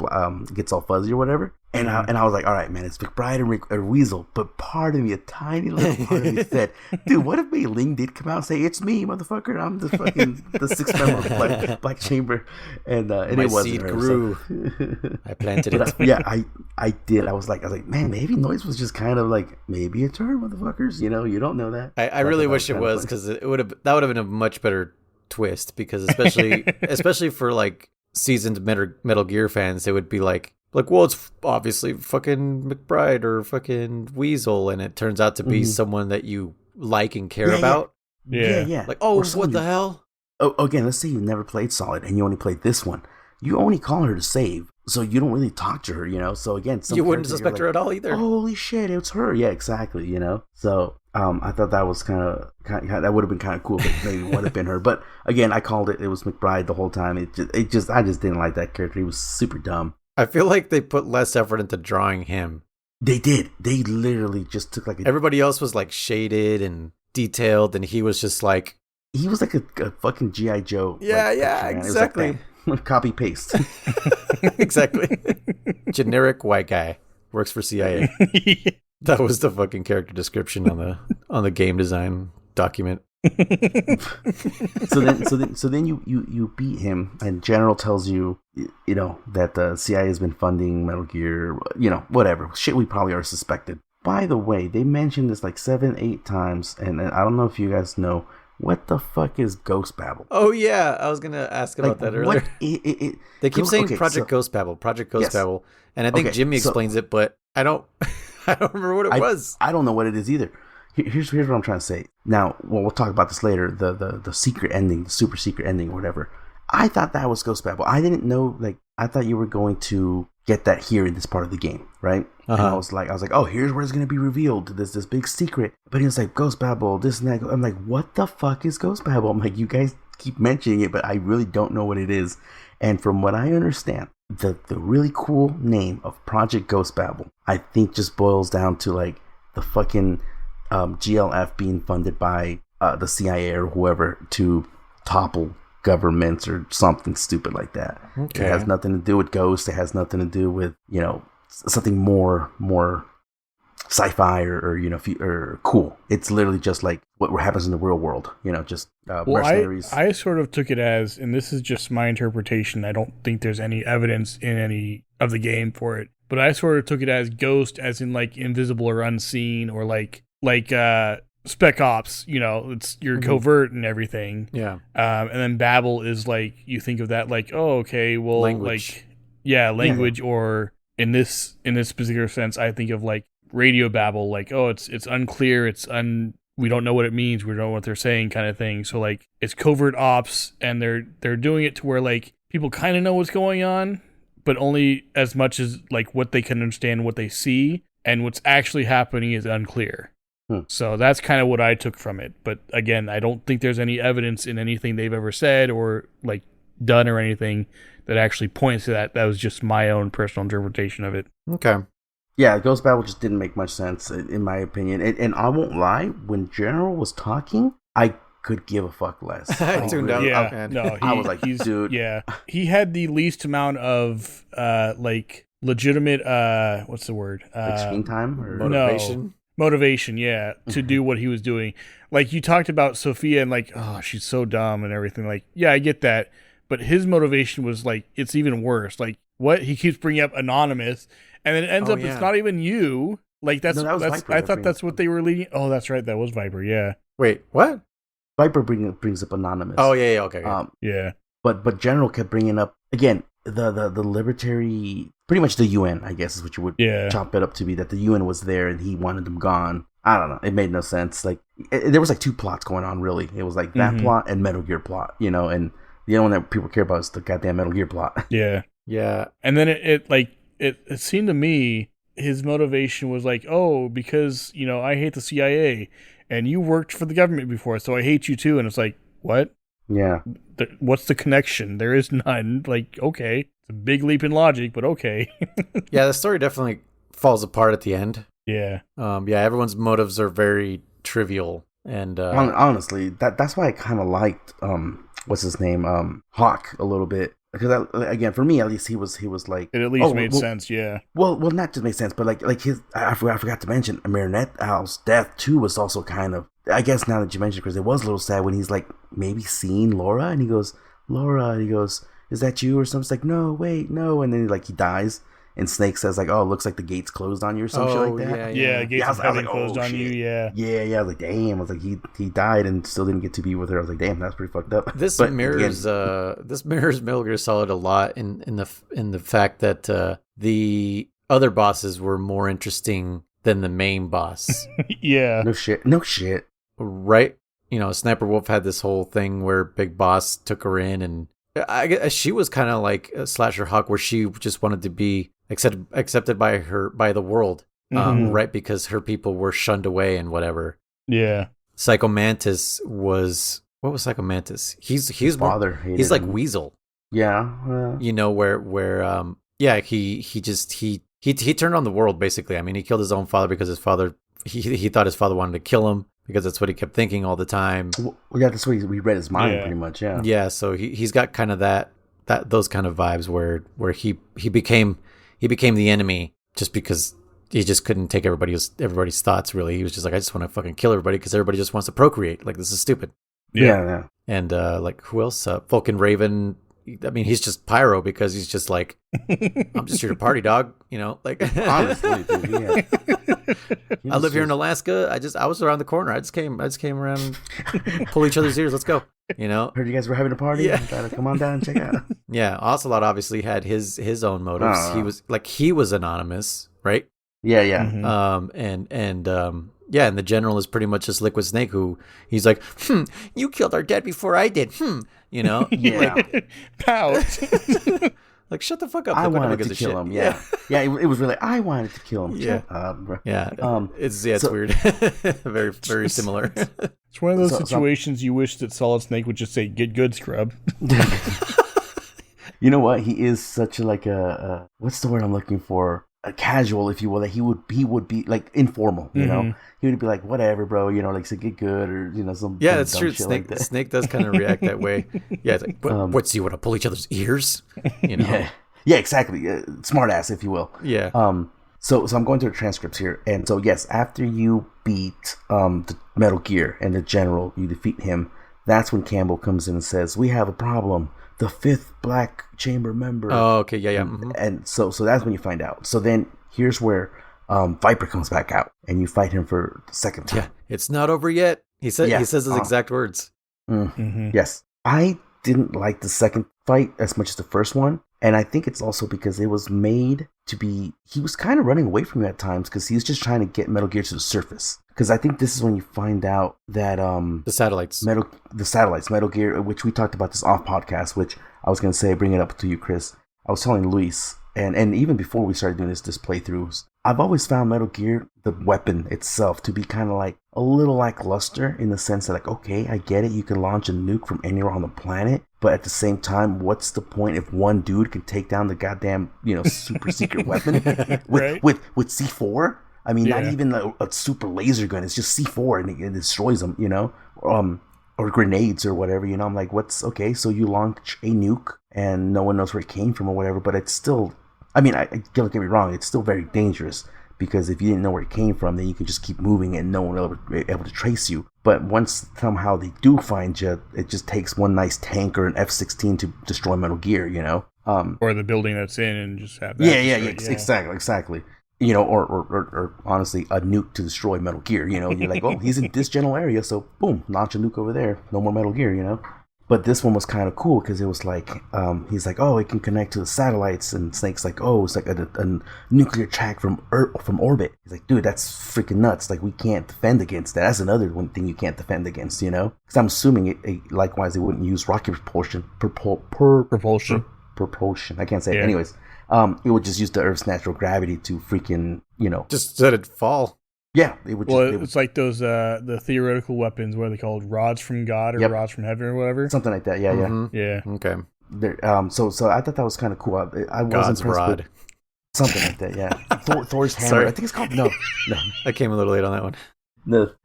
[SPEAKER 3] gets all fuzzy or whatever. And I was like, all right, man, it's McBride or Weasel. But part of me, a tiny little part of me said, dude, what if Mei Ling did come out and say, it's me, motherfucker, I'm the fucking the sixth member of the Black Chamber. And it wasn't
[SPEAKER 1] seed
[SPEAKER 3] her.
[SPEAKER 1] Grew. So. I planted it.
[SPEAKER 3] I did. I was like, man, maybe Noise was just kind of like, maybe it's her, motherfuckers. You don't know that.
[SPEAKER 1] I really wish it was, because that would have been a much better twist, because especially for like seasoned Metal Gear fans, they would be like, well, it's obviously fucking McBride or fucking Weasel, and it turns out to be someone that you like and care about.
[SPEAKER 3] Yeah.
[SPEAKER 1] Like, oh, what the hell?
[SPEAKER 3] Oh, again, let's say you never played Solid and you only played this one. You only call her to save, so you don't really talk to her, So again,
[SPEAKER 1] you wouldn't suspect her at all either.
[SPEAKER 3] Holy shit, it's her. Yeah, exactly. So I thought that was kind of that would have been kind of cool, but maybe it would have been her. But again, I called it. It was McBride the whole time. I just didn't like that character. He was super dumb.
[SPEAKER 1] I feel like they put less effort into drawing him.
[SPEAKER 3] They did. They literally just took like
[SPEAKER 1] everybody else was like shaded and detailed, and he was just like
[SPEAKER 3] a fucking G.I. Joe.
[SPEAKER 1] Yeah, exactly.
[SPEAKER 3] Like copy paste.
[SPEAKER 1] Exactly. Generic white guy works for CIA. That was the fucking character description on the game design document.
[SPEAKER 3] so then you beat him, and General tells you that the CIA has been funding Metal Gear, whatever shit we probably are suspected. By the way, they mentioned this like 7-8 times, and I don't know if you guys know what the fuck is Ghost Babel.
[SPEAKER 1] Oh yeah, I was gonna ask about that earlier. They keep saying Project Ghost Babel, and I think Jimmy explains it, but I don't remember what it was.
[SPEAKER 3] I don't know what it is either. Here's what I'm trying to say. Now, we'll talk about this later. The secret ending, the super secret ending, or whatever. I thought that was Ghost Babel. I didn't know. Like, I thought you were going to get that here in this part of the game, right? And I was like, oh, here's where it's going to be revealed. There's this big secret. But he was like, Ghost Babel, this and that. I'm like, what the fuck is Ghost Babel? I'm like, you guys keep mentioning it, but I really don't know what it is. And from what I understand, the really cool name of Project Ghost Babel, I think just boils down to like the fucking GLF being funded by the CIA or whoever to topple governments or something stupid like that. Okay. It has nothing to do with ghosts. It has nothing to do with, you know, something more sci-fi or you know, or cool. It's literally just like what happens in the real world, you know, just mercenaries.
[SPEAKER 2] I sort of took it as, and this is just my interpretation, I don't think there's any evidence in any of the game for it, but I sort of took it as ghost as in like invisible or unseen, or like Spec Ops, you know, it's you're covert and everything.
[SPEAKER 1] Yeah.
[SPEAKER 2] And then Babel is like, you think of that like, oh, okay, well,
[SPEAKER 1] language.
[SPEAKER 2] Like, language, or in this particular sense, I think of like radio babble, like, oh, it's unclear, we don't know what it means, we don't know what they're saying, kind of thing. So like, it's covert ops, and they're doing it to where like people kind of know what's going on, but only as much as like what they can understand, what they see, and what's actually happening is unclear. So that's kind of what I took from it. But again, I don't think there's any evidence in anything they've ever said or like done or anything that actually points to that. That was just my own personal interpretation of it.
[SPEAKER 1] Okay.
[SPEAKER 3] Yeah, Ghost Babel just didn't make much sense in my opinion. And I won't lie, when General was talking, I could give a fuck less.
[SPEAKER 1] I tuned out.
[SPEAKER 2] Yeah, no,
[SPEAKER 3] I was like, dude.
[SPEAKER 2] Yeah, he had the least amount of like legitimate what's the word?
[SPEAKER 3] Like screen time or
[SPEAKER 1] motivation?
[SPEAKER 2] No. Motivation, yeah, to do what he was doing. Like, you talked about Sophia and like, oh, she's so dumb and everything. Like, yeah, I get that. But his motivation was like, it's even worse. Like, what? He keeps bringing up anonymous, and then it ends up it's not even you. Like, that's Viper, I thought that's what they were leading. Oh, that's right. That was Viper, yeah.
[SPEAKER 1] Wait, what?
[SPEAKER 3] Viper brings up anonymous.
[SPEAKER 1] Oh, yeah, okay.
[SPEAKER 2] Yeah.
[SPEAKER 3] But General kept bringing up, again, the libertary, pretty much the UN, I guess is what you would chop it up to be, that the UN was there and he wanted them gone. I don't know. It made no sense. Like, there was like two plots going on, really. It was like that plot and Metal Gear plot, you know, and the only one that people care about is the goddamn Metal Gear plot.
[SPEAKER 2] Yeah.
[SPEAKER 1] Yeah.
[SPEAKER 2] And then it seemed to me his motivation was like, oh, because, you know, I hate the CIA and you worked for the government before, so I hate you too. And it's like, what?
[SPEAKER 3] Yeah.
[SPEAKER 2] What's the connection? There is none. Like, okay, it's a big leap in logic, but okay.
[SPEAKER 1] Yeah, the story definitely falls apart at the end.
[SPEAKER 2] Yeah.
[SPEAKER 1] Yeah, everyone's motives are very trivial, and
[SPEAKER 3] honestly, that's why I kind of liked what's his name, Hawk, a little bit, because again, for me at least, he was like,
[SPEAKER 2] it at least made sense. Yeah.
[SPEAKER 3] Well, not just made sense, but like his, I forgot to mention, Marinette Owl's death too was also kind of, I guess now that you mentioned, because it was a little sad when he's like maybe seeing Laura, and he goes, Laura, and he goes, is that you or something? It's like, no, wait, no, and then he dies. And Snake says like, "Oh, it looks like the gates closed on you or some shit like that."
[SPEAKER 2] Yeah, gates of heaven closed on you. Yeah.
[SPEAKER 3] I was like, "Damn!" I was like, "He died and still didn't get to be with her." I was like, "Damn, that's pretty fucked up."
[SPEAKER 1] This mirrors Metal Gear Solid a lot in the fact that the other bosses were more interesting than the main boss.
[SPEAKER 2] Yeah.
[SPEAKER 3] No shit.
[SPEAKER 1] Right? You know, Sniper Wolf had this whole thing where Big Boss took her in, and I guess she was kind of like a Slasher Hawk, where she just wanted to be accepted by the world, right? Because her people were shunned away and whatever.
[SPEAKER 2] Yeah.
[SPEAKER 1] Psycho Mantis was, what was Psycho Mantis? He's
[SPEAKER 3] father.
[SPEAKER 1] He's like Weasel.
[SPEAKER 3] Yeah.
[SPEAKER 1] You know, where he turned on the world basically. I mean, he killed his own father because his father he thought his father wanted to kill him, because that's what he kept thinking all the time.
[SPEAKER 3] Well, yeah, that's what we read his mind pretty much. Yeah.
[SPEAKER 1] Yeah. So he's got kind of those kind of vibes where he became the enemy just because he just couldn't take everybody's thoughts, really. He was just like, I just want to fucking kill everybody because everybody just wants to procreate. Like, this is stupid.
[SPEAKER 3] Yeah.
[SPEAKER 1] And like, who else? Vulcan Raven, I mean, he's just pyro because he's just like, I'm just here to party, dog. You know, like
[SPEAKER 3] Honestly, dude,
[SPEAKER 1] I live here in Alaska. I was around the corner. I just came around, pull each other's ears. Let's go. You know,
[SPEAKER 3] heard you guys were having a party.
[SPEAKER 1] Yeah.
[SPEAKER 3] Gotta come on down and check it out.
[SPEAKER 1] Yeah, Ocelot obviously had his own motives. He was anonymous, right?
[SPEAKER 3] Yeah, yeah.
[SPEAKER 1] Mm-hmm. And the general is pretty much just Liquid Snake, who he's like, you killed our dad before I did. You know,
[SPEAKER 3] Yeah.
[SPEAKER 2] Pout.
[SPEAKER 1] like shut the fuck up.
[SPEAKER 3] I
[SPEAKER 1] Nobody
[SPEAKER 3] wanted
[SPEAKER 1] gives
[SPEAKER 3] to
[SPEAKER 1] a
[SPEAKER 3] kill
[SPEAKER 1] shit.
[SPEAKER 3] him. Yeah, yeah. It was really I wanted to kill him.
[SPEAKER 1] Yeah.
[SPEAKER 3] Shut up, bro.
[SPEAKER 1] Yeah, it's
[SPEAKER 3] so-
[SPEAKER 1] weird. Very, very similar.
[SPEAKER 2] It's one of those situations you wish that Solid Snake would just say, "Get good, scrub."
[SPEAKER 3] You know what? He is such a what's the word I'm looking for? A casual, if you will. That he would be like informal. You know, he would be like, whatever, bro. You know, like say get good or some.
[SPEAKER 1] Yeah,
[SPEAKER 3] some
[SPEAKER 1] that's
[SPEAKER 3] dumb
[SPEAKER 1] true.
[SPEAKER 3] shit like that.
[SPEAKER 1] Snake does kind of react that way. Yeah, it's like, what's you want to pull each other's ears? You know.
[SPEAKER 3] Yeah, exactly. Smart ass, if you will.
[SPEAKER 1] Yeah.
[SPEAKER 3] So I'm going through the transcripts here, and so yes, after you beat the Metal Gear and the General, you defeat him. That's when Campbell comes in and says, "We have a problem. The fifth Black Chamber member."
[SPEAKER 1] Oh, okay, yeah. Mm-hmm.
[SPEAKER 3] And so that's when you find out. So then here's where Viper comes back out, and you fight him for the second time.
[SPEAKER 1] Yeah, it's not over yet. He says his exact words.
[SPEAKER 3] Yes, I didn't like the second fight as much as the first one. And I think it's also because it was made to be, he was kind of running away from you at times because he was just trying to get Metal Gear to the surface. Because I think this is when you find out that
[SPEAKER 1] the satellites,
[SPEAKER 3] Metal Gear, which we talked about this off podcast, which I was going to say, bring it up to you, Chris. I was telling Luis, and even before we started doing this playthroughs, I've always found Metal Gear, the weapon itself, to be kind of like a little lackluster in the sense that, like, okay, I get it, you can launch a nuke from anywhere on the planet, but at the same time, what's the point if one dude can take down the goddamn, super secret weapon with C4? I mean, not even a super laser gun. It's just C4 and it destroys them, or grenades or whatever, I'm like, okay, so you launch a nuke and no one knows where it came from or whatever, but it's still, I mean, don't get me wrong, it's still very dangerous because if you didn't know where it came from, then you could just keep moving and no one will be able to trace you. But once somehow they do find you, it just takes one nice tank or an F-16 to destroy Metal Gear,
[SPEAKER 2] or the building that's in and just have that.
[SPEAKER 3] Exactly. Or honestly, a nuke to destroy Metal Gear. You're like, oh, he's in this general area, so boom, launch a nuke over there. No more Metal Gear. But this one was kind of cool because it was like, he's like, oh, it can connect to the satellites, and Snake's like, oh, it's like a nuclear attack from orbit. He's like, dude, that's freaking nuts. Like, we can't defend against that. That's another one thing you can't defend against, Because I'm assuming likewise they wouldn't use rocket propulsion. Propulsion. I can't say it. Anyways. It would just use the Earth's natural gravity to freaking,
[SPEAKER 1] just let it fall.
[SPEAKER 3] Yeah, it would.
[SPEAKER 2] It's like those the theoretical weapons. What are they called? Rods from God or rods from heaven or whatever.
[SPEAKER 3] Something like that. Yeah,
[SPEAKER 2] yeah.
[SPEAKER 1] Okay.
[SPEAKER 3] So I thought that was kind of cool. I was
[SPEAKER 1] God's
[SPEAKER 3] impressed
[SPEAKER 1] rod.
[SPEAKER 3] with something like that. Yeah, Thor's hammer.
[SPEAKER 1] Sorry.
[SPEAKER 3] I think it's called. No.
[SPEAKER 1] I came a little late on that one.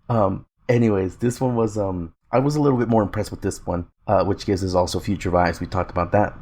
[SPEAKER 3] No. Anyways, this one was. I was a little bit more impressed with this one, which gives us also future vibes. We talked about that.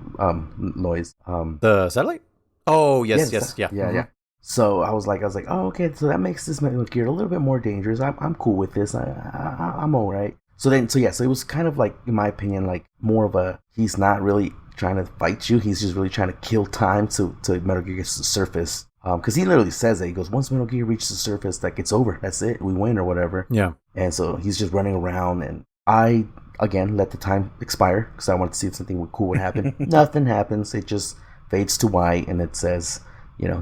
[SPEAKER 3] Noise.
[SPEAKER 1] The satellite. Oh yes, yeah.
[SPEAKER 3] Yeah. So I was like, oh, okay. So that makes this Metal Gear a little bit more dangerous. I'm cool with this. I'm all right. So it was kind of like, in my opinion, like more of a, he's not really trying to fight you. He's just really trying to kill time to Metal Gear gets to the surface. Because he literally says that. He goes, once Metal Gear reaches the surface, like, it's over. That's it. We win or whatever.
[SPEAKER 1] Yeah.
[SPEAKER 3] And so he's just running around, and I again let the time expire because I wanted to see if something cool would happen. Nothing happens. It just fades to white, and it says,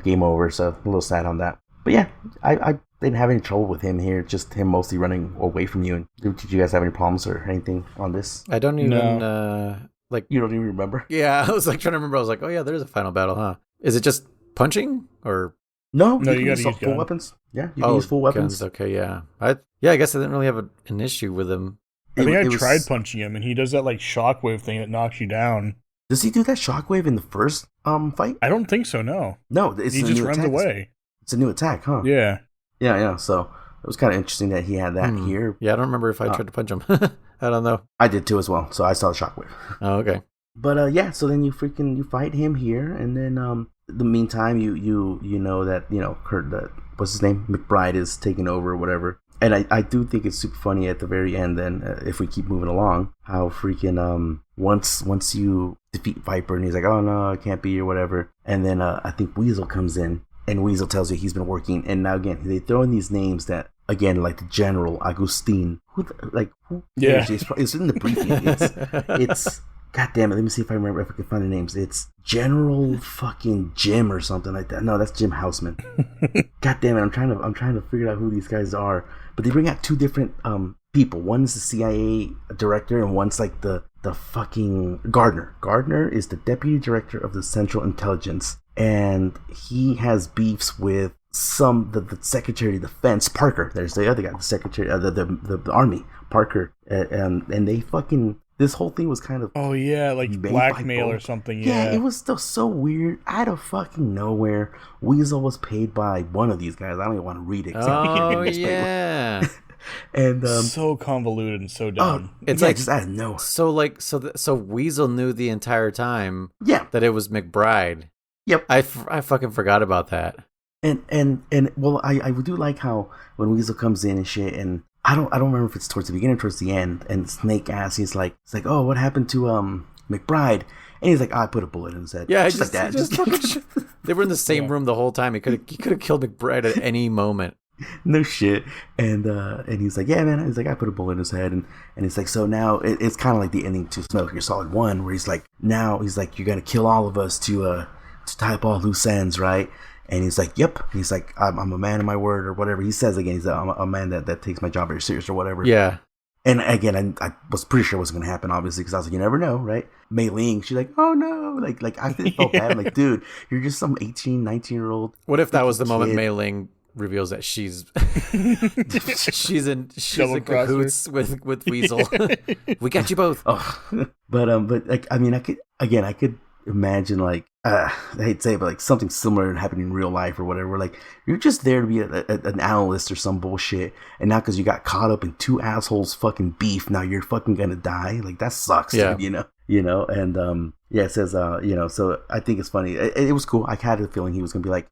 [SPEAKER 3] game over. So a little sad on that. But yeah, I didn't have any trouble with him here. Just him mostly running away from you. And did you guys have any problems or anything on this?
[SPEAKER 1] I don't even
[SPEAKER 3] you don't even remember?
[SPEAKER 1] Yeah, I was like trying to remember. I was like, oh yeah, there's a final battle, huh? Is it just punching or?
[SPEAKER 3] No,
[SPEAKER 2] you got to use
[SPEAKER 3] full weapons. Yeah, you can use full weapons.
[SPEAKER 1] Guns. Okay, yeah. I guess I didn't really have an issue with him.
[SPEAKER 2] I think I tried punching him, and he does that like shockwave thing that knocks you down.
[SPEAKER 3] Does he do that shockwave in the first fight?
[SPEAKER 2] I don't think so. No,
[SPEAKER 3] he
[SPEAKER 2] just runs away.
[SPEAKER 3] It's a new attack, huh?
[SPEAKER 2] Yeah.
[SPEAKER 3] So it was kind of interesting that he had that here.
[SPEAKER 1] Yeah, I don't remember if I tried to punch him. I don't know.
[SPEAKER 3] I did too as well. So I saw the shockwave.
[SPEAKER 1] Oh, okay.
[SPEAKER 3] But yeah, so then you fight him here, and then the meantime you know that Kurt, what's his name, McBride is taking over or whatever, And I do think it's super funny at the very end. Then if we keep moving along, how freaking once you defeat Viper and he's like, oh no, it can't be or whatever. And then I think Weasel comes in and Weasel tells you he's been working. And now again they throw in these names that again like the General Agustin. Who
[SPEAKER 2] Yeah,
[SPEAKER 3] it's in the briefing. It's God damn it. Let me see if I remember if I can find the names. It's General fucking Jim or something like that. No, that's Jim Houseman. God damn it. I'm trying to figure out who these guys are. But they bring out two different people. One is the CIA director and one's like the fucking Gardner. Gardner is the deputy director of the Central Intelligence. And he has beefs with the Secretary of Defense, Parker. There's the other guy, the Secretary of the Army, Parker. And they fucking... This whole thing was kind of...
[SPEAKER 2] Oh, yeah, like blackmail or something,
[SPEAKER 3] Yeah, it was still so weird. Out of fucking nowhere, Weasel was paid by one of these guys. I don't even want to read it.
[SPEAKER 1] Oh, yeah.
[SPEAKER 3] And
[SPEAKER 2] so convoluted and so dumb.
[SPEAKER 3] It's like just out of nowhere.
[SPEAKER 1] So Weasel knew the entire time that it was McBride.
[SPEAKER 3] Yep.
[SPEAKER 1] I fucking forgot about that.
[SPEAKER 3] And well, I do like how when Weasel comes in and shit, and I don't remember if it's towards the beginning or towards the end, and Snake asks, he's like, oh, what happened to McBride? And he's like, I put a bullet in his head.
[SPEAKER 1] Yeah,
[SPEAKER 3] just like that.
[SPEAKER 1] They were in the same room the whole time. He could have killed McBride at any moment.
[SPEAKER 3] No shit. And he's like, yeah, man. He's like, I put a bullet in his head, and it's like, so now it's kind of like the ending to Metal Gear Solid 1, where he's like, you're gonna kill all of us to tie up all loose ends, right? And he's like, yep. He's like, I'm a man of my word, or whatever he says again. He's like, I'm a man that takes my job very serious, or whatever.
[SPEAKER 1] Yeah.
[SPEAKER 3] And again, I was pretty sure it wasn't going to happen, obviously, because I was like, you never know, right? Mei Ling, she's like, oh no. Like I felt bad. I'm like, dude, you're just some 18, 19-year-old.
[SPEAKER 1] What if that was the moment Mei Ling reveals that she's in cahoots with Weasel? We got you both.
[SPEAKER 3] Oh. But like, I mean, I could imagine, like, I hate to say it, but like something similar happening in real life or whatever. Like, you're just there to be an analyst or some bullshit, and now because you got caught up in two assholes fucking beef, now you're fucking gonna die. Like, that sucks, dude, you know. And it says so I think it's funny. It was cool. I had a feeling he was gonna be like,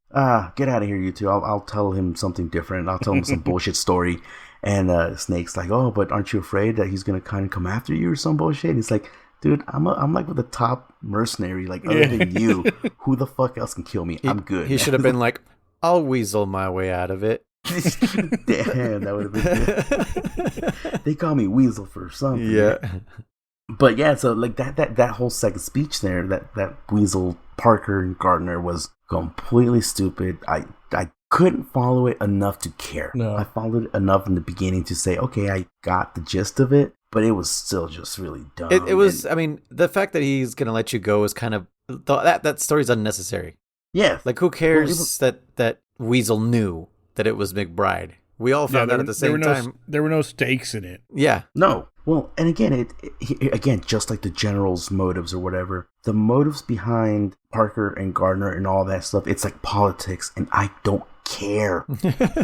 [SPEAKER 3] get out of here, you two. I'll tell him something different. I'll tell him some bullshit story. And Snake's like, oh, but aren't you afraid that he's gonna kind of come after you or some bullshit? And he's like, dude, I'm like with the top mercenary, like, other than you. Who the fuck else can kill me? I'm good.
[SPEAKER 1] He should have been like, I'll weasel my way out of it.
[SPEAKER 3] Damn, that would have been good. They call me Weasel for something.
[SPEAKER 1] Yeah.
[SPEAKER 3] But yeah, so like that whole second speech there, that Weasel, Parker, and Gardner was completely stupid. I couldn't follow it enough to care.
[SPEAKER 2] No. I
[SPEAKER 3] followed it enough in the beginning to say, okay, I got the gist of it. But it was still just really dumb.
[SPEAKER 1] It was, I mean, the fact that he's going to let you go is kind of, that story's unnecessary.
[SPEAKER 3] Yeah.
[SPEAKER 1] Like, who cares that Weasel knew that it was McBride? We all found out at the same time.
[SPEAKER 2] There were no stakes in it.
[SPEAKER 1] Yeah.
[SPEAKER 3] No. Well, and again, again, just like the General's motives or whatever, the motives behind Parker and Gardner and all that stuff, it's like politics, and I don't care.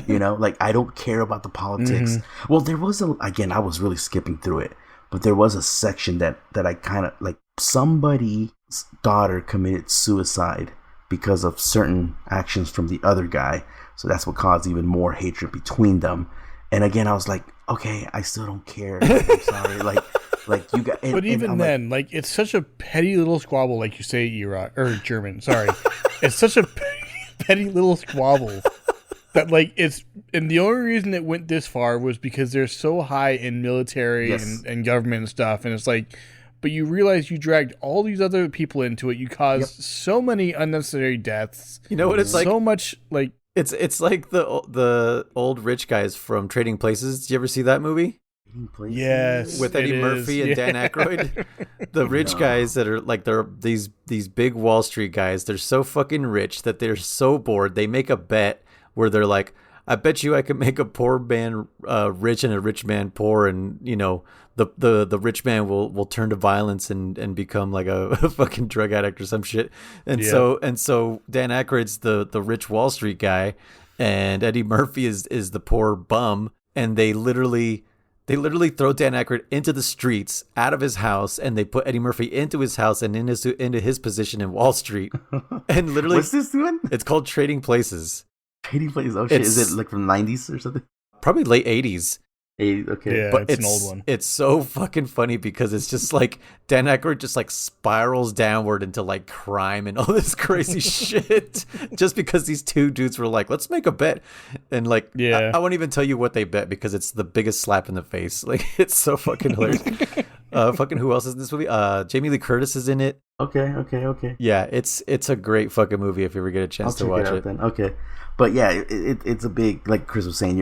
[SPEAKER 3] Like, I don't care about the politics. Mm-hmm. Well, there was I was really skipping through it, but there was a section that I kind of like, somebody's daughter committed suicide because of certain actions from the other guy, so that's what caused even more hatred between them. And again, I was like, okay, I still don't care. I'm sorry. Like you got.
[SPEAKER 2] But even then, like, it's such a petty little squabble, like you say, Iraq or German. Sorry, it's such a petty little squabble that, like, and the only reason it went this far was because they're so high in military and government and stuff, and it's like, but you realize you dragged all these other people into it. You caused so many unnecessary deaths.
[SPEAKER 1] You know what it's like?
[SPEAKER 2] So much, like.
[SPEAKER 1] It's like the old rich guys from Trading Places. Did you ever see that movie?
[SPEAKER 2] Yes,
[SPEAKER 1] with Eddie Murphy and Dan Aykroyd. The rich guys that are like, they're these big Wall Street guys. They're so fucking rich that they're so bored. They make a bet where they're like, I bet you I could make a poor man rich and a rich man poor, and the rich man will turn to violence and become like a fucking drug addict or some shit. And so Dan Aykroyd's the rich Wall Street guy, and Eddie Murphy is the poor bum, and they literally throw Dan Aykroyd into the streets, out of his house, and they put Eddie Murphy into his house and into his position in Wall Street. And literally,
[SPEAKER 3] what's this doing?
[SPEAKER 1] It's called Trading Places.
[SPEAKER 3] Trading Places. Oh shit! Is it like from the 90s or something?
[SPEAKER 1] probably late 80s.
[SPEAKER 3] Okay.
[SPEAKER 2] Yeah,
[SPEAKER 1] But
[SPEAKER 2] it's an old one.
[SPEAKER 1] It's so fucking funny because it's just like Dan Aykroyd just like spirals downward into like crime and all this crazy shit just because these two dudes were like, let's make a bet. And like,
[SPEAKER 2] Yeah.
[SPEAKER 1] I won't even tell you what they bet because it's the biggest slap in the face. Like, it's so fucking hilarious. Fucking who else is in this movie? Jamie Lee Curtis is in it.
[SPEAKER 3] Okay.
[SPEAKER 1] Yeah, it's a great fucking movie if you ever get a chance to watch it.
[SPEAKER 3] Then. Okay. But yeah, it's a big, like Chris was saying,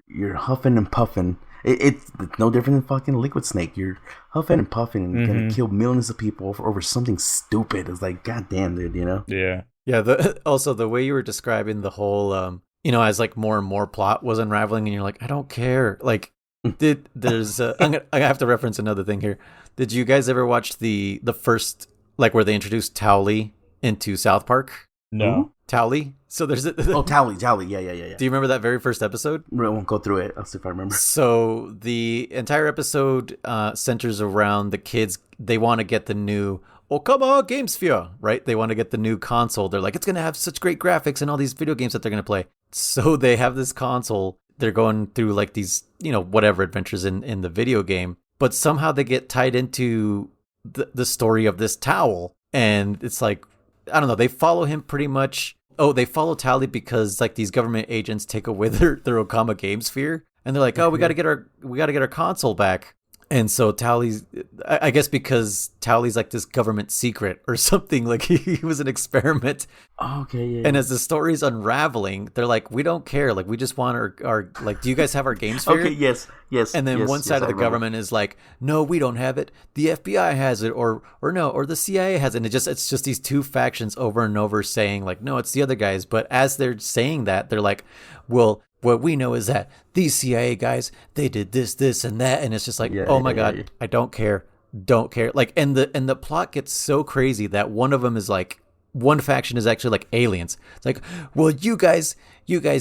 [SPEAKER 3] you're huffing and puffing. It's no different than fucking Liquid Snake. You're huffing and puffing and gonna kill millions of people over something stupid. It's like, goddamn, dude, you know?
[SPEAKER 2] Yeah.
[SPEAKER 1] Yeah. Also, the way you were describing the whole, as like more and more plot was unraveling, and you're like, I don't care. Like, there's I have to reference another thing here. Did you guys ever watch the first, like, where they introduced Towley into South Park?
[SPEAKER 2] No.
[SPEAKER 1] Towley. So there's
[SPEAKER 3] Towley. Yeah.
[SPEAKER 1] Do you remember that very first episode?
[SPEAKER 3] I won't go through it. I'll see if I remember.
[SPEAKER 1] So the entire episode centers around the kids. They want to get the new come on, GameSphere, right? They want to get the new console. They're like, it's going to have such great graphics and all these video games that they're going to play. So they have this console. They're going through like these, whatever adventures in the video game. But somehow they get tied into the story of this towel. And it's like, I don't know, they follow him pretty much. Oh, they follow Tally because like these government agents take away their Okama game sphere, and they're like, oh, we got to get our console back. And so Tally's, I guess because Tally's like this government secret or something, like he was an experiment.
[SPEAKER 3] Okay, yeah.
[SPEAKER 1] And as the story's unraveling, they're like, we don't care. Like, we just want our like, do you guys have our game sphere?
[SPEAKER 3] Okay, yes.
[SPEAKER 1] And then one side of the government is like, no, we don't have it. The FBI has it, or the CIA has it. And it's just these two factions over and over saying like, no, it's the other guys. But as they're saying that, they're like, well, what we know is that these CIA guys, they did this, and that. And it's just like, oh my God, I don't care. Like, and the plot gets so crazy that one of them is like, one faction is actually like aliens. It's like, well, you guys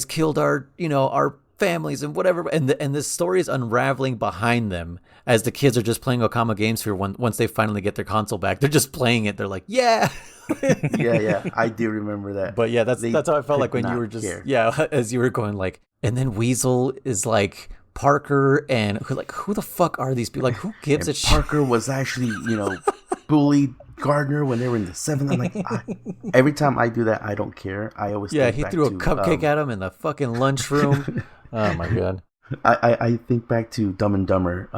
[SPEAKER 1] killed our families and whatever. And this story is unraveling behind them as the kids are just playing Okama Games for once they finally get their console back. They're just playing it. They're like, yeah.
[SPEAKER 3] yeah. I do remember that.
[SPEAKER 1] But yeah, that's how I felt like when you were just as you were going like, and then Weasel is like Parker, and who the fuck are these people? Like, who gives a shit?
[SPEAKER 3] Parker was actually, bullied Gardner when they were in the 7th. I'm like, every time I do that, I don't care. I always
[SPEAKER 1] he threw a cupcake at him in the fucking lunchroom. Oh my God.
[SPEAKER 3] I think back to Dumb and Dumber,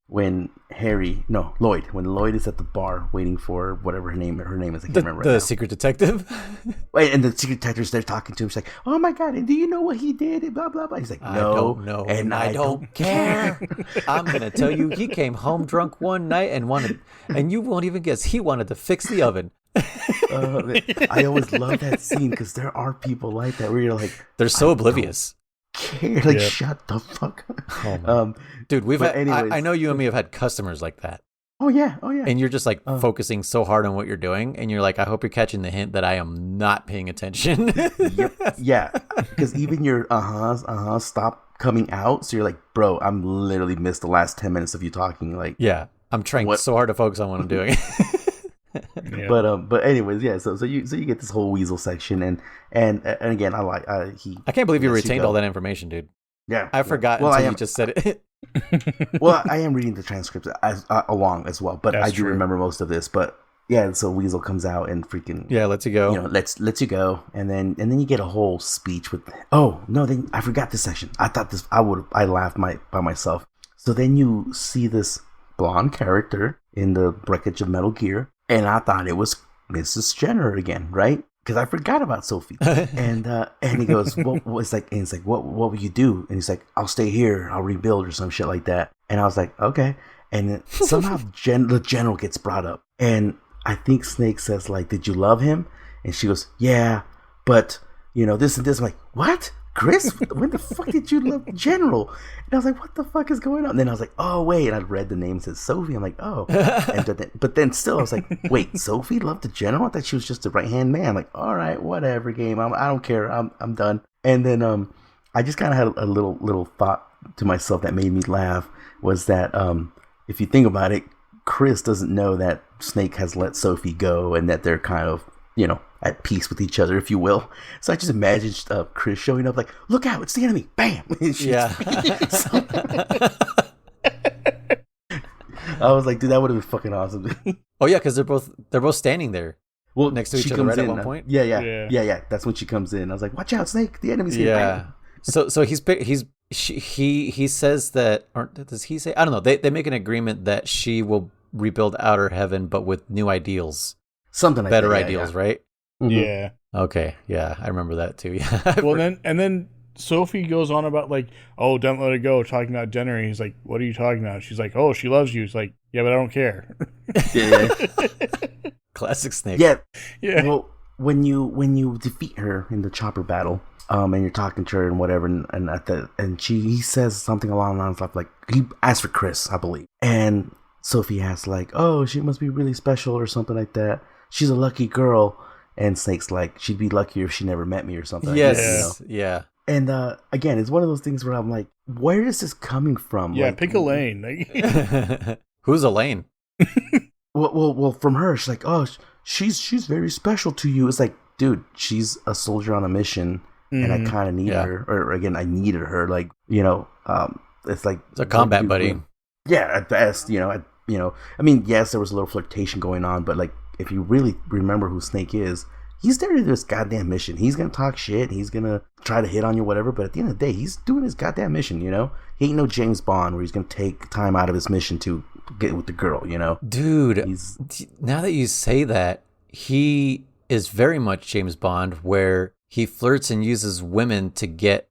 [SPEAKER 3] when Lloyd is at the bar waiting for whatever her name is. I can't remember.
[SPEAKER 1] The secret detective.
[SPEAKER 3] Wait, and the secret detective's there talking to him. She's like, "Oh my God, and do you know what he did?" And blah blah blah. He's like, "No,
[SPEAKER 1] I don't know, and I don't care." I'm gonna tell you, he came home drunk one night and you won't even guess, he wanted to fix the oven.
[SPEAKER 3] I always love that scene because there are people like that where you're like,
[SPEAKER 1] they're so oblivious.
[SPEAKER 3] Care, like, shut the fuck up.
[SPEAKER 1] Oh, dude, I know you and me have had customers like that.
[SPEAKER 3] Oh yeah.
[SPEAKER 1] And you're just like focusing so hard on what you're doing, and you're like, I hope you're catching the hint that I am not paying attention.
[SPEAKER 3] Yep. Yeah, because even your stop coming out, so you're like, bro, I'm literally missed the last 10 minutes of you talking. Like,
[SPEAKER 1] yeah, I'm trying so hard to focus on what I'm doing.
[SPEAKER 3] Yeah. But anyways, yeah. So you get this whole Weasel section, and again, I
[SPEAKER 1] can't believe you retained all that information, dude.
[SPEAKER 3] Yeah,
[SPEAKER 1] I forgot until you just said it.
[SPEAKER 3] Well, I am reading the transcripts along as well, but I do remember most of this. But yeah, so Weasel comes out and freaking
[SPEAKER 1] lets you go.
[SPEAKER 3] Lets you go, and then you get a whole speech with. Oh no, then I forgot this section. I thought this. I laughed by myself. So then you see this blonde character in the wreckage of Metal Gear. And I thought it was Mrs. Jenner again, right? Because I forgot about Sophie. And he goes, what will you do? And he's like, I'll stay here. I'll rebuild or some shit like that. And I was like, okay. And then somehow the general gets brought up. And I think Snake says, like, did you love him? And she goes, yeah, but, this and this. I'm like, what? Chris, when the fuck did you love General? And I was like, what the fuck is going on? And then I was like, oh, wait. And I read the name, says Sophie. I'm like, oh. But then still, I was like, wait, Sophie loved the General? I thought she was just a right-hand man. I'm like, all right, whatever, game. I don't care. I'm done. And then I just kind of had a little thought to myself that made me laugh, was that if you think about it, Chris doesn't know that Snake has let Sophie go and that they're kind of at peace with each other, if you will. So I just imagined Chris showing up like, look out, it's the enemy, bam.
[SPEAKER 1] Yeah.
[SPEAKER 3] I was like, dude, that would have been fucking awesome.
[SPEAKER 1] Oh yeah, because they're both standing there.
[SPEAKER 3] Well,
[SPEAKER 1] next to
[SPEAKER 3] she
[SPEAKER 1] each other,
[SPEAKER 3] comes
[SPEAKER 1] right, at
[SPEAKER 3] in,
[SPEAKER 1] one point?
[SPEAKER 3] Yeah. That's when she comes in. I was like, watch out, Snake, the enemy's here.
[SPEAKER 1] Yeah. So he says that, or does he say? I don't know. They make an agreement that she will rebuild outer heaven, but with new ideals,
[SPEAKER 3] something like
[SPEAKER 1] better
[SPEAKER 3] that.
[SPEAKER 1] ideals, right?
[SPEAKER 3] Mm-hmm.
[SPEAKER 2] Yeah.
[SPEAKER 1] Okay. Yeah, I remember that too. Yeah.
[SPEAKER 2] Well, then Sophie goes on about like, oh, don't let it go, talking about Jenner. And he's like, what are you talking about? She's like, oh, she loves you. He's like, yeah, but I don't care.
[SPEAKER 3] Yeah.
[SPEAKER 1] Classic Snake.
[SPEAKER 3] Yeah.
[SPEAKER 2] Yeah.
[SPEAKER 3] Well, when you defeat her in the chopper battle, and you're talking to her and whatever, and he says something along the lines of like, he asks for Chris, I believe, and Sophie asks like, oh, she must be really special or something like that. She's a lucky girl, and Snake's like, she'd be luckier if she never met me or something.
[SPEAKER 1] Yes.
[SPEAKER 3] Like that,
[SPEAKER 1] Yeah.
[SPEAKER 3] And again, it's one of those things where I'm like, where is this coming from?
[SPEAKER 2] Yeah,
[SPEAKER 3] like,
[SPEAKER 2] pick a lane.
[SPEAKER 1] Who's Elaine?
[SPEAKER 3] Well, from her, she's like, oh, she's very special to you. It's like, dude, she's a soldier on a mission, and I kind of need her. Or again, I needed her. Like, it's like
[SPEAKER 1] It's a combat buddy.
[SPEAKER 3] Yeah, at best, I mean, yes, there was a little flirtation going on, but like, if you really remember who Snake is, he's there to do his goddamn mission. He's gonna talk shit. He's gonna try to hit on you, whatever. But at the end of the day, he's doing his goddamn mission. He ain't no James Bond where he's gonna take time out of his mission to get with the girl.
[SPEAKER 1] Dude. Now that you say that, he is very much James Bond, where he flirts and uses women to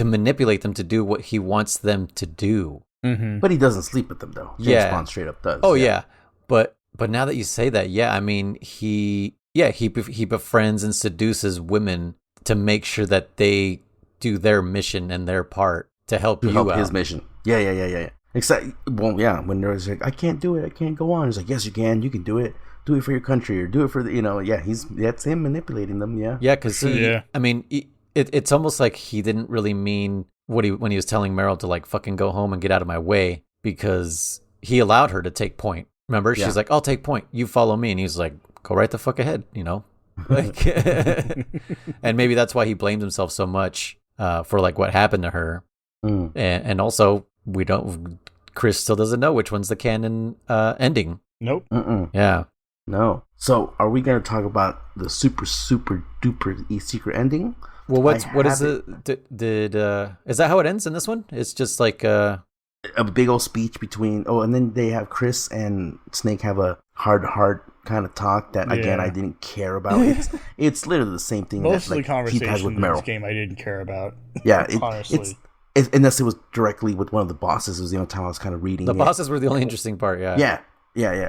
[SPEAKER 1] manipulate them to do what he wants them to do.
[SPEAKER 2] Mm-hmm.
[SPEAKER 3] But he doesn't sleep with them though. James Bond straight up does.
[SPEAKER 1] Oh yeah. But now that you say that, I mean, he befriends and seduces women to make sure that they do their mission and their part to help out.
[SPEAKER 3] His mission. Yeah. Except, well, yeah, when there's like, I can't do it, I can't go on. He's like, yes, you can do it. Do it for your country, or do it for the, that's him manipulating them. Yeah.
[SPEAKER 1] Yeah, because I mean, it's almost like he didn't really mean when he was telling Meryl to like fucking go home and get out of my way, because he allowed her to take point. Remember, she's like, I'll take point. You follow me. And he's like, go right the fuck ahead, like, and maybe that's why he blamed himself so much for like what happened to her. And also Chris still doesn't know which one's the canon ending.
[SPEAKER 2] Nope.
[SPEAKER 1] Yeah.
[SPEAKER 3] No. So are we going to talk about the super, super duper secret ending?
[SPEAKER 1] Well, what is is that how it ends in this one? It's just like
[SPEAKER 3] a big old speech between, and then they have Chris and Snake have a heart-to-heart kind of talk that, again, I didn't care about. It's literally the same thing
[SPEAKER 2] most
[SPEAKER 3] that
[SPEAKER 2] of the conversation
[SPEAKER 3] has with
[SPEAKER 2] in
[SPEAKER 3] Meryl.
[SPEAKER 2] this game I didn't care about.
[SPEAKER 3] Yeah,
[SPEAKER 2] honestly.
[SPEAKER 3] Unless it was directly with one of the bosses. It was the only time I was kind of reading.
[SPEAKER 1] The bosses were the only interesting part,
[SPEAKER 3] Yeah.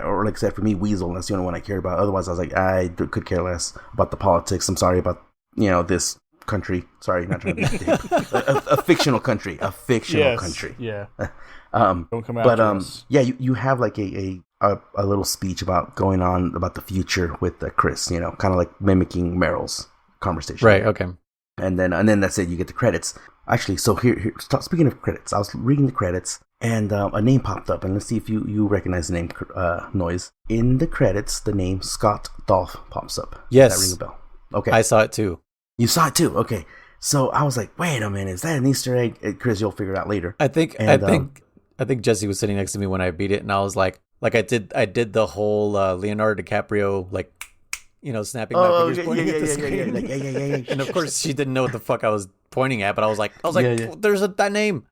[SPEAKER 3] Or like, except for me, Weasel, that's the only one I cared about. Otherwise, I was like, I could care less about the politics. I'm sorry about, this country. Sorry, not trying to be a fictional country. A fictional country.
[SPEAKER 2] Yeah.
[SPEAKER 3] Don't
[SPEAKER 2] come after us.
[SPEAKER 3] Yeah, you have like a little speech about going on about the future with Chris, kind of like mimicking Meryl's conversation.
[SPEAKER 1] Right, okay.
[SPEAKER 3] And then that's it, you get the credits. Actually, so here speaking of credits, I was reading the credits and a name popped up, and let's see if you recognize the name Noise. In the credits, the name Scott Dolph pops up.
[SPEAKER 1] Yes.
[SPEAKER 3] Does that ring a bell? Okay.
[SPEAKER 1] I saw it too.
[SPEAKER 3] You saw it too? Okay. So I was like, wait a minute, is that an Easter egg? Chris, you'll figure it out later.
[SPEAKER 1] I think Jesse was sitting next to me when I beat it, and I was like I did the whole Leonardo DiCaprio, like, snapping my fingers, pointing at the screen.
[SPEAKER 3] Yeah.
[SPEAKER 1] And of course, she didn't know what the fuck I was pointing at, but I was like, there's that name.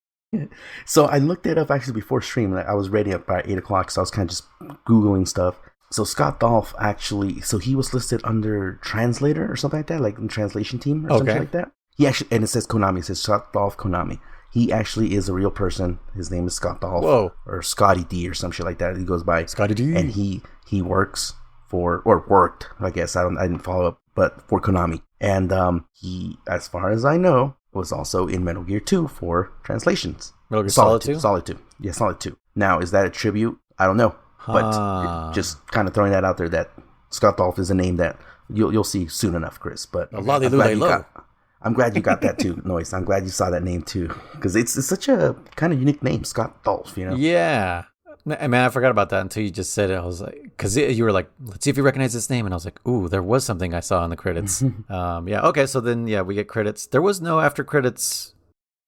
[SPEAKER 3] So I looked it up actually before stream. I was ready up by 8 o'clock, so I was kind of just Googling stuff. So Scott Dolph actually, he was listed under translator or something like that, like in translation team or something like that. He actually, and it says Konami, it says Scott Dolph Konami. He actually is a real person. His name is Scott Dolph.
[SPEAKER 1] Whoa.
[SPEAKER 3] Or Scotty D or some shit like that. He goes by
[SPEAKER 1] Scotty D.
[SPEAKER 3] And he works worked, I guess. I didn't follow up, but for Konami. And he, as far as I know, was also in Metal Gear 2 for translations.
[SPEAKER 1] Metal Gear Solid 2?
[SPEAKER 3] Solid 2. Yeah, Solid 2. Now, is that a tribute? I don't know. But just kind of throwing that out there that Scott Dolph is a name that you'll see soon enough, Chris. But I'm glad you got that too, Noise. I'm glad you saw that name too. Because it's such a kind of unique name, Scott Dolph,
[SPEAKER 1] Yeah. Man, I forgot about that until you just said it. I was like, because you were like, let's see if you recognize this name. And I was like, ooh, there was something I saw in the credits. Yeah, okay, so then, yeah, we get credits. There was no after credits.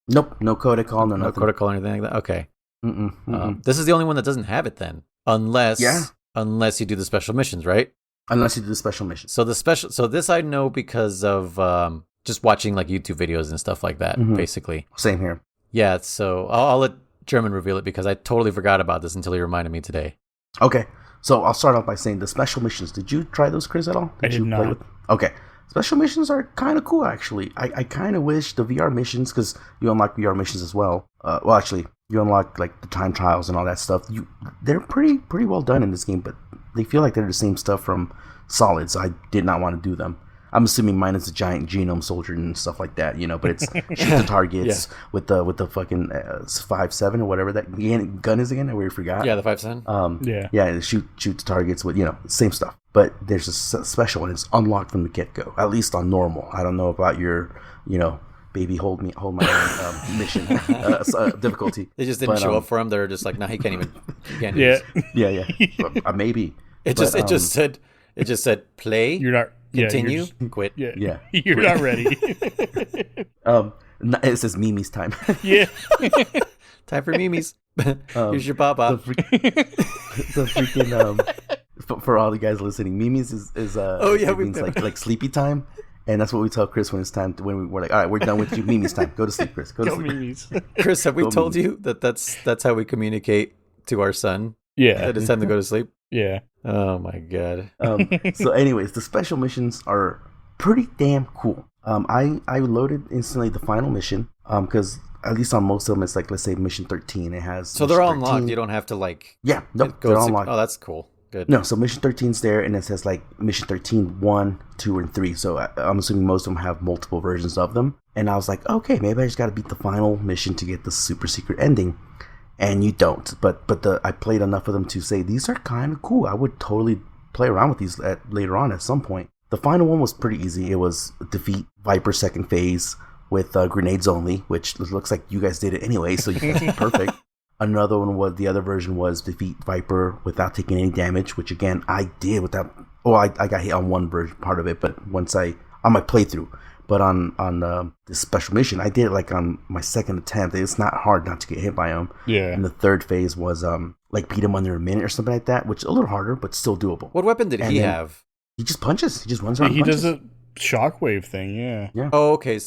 [SPEAKER 3] Nope, no Codec Call, no nothing.
[SPEAKER 1] No Codec Call or anything like that? Okay. This is the only one that doesn't have it then. Unless you do the special missions, right?
[SPEAKER 3] Unless you do the special missions.
[SPEAKER 1] So this I know because of just watching like YouTube videos and stuff like that, basically.
[SPEAKER 3] Same here.
[SPEAKER 1] Yeah, so I'll let German reveal it because I totally forgot about this until he reminded me today.
[SPEAKER 3] Okay, so I'll start off by saying the special missions. Did you try those, Chris, at all?
[SPEAKER 2] I did not.
[SPEAKER 3] Okay, special missions are kind of cool, actually. I kind of wish the VR missions, because you unlock VR missions as well. Well, actually, you unlock like the time trials and all that stuff. They're pretty well done in this game, but they feel like they're the same stuff from Solid, so I did not want to do them. I'm assuming mine is a giant genome soldier and stuff like that, but it's shoot the targets with the fucking 5.7 or whatever that gun is again. I already forgot.
[SPEAKER 1] Yeah, the 5.7.
[SPEAKER 3] Yeah, shoot the targets with same stuff. But there's a special one. It's unlocked from the get go, at least on normal. I don't know about your baby hold my hand mission difficulty.
[SPEAKER 1] They just didn't show up for him. They're just like, nah, he can't even.
[SPEAKER 3] Yeah. Maybe.
[SPEAKER 1] It just said play.
[SPEAKER 2] You're not.
[SPEAKER 1] Continue. Quit.
[SPEAKER 3] Yeah.
[SPEAKER 2] You're not ready.
[SPEAKER 3] It says Mimi's time.
[SPEAKER 2] Yeah.
[SPEAKER 1] Time for Mimi's. Here's your papa.
[SPEAKER 3] The freaking for all the guys listening, Mimi's is it means like sleepy time. And that's what we tell Chris when it's time when we're like, all right, we're done with you. Mimi's time. Go to sleep, Chris. Go to sleep.
[SPEAKER 2] Mimi's.
[SPEAKER 1] Chris, have we told you that's how we communicate to our son?
[SPEAKER 2] Yeah.
[SPEAKER 1] That it's time to go to sleep?
[SPEAKER 2] Yeah.
[SPEAKER 1] Oh my god.
[SPEAKER 3] So anyways, the special missions are pretty damn cool. I loaded instantly the final mission because at least on most of them it's like, let's say mission 13. It has
[SPEAKER 1] so they're all unlocked. You don't have to like
[SPEAKER 3] they're all unlocked.
[SPEAKER 1] Oh, that's cool. Good.
[SPEAKER 3] No, so mission 13's there, and it says like mission 13 1, 2, and 3. So I'm assuming most of them have multiple versions of them. And I was like, okay, maybe I just got to beat the final mission to get the super secret ending. And you don't, but I played enough of them to say these are kind of cool. I would totally play around with these later on at some point. The final one was pretty easy. It was defeat Viper second phase with grenades only, which looks like you guys did it anyway, so perfect. Another one was the other version was defeat Viper without taking any damage, which again I did without. Oh, I got hit on one version part of it, but once on my playthrough. But on this special mission, I did it like on my second attempt. It's not hard not to get hit by him.
[SPEAKER 2] Yeah.
[SPEAKER 3] And the third phase was like beat him under a minute or something like that, which is a little harder, but still doable.
[SPEAKER 1] What weapon did he have?
[SPEAKER 3] He just punches. He just runs around.
[SPEAKER 2] He does a shockwave thing. Yeah.
[SPEAKER 3] Oh,
[SPEAKER 1] okay.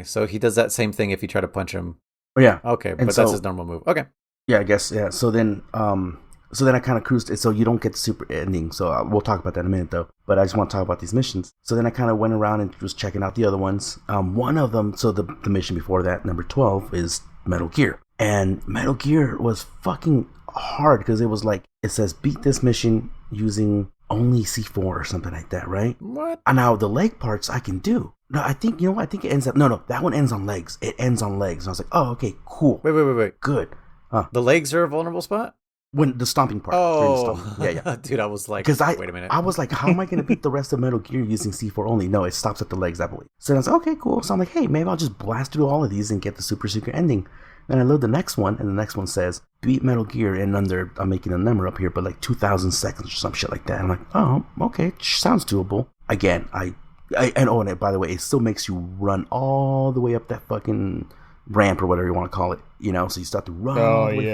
[SPEAKER 1] So he does that same thing if you try to punch him.
[SPEAKER 3] Oh, yeah.
[SPEAKER 1] Okay, but that's his normal move. Okay.
[SPEAKER 3] Yeah, I guess. Yeah. So then I kind of cruised. So you don't get the super ending. So we'll talk about that in a minute, though. But I just want to talk about these missions. So then I kind of went around and was checking out the other ones. One of them, so the mission before that, number 12, is Metal Gear. And Metal Gear was fucking hard because it was like, it says beat this mission using only C4 or something like that, right?
[SPEAKER 1] What?
[SPEAKER 3] And now the leg parts I can do. No, I think it ends up, no, that one ends on legs. It ends on legs. And I was like, oh, okay, cool.
[SPEAKER 1] Wait.
[SPEAKER 3] Good.
[SPEAKER 1] The legs are a vulnerable spot?
[SPEAKER 3] When the stomping part.
[SPEAKER 1] Oh,
[SPEAKER 3] yeah.
[SPEAKER 1] Dude, I was like, wait a minute.
[SPEAKER 3] I was like, how am I going to beat the rest of Metal Gear using C4 only? No, it stops at the legs, I believe. So I was like, okay, cool. So I'm like, hey, maybe I'll just blast through all of these and get the super secret ending. And I load the next one, and the next one says, beat Metal Gear in under, I'm making a number up here, but like 2,000 seconds or some shit like that. I'm like, oh, okay, sounds doable. Again, and by the way, it still makes you run all the way up that fucking ramp or whatever you want to call it, so you start to run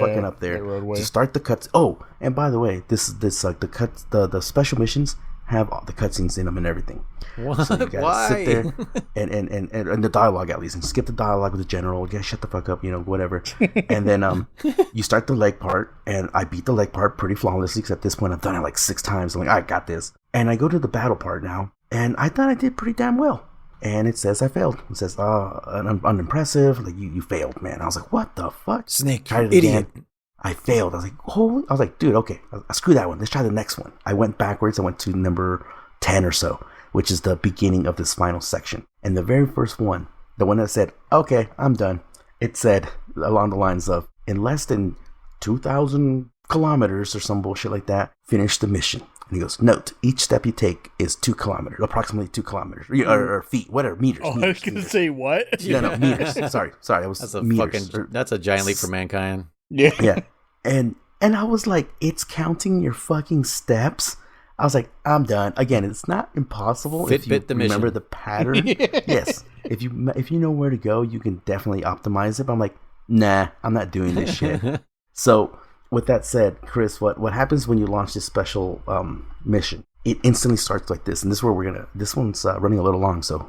[SPEAKER 3] fucking up there to start the cuts. Oh, and by the way, the special missions have all the cutscenes in them and everything.
[SPEAKER 1] What?
[SPEAKER 3] So you gotta sit there and the dialogue at least, and skip the dialogue with the general. Yeah, shut the fuck up, whatever. And then you start the leg part, and I beat the leg part pretty flawlessly. Because at this point, I've done it like 6 times. I'm like, I got this. And I go to the battle part now, and I thought I did pretty damn well. And it says I failed. It says, unimpressive. Like, you failed, man. I was like, what the fuck?
[SPEAKER 1] Snake,
[SPEAKER 3] tried it
[SPEAKER 1] idiot.
[SPEAKER 3] Again. I failed. I was like, holy. I was like, dude, okay. Screw that one. Let's try the next one. I went backwards. I went to number 10 or so, which is the beginning of this final section. And the very first one, the one that said, okay, I'm done. It said along the lines of, in less than 2,000 kilometers or some bullshit like that, finish the mission. And he goes, note, each step you take is 2 kilometers, approximately 2 kilometers, or feet, whatever, meters.
[SPEAKER 2] Oh,
[SPEAKER 3] meters,
[SPEAKER 2] I was going to say what?
[SPEAKER 3] No, meters. Sorry. It was
[SPEAKER 1] that's
[SPEAKER 3] meters.
[SPEAKER 1] That's a giant leap for mankind.
[SPEAKER 2] Yeah.
[SPEAKER 3] And I was like, it's counting your fucking steps. I was like, I'm done. Again, it's not impossible if you remember the pattern. Yes, if you know where to go, you can definitely optimize it. But I'm like, nah, I'm not doing this shit. So with that said, Chris, what happens when you launch this special mission? It instantly starts like this, and this is where this one's running a little long, so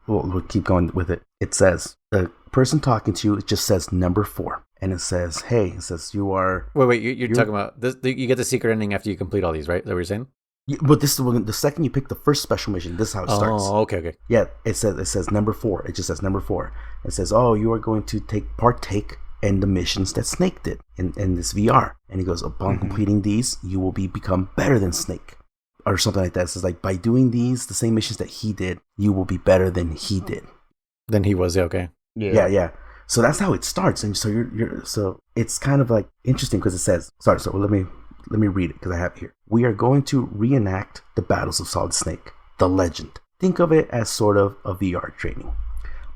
[SPEAKER 3] we'll keep going with it. It says, the person talking to you, it just says number 4, and it says, hey, it says you are...
[SPEAKER 1] Wait, you're talking about, this, you get the secret ending after you complete all these, right? Is that what you're saying?
[SPEAKER 3] Yeah, but this is the second you pick the first special mission, this is how it starts.
[SPEAKER 1] Oh, okay.
[SPEAKER 3] Yeah, it says number 4, it just says number 4. It says, oh, you are going to partake in the missions that Snake did in this VR. And he goes, upon completing these, you will become better than Snake. Or something like that. It says, like, by doing the same missions that he did, you will be better than he did.
[SPEAKER 1] Then he was, okay.
[SPEAKER 3] Yeah. So that's how it starts. And so so it's kind of like interesting because it says, so let me read it because I have it here. We are going to reenact the battles of Solid Snake, the legend. Think of it as sort of a VR training.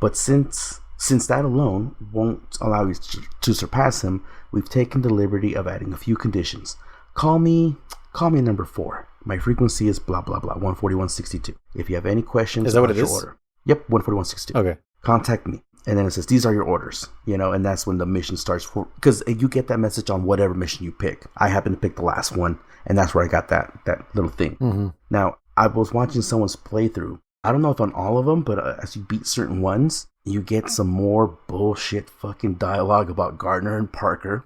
[SPEAKER 3] But since that alone won't allow you to surpass him, we've taken the liberty of adding a few conditions. Call me number 4. My frequency is blah, blah, blah, 14162. If you have any questions,
[SPEAKER 1] is that what it is?
[SPEAKER 3] Order. Yep, 14162.
[SPEAKER 1] Okay.
[SPEAKER 3] Contact me. And then it says, these are your orders, and that's when the mission starts because you get that message on whatever mission you pick. I happen to pick the last one, and that's where I got that little thing. Mm-hmm. Now, I was watching someone's playthrough. I don't know if on all of them, but as you beat certain ones, you get some more bullshit fucking dialogue about Gardner and Parker.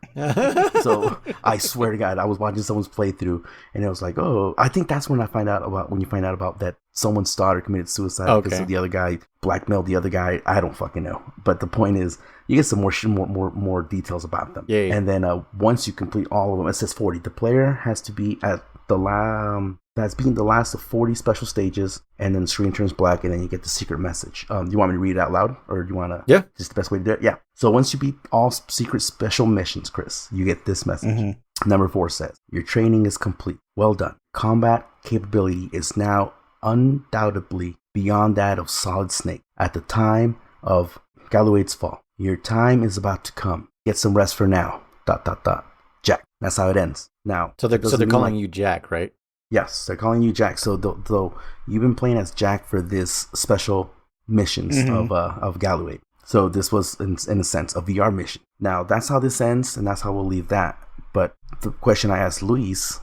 [SPEAKER 3] So I swear to God, I was watching someone's playthrough, and it was like, oh, I think that's when you find out about that someone's daughter committed suicide because of the other guy blackmailed the other guy. I don't fucking know, but the point is, you get some more details about them.
[SPEAKER 1] Yeah.
[SPEAKER 3] And then once you complete all of them, it says 40. The player has to be at that's being the last of 40 special stages, and then the screen turns black, and then you get the secret message. Do you want me to read it out loud, or do you want to?
[SPEAKER 1] Yeah.
[SPEAKER 3] Just the best way to do it? Yeah. So once you beat all secret special missions, Chris, you get this message. Mm-hmm. Number 4 says, your training is complete. Well done. Combat capability is now undoubtedly beyond that of Solid Snake at the time of Galloway's fall. Your time is about to come. Get some rest for now. ... Jack. That's how it ends. Now,
[SPEAKER 1] so they're calling you Jack, right?
[SPEAKER 3] Yes, they're calling you Jack. So though you've been playing as Jack for this special missions of Galloway. So this was in a sense a VR mission. Now that's how this ends, and that's how we'll leave that. But the question I asked Luis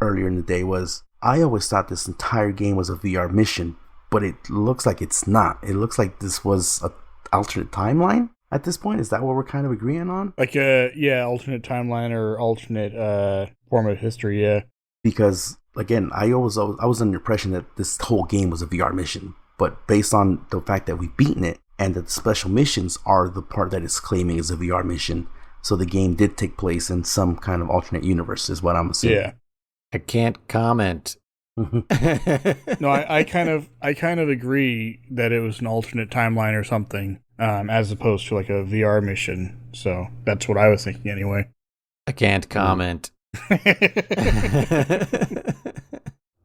[SPEAKER 3] earlier in the day was, I always thought this entire game was a VR mission, but it looks like it's not. It looks like this was an alternate timeline at this point. Is that what we're kind of agreeing on?
[SPEAKER 2] Like alternate timeline or alternate form of history, yeah.
[SPEAKER 3] Because again, I was under the impression that this whole game was a VR mission, but based on the fact that we've beaten it and that the special missions are the part that it's claiming is a VR mission, so the game did take place in some kind of alternate universe, is what I'm assuming.
[SPEAKER 2] Yeah,
[SPEAKER 1] I can't comment.
[SPEAKER 2] No, I kind of agree that it was an alternate timeline or something, as opposed to like a VR mission. So that's what I was thinking anyway.
[SPEAKER 1] I can't comment.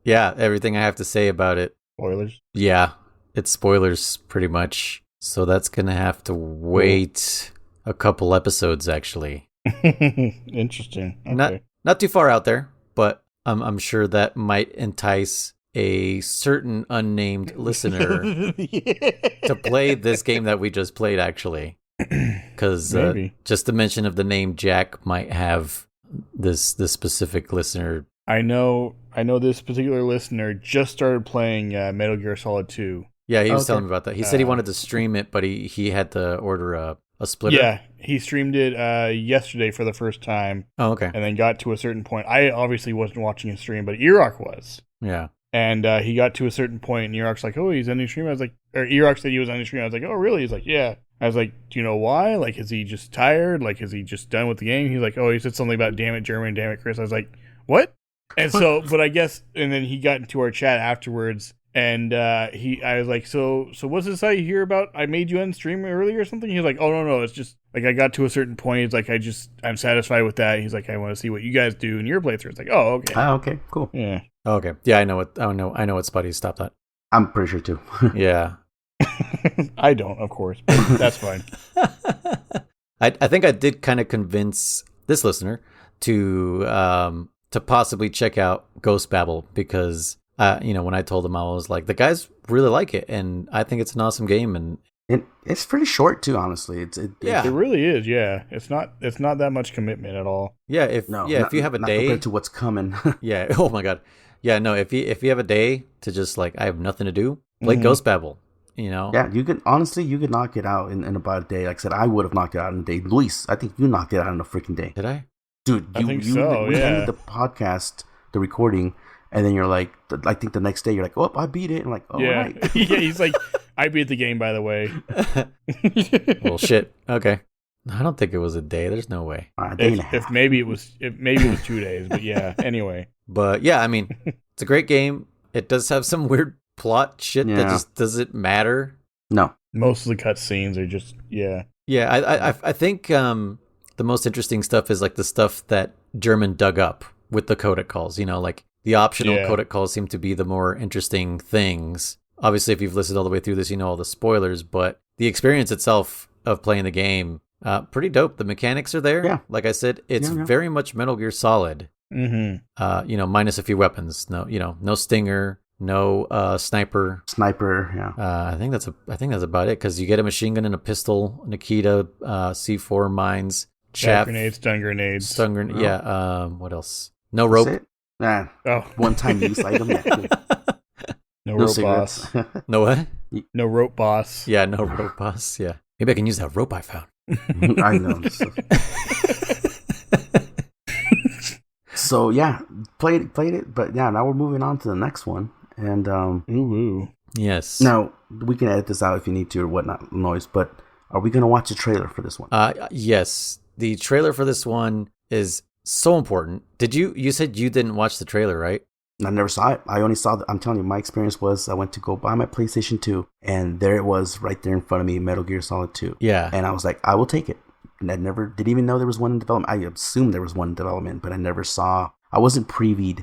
[SPEAKER 1] Yeah, everything I have to say about it.
[SPEAKER 2] Spoilers?
[SPEAKER 1] Yeah, it's spoilers pretty much. So that's going to have to wait a couple episodes, actually.
[SPEAKER 2] Interesting. Okay.
[SPEAKER 1] Not too far out there, but I'm sure that might entice a certain unnamed listener to play this game that we just played, actually. Because just the mention of the name Jack might have this specific listener.
[SPEAKER 2] I know this particular listener just started playing Metal Gear Solid 2.
[SPEAKER 1] Yeah, he was telling me about that. He said he wanted to stream it, but he had to order a splitter.
[SPEAKER 2] Yeah, he streamed it yesterday for the first time.
[SPEAKER 1] Oh, okay.
[SPEAKER 2] And then got to a certain point. I obviously wasn't watching his stream, but Erock was.
[SPEAKER 1] Yeah.
[SPEAKER 2] And he got to a certain point, and Erock's like, oh, he's ending stream? I was like, or Erock said he was ending stream. I was like, oh, really? He's like, yeah. I was like, do you know why? Like, is he just tired? Like, is he just done with the game? He's like, oh, he said something about damn it, German, damn it, Chris. I was like, what? And so, but I guess, and then he got into our chat afterwards, and I was like, so what's this I hear about? I made you end stream earlier or something? He was like, oh, no, it's just, like, I got to a certain point. He's like, I'm satisfied with that. He's like, I want to see what you guys do in your playthrough. It's like, oh, okay.
[SPEAKER 3] Okay, cool.
[SPEAKER 2] Yeah.
[SPEAKER 1] Okay. Yeah, I know what spot he stopped at.
[SPEAKER 3] I'm pretty sure too.
[SPEAKER 1] Yeah.
[SPEAKER 2] I don't, of course, but that's fine.
[SPEAKER 1] I think I did kind of convince this listener to possibly check out Ghost Babel because when I told him, I was like, the guys really like it, and I think it's an awesome game, and
[SPEAKER 3] it's pretty short too. Honestly, it
[SPEAKER 2] really is. Yeah, it's not that much commitment at all.
[SPEAKER 1] Yeah, if you have a day
[SPEAKER 3] compared to what's coming.
[SPEAKER 1] Yeah. Oh my god. Yeah. No. If you have a day to just like I have nothing to do, play Ghost Babel.
[SPEAKER 3] Yeah, you could knock it out in about a day. Like I said, I would have knocked it out in a day. Luis, I think you knocked it out in a freaking day.
[SPEAKER 1] Did I?
[SPEAKER 3] Dude, we ended the podcast, the recording, and then you're like, I think the next day you're like, oh, I beat it. I'm like, oh,
[SPEAKER 2] yeah.
[SPEAKER 3] right.
[SPEAKER 2] Yeah, he's like, I beat the game, by the way.
[SPEAKER 1] Well, shit. Okay. I don't think it was a day. There's no way.
[SPEAKER 3] A day and a half.
[SPEAKER 2] If maybe it was 2 days, but yeah. Anyway.
[SPEAKER 1] But yeah, I mean, it's a great game. It does have some weird plot shit that just doesn't matter.
[SPEAKER 3] No.
[SPEAKER 2] Most of the cutscenes are just
[SPEAKER 1] Yeah, I think the most interesting stuff is like the stuff that German dug up with the codec calls. Like the optional codec calls seem to be the more interesting things. Obviously, if you've listened all the way through this, you know all the spoilers, but the experience itself of playing the game, pretty dope. The mechanics are there.
[SPEAKER 3] Yeah.
[SPEAKER 1] Like I said, it's very much Metal Gear Solid.
[SPEAKER 2] Mm-hmm.
[SPEAKER 1] Minus a few weapons. No stinger. No sniper.
[SPEAKER 3] Yeah.
[SPEAKER 1] I think that's about it because you get a machine gun and a pistol, Nikita, C4 mines, chaff
[SPEAKER 2] grenades, stun grenades.
[SPEAKER 1] Yeah. What else? No rope.
[SPEAKER 3] One-time use item. Yeah, cool.
[SPEAKER 2] No rope boss.
[SPEAKER 1] No what?
[SPEAKER 2] No rope boss.
[SPEAKER 1] Yeah, no rope boss. Yeah. Maybe I can use that rope I found.
[SPEAKER 3] I know. So yeah, played it, but yeah, now we're moving on to the next one, and
[SPEAKER 1] yes.
[SPEAKER 3] Now we can edit this out if you need to or whatnot noise, but are we gonna watch a trailer for this one?
[SPEAKER 1] Yes, the trailer for this one is so important. You said you didn't watch the trailer, right?
[SPEAKER 3] I never saw it. I only saw I'm telling you, my experience was I went to go buy my PlayStation 2, and there it was right there in front of me, Metal Gear Solid 2.
[SPEAKER 1] Yeah.
[SPEAKER 3] And I was like, I will take it. And I never didn't even know there was one in development. I assumed there was one in development, but I wasn't privy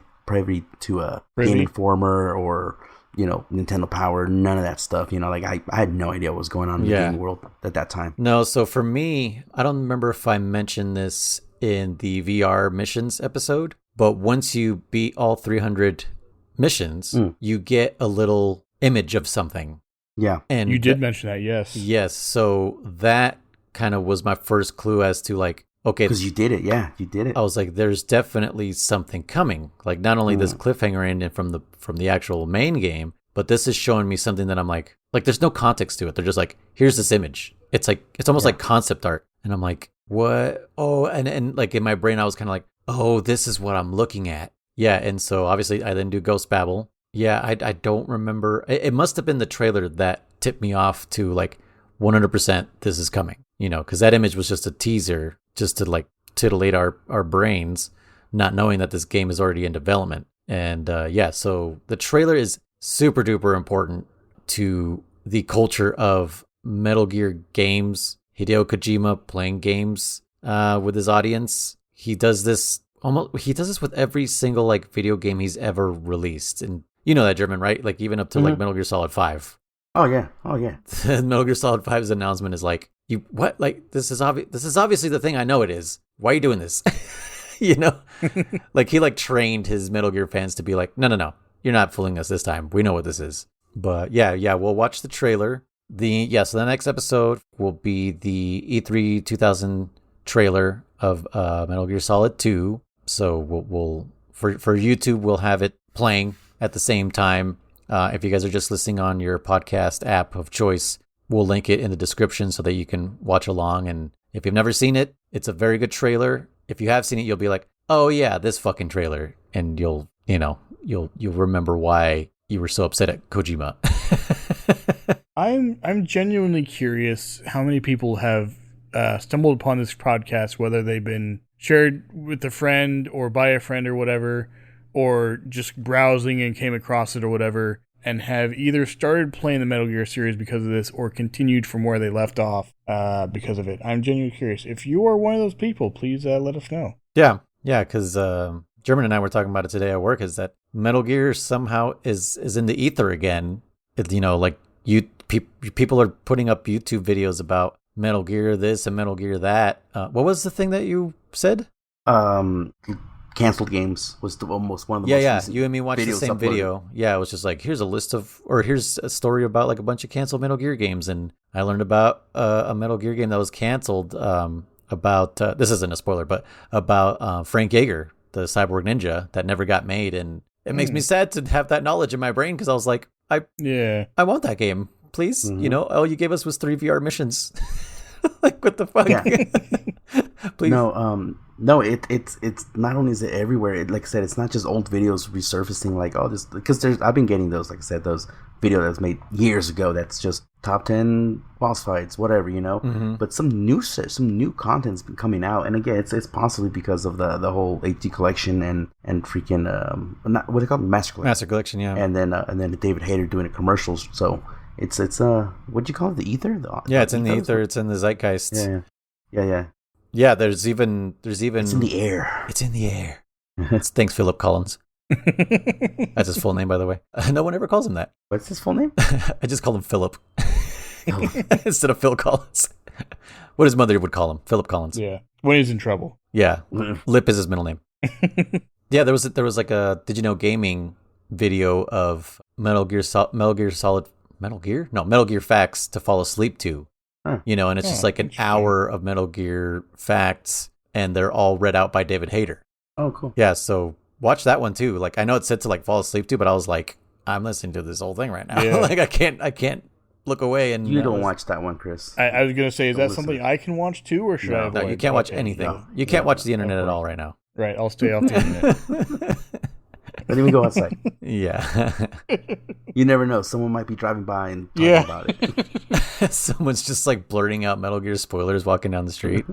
[SPEAKER 3] to a Game Informer or, Nintendo Power, none of that stuff. Like I had no idea what was going on in the gaming world at that time.
[SPEAKER 1] No, so for me, I don't remember if I mentioned this in the VR missions episode, but once you beat all 300 missions, you get a little image of something.
[SPEAKER 3] Yeah.
[SPEAKER 2] And you did mention that, yes.
[SPEAKER 1] Yes, so that kind of was my first clue as to like, okay,
[SPEAKER 3] because you did it. Yeah, you did it.
[SPEAKER 1] I was like, there's definitely something coming. Like not only this cliffhanger ending from the actual main game, but this is showing me something that I'm like there's no context to it. They're just like, here's this image. It's like it's almost like concept art, and I'm like, what? Oh, and like in my brain, I was kind of like, oh, this is what I'm looking at. Yeah, and so obviously I then do Ghost Babel. Yeah, I don't remember. It must have been the trailer that tipped me off to like 100% this is coming. Because that image was just a teaser, just to like titillate our brains, not knowing that this game is already in development. And so the trailer is super duper important to the culture of Metal Gear games. Hideo Kojima playing games with his audience. He does this with every single like video game he's ever released, and you know that, German, right? Like even up to like Metal Gear Solid 5.
[SPEAKER 3] Oh yeah.
[SPEAKER 1] Metal Gear Solid 5's announcement is like, you what? Like this is obviously the thing I know it is. Why are you doing this? Like he like trained his Metal Gear fans to be like, no, you're not fooling us this time. We know what this is. But yeah, we'll watch the trailer. So the next episode will be the E3 2000 trailer of Metal Gear Solid 2. So we'll for YouTube we'll have it playing at the same time. If you guys are just listening on your podcast app of choice, we'll link it in the description so that you can watch along. And if you've never seen it, it's a very good trailer. If you have seen it, you'll be like, oh yeah, this fucking trailer. And you'll remember why you were so upset at Kojima.
[SPEAKER 2] I'm genuinely curious how many people have stumbled upon this podcast, whether they've been shared with a friend or by a friend or whatever, or just browsing and came across it or whatever, and have either started playing the Metal Gear series because of this or continued from where they left off because of it. I'm genuinely curious. If you are one of those people, please let us know.
[SPEAKER 1] Yeah, because German and I were talking about it today at work, is that Metal Gear somehow is in the ether again. Like people are putting up YouTube videos about Metal Gear this and Metal Gear that. What was the thing that you said?
[SPEAKER 3] Canceled games was almost one of the
[SPEAKER 1] Yeah,
[SPEAKER 3] most
[SPEAKER 1] yeah.
[SPEAKER 3] recent
[SPEAKER 1] You and me watched the
[SPEAKER 3] videos
[SPEAKER 1] same
[SPEAKER 3] uploaded.
[SPEAKER 1] video. Yeah, it was just like, here's a list of, or here's a story about like a bunch of canceled Metal Gear games, and I learned about a Metal Gear game that was canceled. About this isn't a spoiler, but about Frank Yeager, the cyborg ninja that never got made, and it makes me sad to have that knowledge in my brain because I was like, I want that game, please.
[SPEAKER 3] Mhm.
[SPEAKER 1] You know, all you gave us was 3 VR missions. Like, what the fuck?
[SPEAKER 3] Yeah.
[SPEAKER 1] Please.
[SPEAKER 3] No, it's not only is it everywhere. Like I said, it's not just old videos resurfacing. Like, oh, this because I've been getting those. Like I said, those video that was made years ago. That's just top 10 boss fights, whatever, you know.
[SPEAKER 1] Mhm.
[SPEAKER 3] But some new content's been coming out, and again, it's possibly because of the whole HD collection and freaking not what they call it, Master Collection.
[SPEAKER 1] Master Collection, yeah.
[SPEAKER 3] And then David Hayter doing it commercials. So it's what'd you call it? The ether?
[SPEAKER 1] Yeah, it's in the ether. It's in the zeitgeist.
[SPEAKER 3] Yeah.
[SPEAKER 1] Yeah, there's even
[SPEAKER 3] It's in the air.
[SPEAKER 1] It's in the air. Thanks, Philip Collins. That's his full name, by the way. No one ever calls him that.
[SPEAKER 3] What's his full name?
[SPEAKER 1] I just call him Philip instead of Phil Collins. What his mother would call him, Philip Collins.
[SPEAKER 2] Yeah, when he's in trouble.
[SPEAKER 1] Yeah, Lip is his middle name. Yeah, there was like a Did you know gaming video of Metal Gear facts to fall asleep to.
[SPEAKER 3] Huh.
[SPEAKER 1] You know, and it's just like an hour of Metal Gear facts, and they're all read out by David Hayter.
[SPEAKER 3] Oh, cool.
[SPEAKER 1] Yeah, so watch that one too. Like, I know it's said to like fall asleep to, but I was like, I'm listening to this whole thing right now.
[SPEAKER 2] Yeah.
[SPEAKER 1] Like, I can't look away. And
[SPEAKER 3] You don't watch that one, Chris.
[SPEAKER 2] I was gonna say, is
[SPEAKER 3] Don't
[SPEAKER 2] that
[SPEAKER 3] listen.
[SPEAKER 2] something I can watch too, or should I avoid?
[SPEAKER 1] No, you can't watch
[SPEAKER 2] Okay.
[SPEAKER 1] anything.
[SPEAKER 3] No.
[SPEAKER 1] You can't
[SPEAKER 3] No,
[SPEAKER 1] watch the internet
[SPEAKER 3] of
[SPEAKER 1] at all
[SPEAKER 3] course.
[SPEAKER 1] right now.
[SPEAKER 2] Right, I'll stay off the internet.
[SPEAKER 3] Don't even go outside.
[SPEAKER 1] Yeah.
[SPEAKER 3] You never know. Someone might be driving by and talking
[SPEAKER 2] Yeah.
[SPEAKER 3] about it.
[SPEAKER 1] Someone's just like blurting out Metal Gear spoilers walking down the street.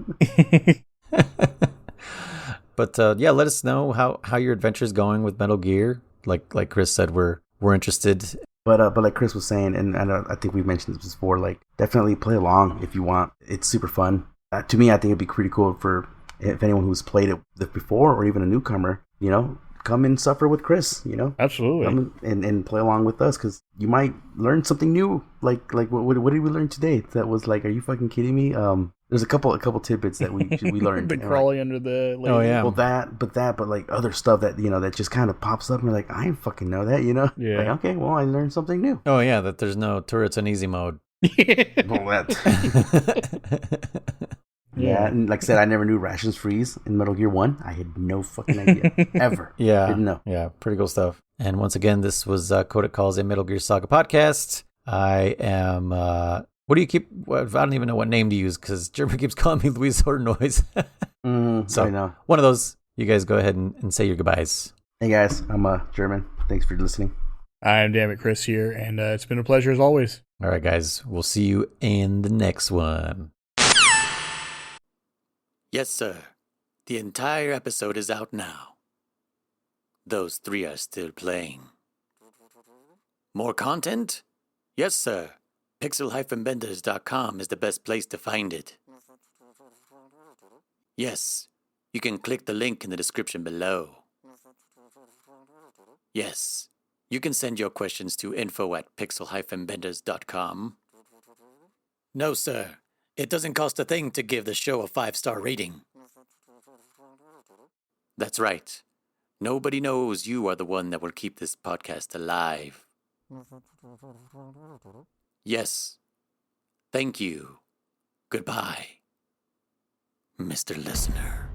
[SPEAKER 1] But yeah, let us know how your adventure's going with Metal Gear. Like Chris said, we're interested.
[SPEAKER 3] But like Chris was saying, and I think we've mentioned this before, like, definitely play along if you want. It's super fun. To me, I think it'd be pretty cool if anyone who's played it before, or even a newcomer, you know, come and suffer with Chris, you know.
[SPEAKER 2] Absolutely.
[SPEAKER 3] Come and play along with us, because you might learn something new. Like what did we learn today? That was like, are you fucking kidding me? There's a couple tidbits that we learned.
[SPEAKER 2] Been crawling under the lady.
[SPEAKER 1] Oh, yeah.
[SPEAKER 3] Well, but like other stuff that, you know, that just kind of pops up, and you're like, I didn't fucking know that, you know.
[SPEAKER 2] Yeah.
[SPEAKER 3] Like, okay, well, I learned something new.
[SPEAKER 1] Oh yeah, that there's no turrets in easy mode.
[SPEAKER 3] Well, yeah, and like I said, I never knew rations freeze in Metal Gear 1. I had no fucking idea. Ever.
[SPEAKER 1] Yeah.
[SPEAKER 3] Didn't know.
[SPEAKER 1] Yeah, pretty cool stuff. And once again, this was Codec Calls, a Metal Gear Saga podcast. I am, what do you keep, I don't even know what name to use because Jeremy keeps calling me Luis Hornoise. So,
[SPEAKER 3] I know.
[SPEAKER 1] one of those, you guys go ahead and say your goodbyes.
[SPEAKER 3] Hey guys, I'm German. Thanks for listening.
[SPEAKER 2] I'm Damn It Chris here, and it's been a pleasure as always.
[SPEAKER 1] All right, guys, we'll see you in the next one. Yes, sir. The entire episode is out now. Those 3 are still playing. More content? Yes, sir. Pixel-benders.com is the best place to find it. Yes, you can click the link in the description below. Yes, you can send your questions to info@pixel-benders.com. No, sir. It doesn't cost a thing to give the show a 5-star rating. That's right. Nobody knows you are the one that will keep this podcast alive. Yes. Thank you. Goodbye, Mr. Listener.